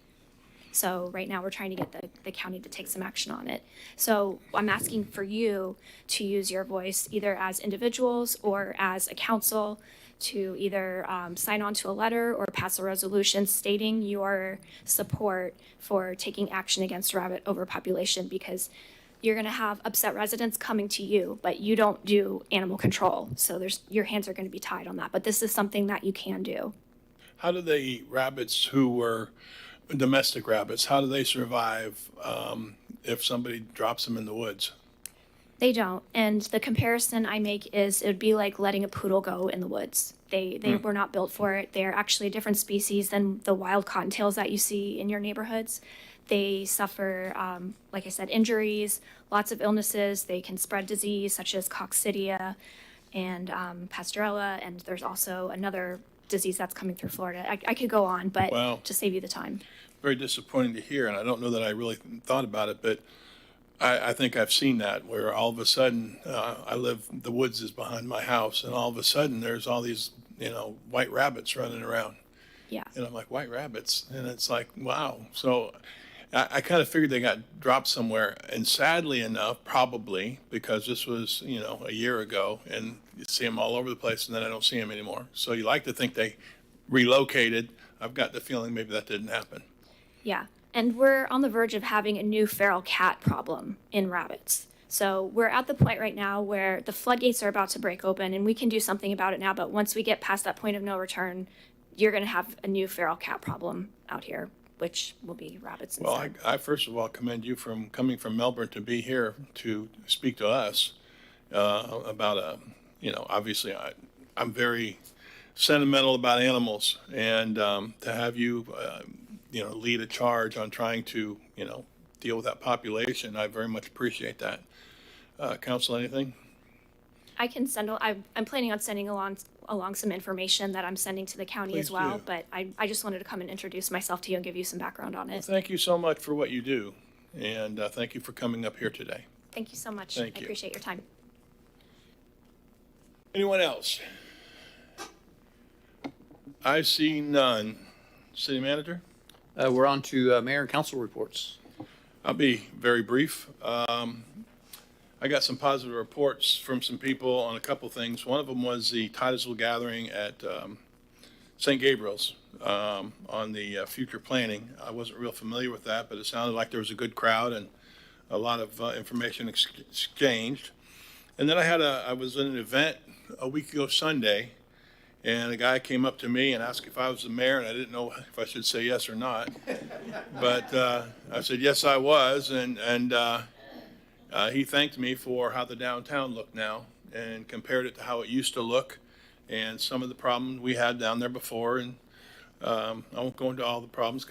So right now we're trying to get the county to take some action on it. So I'm asking for you to use your voice either as individuals or as a council to either sign on to a letter or pass a resolution stating your support for taking action against rabbit overpopulation, because you're going to have upset residents coming to you, but you don't do animal control. So your hands are going to be tied on that. But this is something that you can do.
How do the rabbits who were domestic rabbits, how do they survive if somebody drops them in the woods?
They don't. And the comparison I make is it would be like letting a poodle go in the woods. They were not built for it. They're actually a different species than the wild cottontails that you see in your neighborhoods. They suffer, like I said, injuries, lots of illnesses. They can spread disease such as coccidia and pastorella. And there's also another disease that's coming through Florida. I could go on, but
Wow.
to save you the time.
Very disappointing to hear, and I don't know that I really thought about it, but I think I've seen that where all of a sudden, the woods is behind my house, and all of a sudden there's all these, white rabbits running around.
Yeah.
And I'm like, white rabbits? And it's like, wow. So I kind of figured they got dropped somewhere, and sadly enough, probably because this was, a year ago, and you see them all over the place, and then I don't see them anymore. So you like to think they relocated. I've got the feeling maybe that didn't happen.
Yeah. And we're on the verge of having a new feral cat problem in rabbits. So we're at the point right now where the floodgates are about to break open, and we can do something about it now. But once we get past that point of no return, you're going to have a new feral cat problem out here which will be Robinson's.
Well, I first of all commend you from coming from Melbourne to be here to speak to us about obviously I'm very sentimental about animals, and to have you, lead a charge on trying to, deal with that population, I very much appreciate that. Council, anything?
I can send, I'm planning on sending along some information that I'm sending to the county
Please
as well,
do.
but I just wanted to come and introduce myself to you and give you some background on
Well,
it.
thank you so much for what you do, and thank you for coming up here today.
Thank you so much.
Thank
I
you.
appreciate your time.
Anyone else? I see none. City Manager?
We're on to mayor and council reports.
I'll be very brief. I got some positive reports from some people on a couple things. One of them was the Titusville gathering at St. Gabriel's on the future planning. I wasn't real familiar with that, but it sounded like there was a good crowd and a lot of information exchanged. And then I was in an event a week ago Sunday, and a guy came up to me and asked if I was the mayor, and I didn't know if I should say yes or not. But I said yes, I was, and he thanked me for how the downtown looked now and compared it to how it used to look and some of the problems we had down there before. And I won't go into all the problems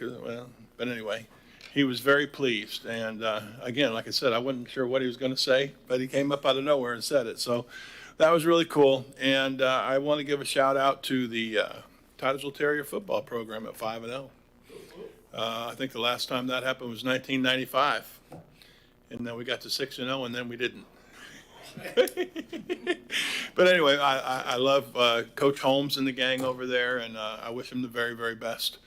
but anyway, he was very pleased. And again, like I said, I wasn't sure what he was going to say, but he came up out of nowhere and said it. So that was really cool. And I want to give a shout out to the Titusville Terrier football program at 5-0. I think the last time that happened was 1995. And then we got to 6-0, and then we didn't. But anyway, I love Coach Holmes and the gang over there, and I wish him the very, very best.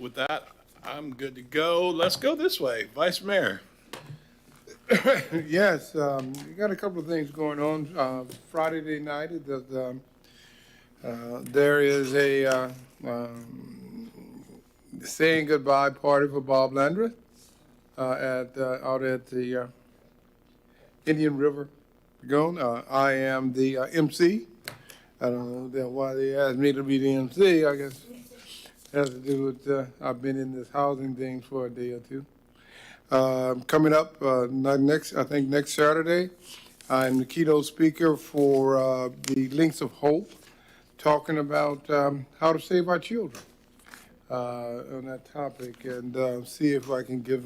With that, I'm good to go. Let's go this way. Vice Mayor.
Yes, we got a couple of things going on. Friday night, there is a saying goodbye party for Bob Landry out at the Indian River Lagoon. I am the MC. I don't know why they asked me to be the MC. I guess it has to do with I've been in this housing thing for a day or two. Coming up next Saturday, I'm the keynote speaker for the Links of Hope, talking about how to save our children on that topic, and see if I can give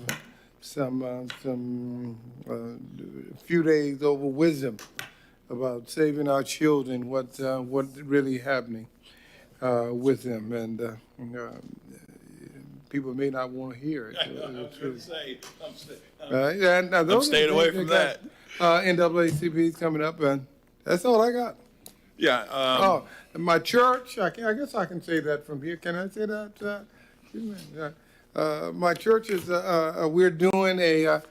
some few days over wisdom about saving our children, what's really happening with them, and people may not want to hear it.
I'm staying away from that.
NAACP is coming up, and that's all I got.
Yeah.
My church, I guess I can say that from here. Can I say that? My church is, we're doing a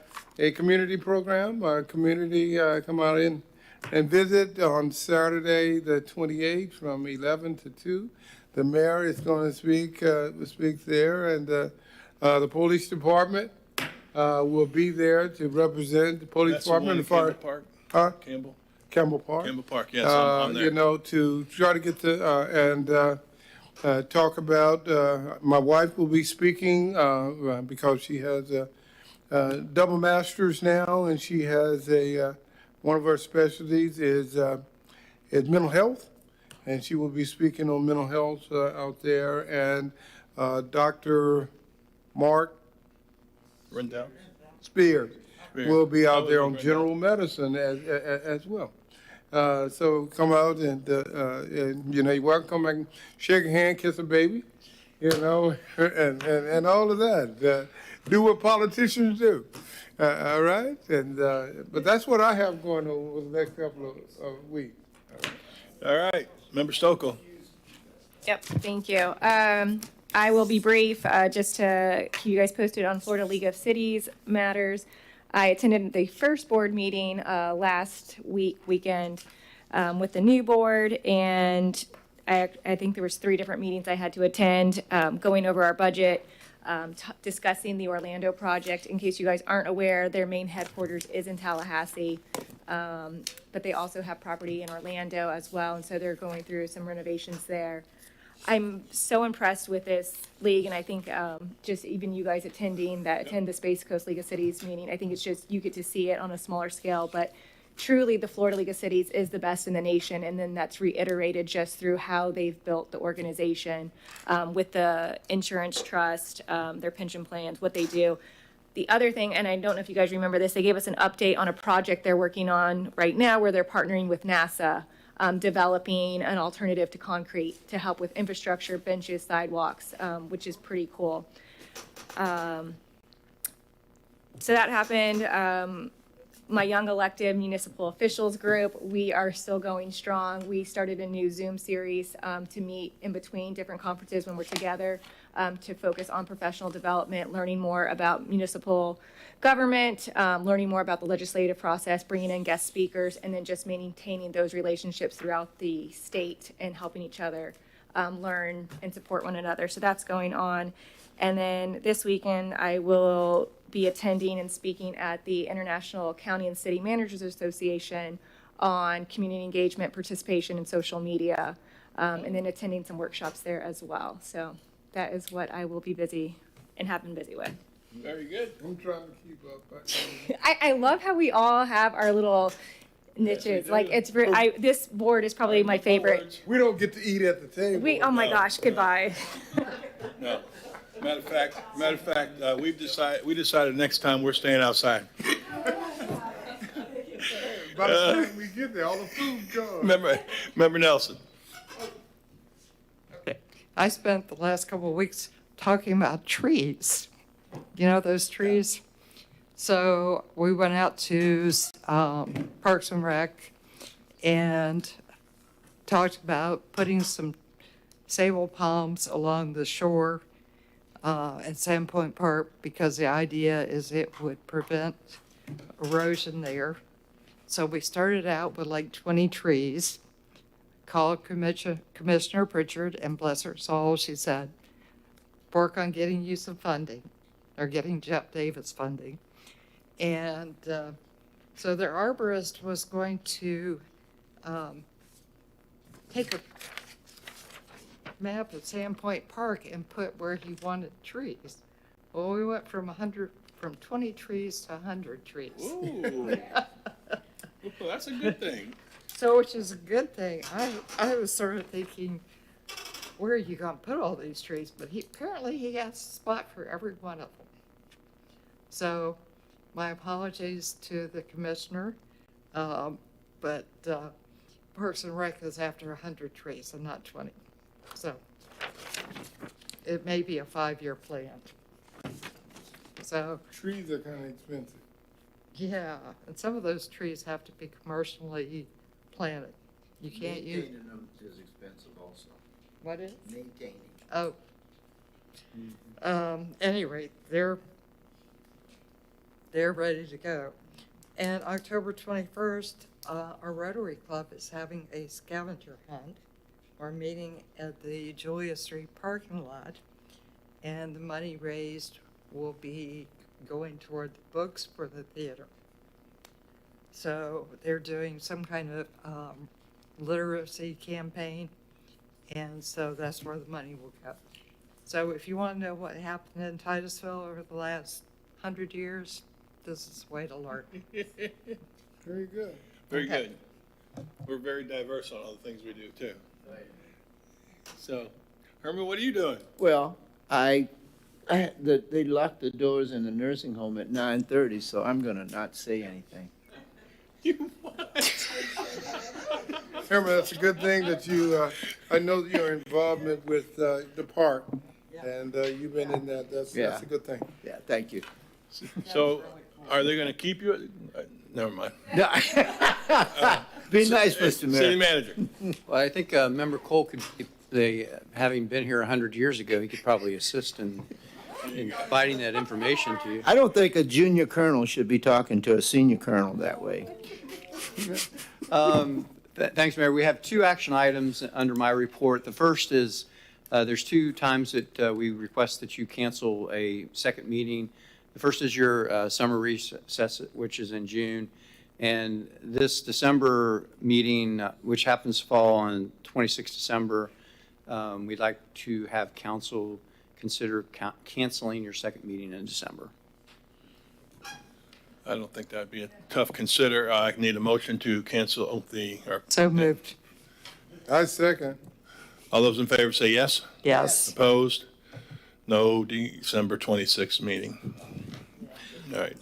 community program. Our community come out in and visit on Saturday, the 28th, from 11 to 2. The mayor is going to speak there, and the police department will be there to represent the police department.
That's the one in Campbell Park? Campbell?
Campbell Park.
Campbell Park, yes, I'm there.
To try to get to, talk about, my wife will be speaking because she has a double master's now, and she has one of her specialties is mental health, and she will be speaking on mental health out there, and Dr. Mark
Rendell?
Spears will be out there on general medicine as well. So come out and you're welcome. Come back and shake a hand, kiss a baby, and all of that. Do what politicians do. All right? And but that's what I have going on over the next couple of weeks.
All right. Member Stokel.
Yep, thank you. I will be brief, just to keep you guys posted on Florida League of Cities matters. I attended the first board meeting last weekend with the new board, and I think there was 3 different meetings I had to attend, going over our budget, discussing the Orlando project. In case you guys aren't aware, their main headquarters is in Tallahassee, but they also have property in Orlando as well, and so they're going through some renovations there. I'm so impressed with this league, and I think just even you guys attend the Space Coast League of Cities meeting, I think it's just, you get to see it on a smaller scale, but truly the Florida League of Cities is the best in the nation, and then that's reiterated just through how they've built the organization with the insurance trust, their pension plans, what they do. The other thing, and I don't know if you guys remember this, they gave us an update on a project they're working on right now where they're partnering with NASA, developing an alternative to concrete to help with infrastructure, benches, sidewalks, which is pretty cool. So that happened. My young elected municipal officials group, we are still going strong. We started a new Zoom series to meet in between different conferences when we're together to focus on professional development, learning more about municipal government, learning more about the legislative process, bringing in guest speakers, and then just maintaining those relationships throughout the state and helping each other learn and support one another. So that's going on. And then this weekend, I will be attending and speaking at the International County and City Managers Association on community engagement, participation, and social media, and then attending some workshops there as well. So that is what I will be busy and have been busy with.
Very good.
I'm trying to keep up.
I love how we all have our little niches. Like this board is probably my favorite.
We don't get to eat at the table.
Oh my gosh, goodbye.
No. Matter of fact, we decided next time we're staying outside.
By the time we get there, all the food's gone.
Remember Nelson?
I spent the last couple of weeks talking about trees. You know those trees? So we went out to Parks and Rec and talked about putting some sable palms along the shore at Sandpoint Park because the idea is it would prevent erosion there. So we started out with like 20 trees, called Commissioner Pritchard, and bless her soul, she said, work on getting you some funding, or getting Jeff Davis funding. And so their arborist was going to take a map of Sandpoint Park and put where he wanted trees. Well, we went from 20 trees to 100 trees.
Ooh. Well, that's a good thing.
So, which is a good thing. I was sort of thinking, where are you going to put all these trees? But apparently he has a spot for every one of them. So, my apologies to the commissioner, but Parks and Rec is after 100 trees and not 20. So, it may be a 5-year plan. So
trees are kind of expensive.
Yeah, and some of those trees have to be commercially planted. You can't use.
Maintaining them is expensive also.
What is?
Maintaining.
Oh. Any rate, they're ready to go. And October 21st, our Rotary Club is having a scavenger hunt. We're meeting at the Julia Street parking lot, and the money raised will be going toward the books for the theater. So they're doing some kind of literacy campaign, and so that's where the money will go. So if you want to know what happened in Titusville over the last 100 years, this is the way to learn.
Very good.
Very good. We're very diverse on all the things we do too. So, Herman, what are you doing?
Well, they locked the doors in the nursing home at 9:30, so I'm gonna not say anything.
Herman, that's a good thing that you, I know your involvement with the park, and you've been in that. That's a good thing.
Yeah, thank you.
So, are they going to keep you? Never mind.
Be nice, Mr. Mayor.
City manager.
Well, I think Member Cole could, having been here 100 years ago, he could probably assist in providing that information to you.
I don't think a junior colonel should be talking to a senior colonel that way.
Thanks, Mayor. We have 2 action items under my report. The first is there's 2 times that we request that you cancel a second meeting. The first is your summer recess, which is in June. And this December meeting, which happens to fall on 26 December, we'd like to have council consider canceling your second meeting in December.
I don't think that'd be a tough consider. I need a motion to cancel
So moved.
I second.
all those in favor say yes?
Yes.
Opposed? No December 26th meeting. All right.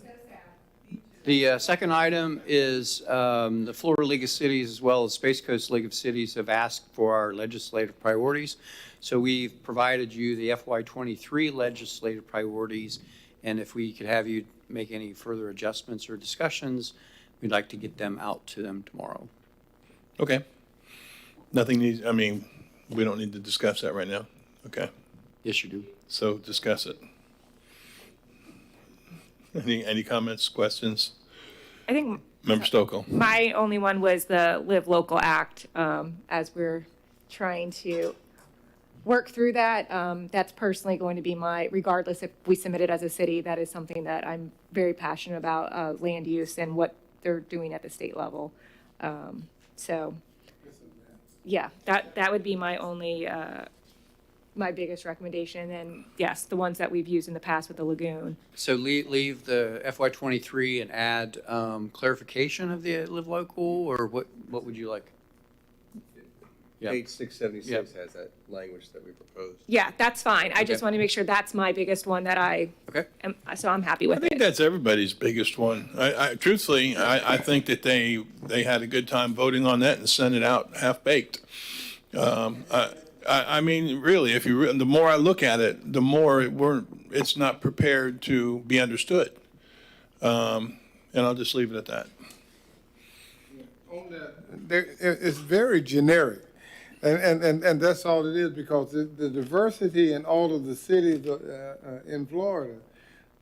The second item is the Florida League of Cities as well as Space Coast League of Cities have asked for our legislative priorities. So we've provided you the FY23 legislative priorities, and if we could have you make any further adjustments or discussions, we'd like to get them out to them tomorrow.
Okay. Nothing needs, I mean, we don't need to discuss that right now. Okay.
Yes, you do.
So discuss it. Any comments, questions?
I think
Member Stokel.
my only one was the Live Local Act. As we're trying to work through that, that's personally going to be regardless if we submit it as a city, that is something that I'm very passionate about, land use and what they're doing at the state level. So, yeah, that would be my only, my biggest recommendation. And yes, the ones that we've used in the past with the lagoon.
So leave the FY23 and add clarification of the Live Local, or what would you like? Yeah.
Page 676 has that language that we proposed.
Yeah, that's fine. I just
Okay.
want to make sure that's my biggest one that
Okay.
so I'm happy with
I think
it.
that's everybody's biggest one. Truthfully, I think that they had a good time voting on that and sent it out half-baked. I mean, really, the more I look at it, the more it's not prepared to be understood. And I'll just leave it at that.
On that, it's very generic. And that's all it is, because the diversity in all of the cities in Florida,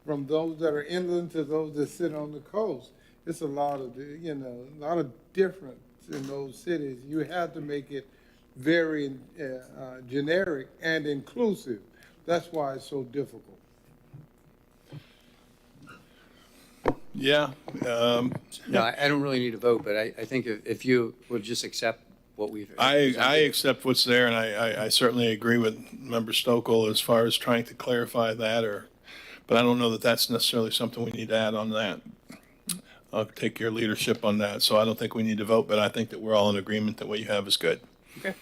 from those that are inland to those that sit on the coast, it's a lot of difference in those cities. You have to make it very generic and inclusive. That's why it's so difficult.
Yeah.
No, I don't really need a vote, but I think if you would just accept what we've.
I accept what's there, and I certainly agree with Member Stokel as far as trying to clarify that, but I don't know that that's necessarily something we need to add on that. I'll take your leadership on that, so I don't think we need to vote, but I think that we're all in agreement that what you have is good.
Okay.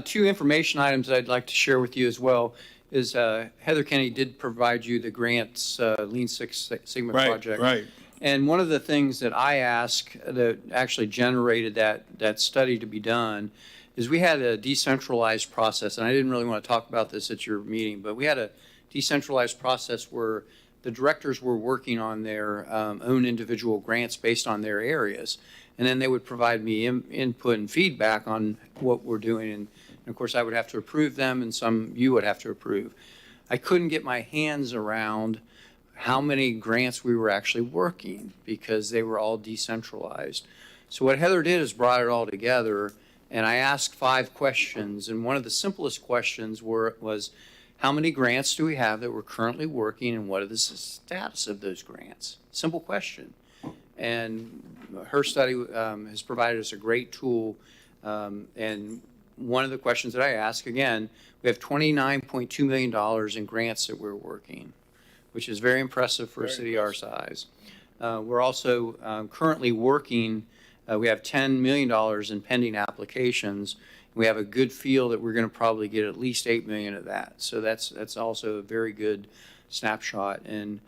Two information items I'd like to share with you as well is Heather Kenny did provide you the grants, Lean Six Sigma project.
Right.
And one of the things that I asked that actually generated that study to be done is we had a decentralized process, and I didn't really want to talk about this at your meeting, but we had a decentralized process where the directors were working on their own individual grants based on their areas. And then they would provide me input and feedback on what we're doing. And of course, I would have to approve them, and some you would have to approve. I couldn't get my hands around how many grants we were actually working because they were all decentralized. So what Heather did is brought it all together, and I asked 5 questions. And one of the simplest questions was, how many grants do we have that we're currently working, and what is the status of those grants? Simple question. And her study has provided us a great tool. And one of the questions that I ask, again, we have $29.2 million in grants that we're working, which is very impressive for a city our size. We're also currently working, we have $10 million in pending applications. We have a good feel that we're going to probably get at least $8 million of that. So that's also a very good snapshot. And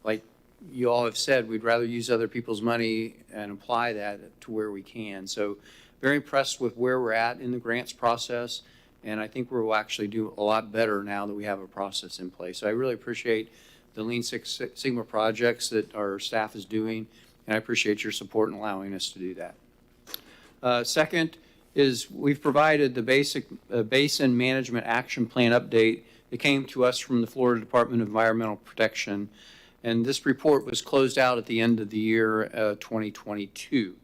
like you all have said, we'd rather use other people's money and apply that to where we can. So very impressed with where we're at in the grants process. And I think we'll actually do a lot better now that we have a process in place. So I really appreciate the Lean Six Sigma projects that our staff is doing. And I appreciate your support in allowing us to do that. Second is we've provided the basic Basin Management Action Plan update that came to us from the Florida Department of Environmental Protection. And this report was closed out at the end of the year 2022.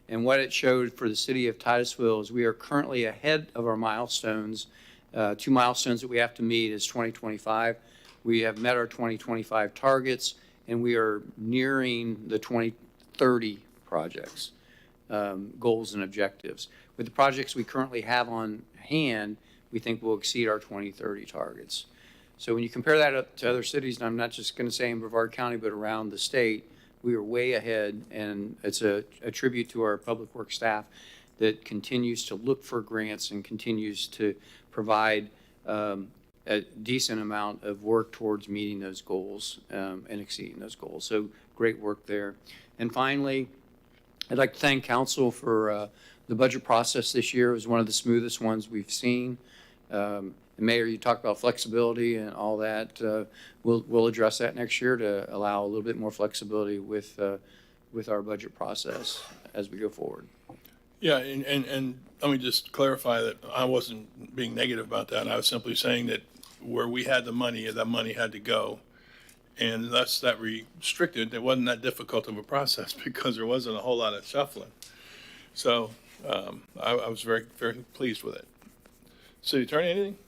And what it showed for the city of Titusville is we are currently ahead of our milestones. 2 milestones that we have to meet is 2025. We have met our 2025 targets, and we are nearing the 2030 projects, goals and objectives. With the projects we currently have on hand, we think we'll exceed our 2030 targets. So when you compare that up to other cities, and I'm not just going to say in Brevard County, but around the state, we are way ahead, and it's a tribute to our public works staff that continues to look for grants and continues to provide a decent amount of work towards meeting those goals and exceeding those goals. So great work there. And finally, I'd like to thank council for the budget process this year. It was one of the smoothest ones we've seen. Mayor, you talked about flexibility and all that. We'll address that next year to allow a little bit more flexibility with our budget process as we go forward.
Yeah, and let me just clarify that I wasn't being negative about that. I was simply saying that where we had the money, that money had to go. And thus that restricted, it wasn't that difficult of a process because there wasn't a whole lot of shuffling. So I was very, very pleased with it. City Attorney, anything?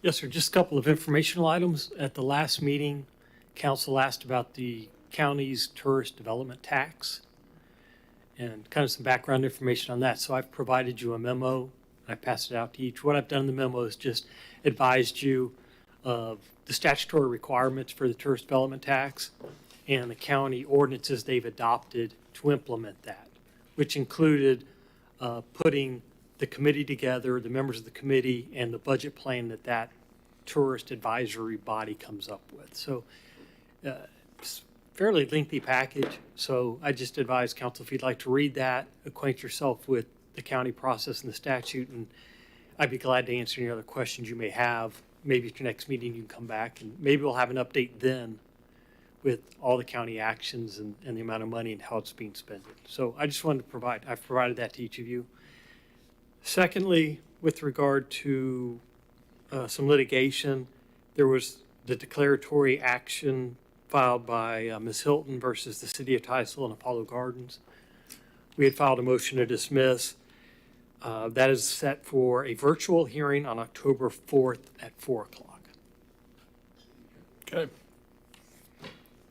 Yes, sir. Just a couple of informational items. At the last meeting, council asked about the county's tourist development tax and kind of some background information on that. So I've provided you a memo. I passed it out to each. What I've done in the memo is just advised you of the statutory requirements for the tourist development tax and the county ordinances they've adopted to implement that, which included putting the committee together, the members of the committee, and the budget plan that tourist advisory body comes up with. So it's a fairly lengthy package. So I just advise council, if you'd like to read that, acquaint yourself with the county process and the statute, and I'd be glad to answer any other questions you may have. Maybe at your next meeting you can come back, and maybe we'll have an update then with all the county actions and the amount of money and how it's being spent. So I just wanted to I've provided that to each of you. Secondly, with regard to some litigation, there was the declaratory action filed by Ms. Hilton versus the City of Titusville and Apollo Gardens. We had filed a motion to dismiss. That is set for a virtual hearing on October 4th at 4 o'clock.
Okay.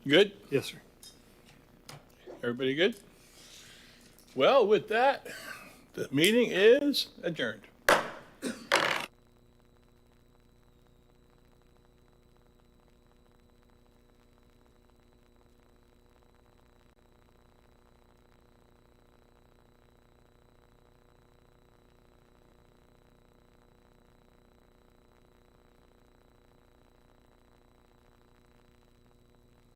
Good?
Yes, sir.
Everybody good? Well, with that, the meeting is adjourned.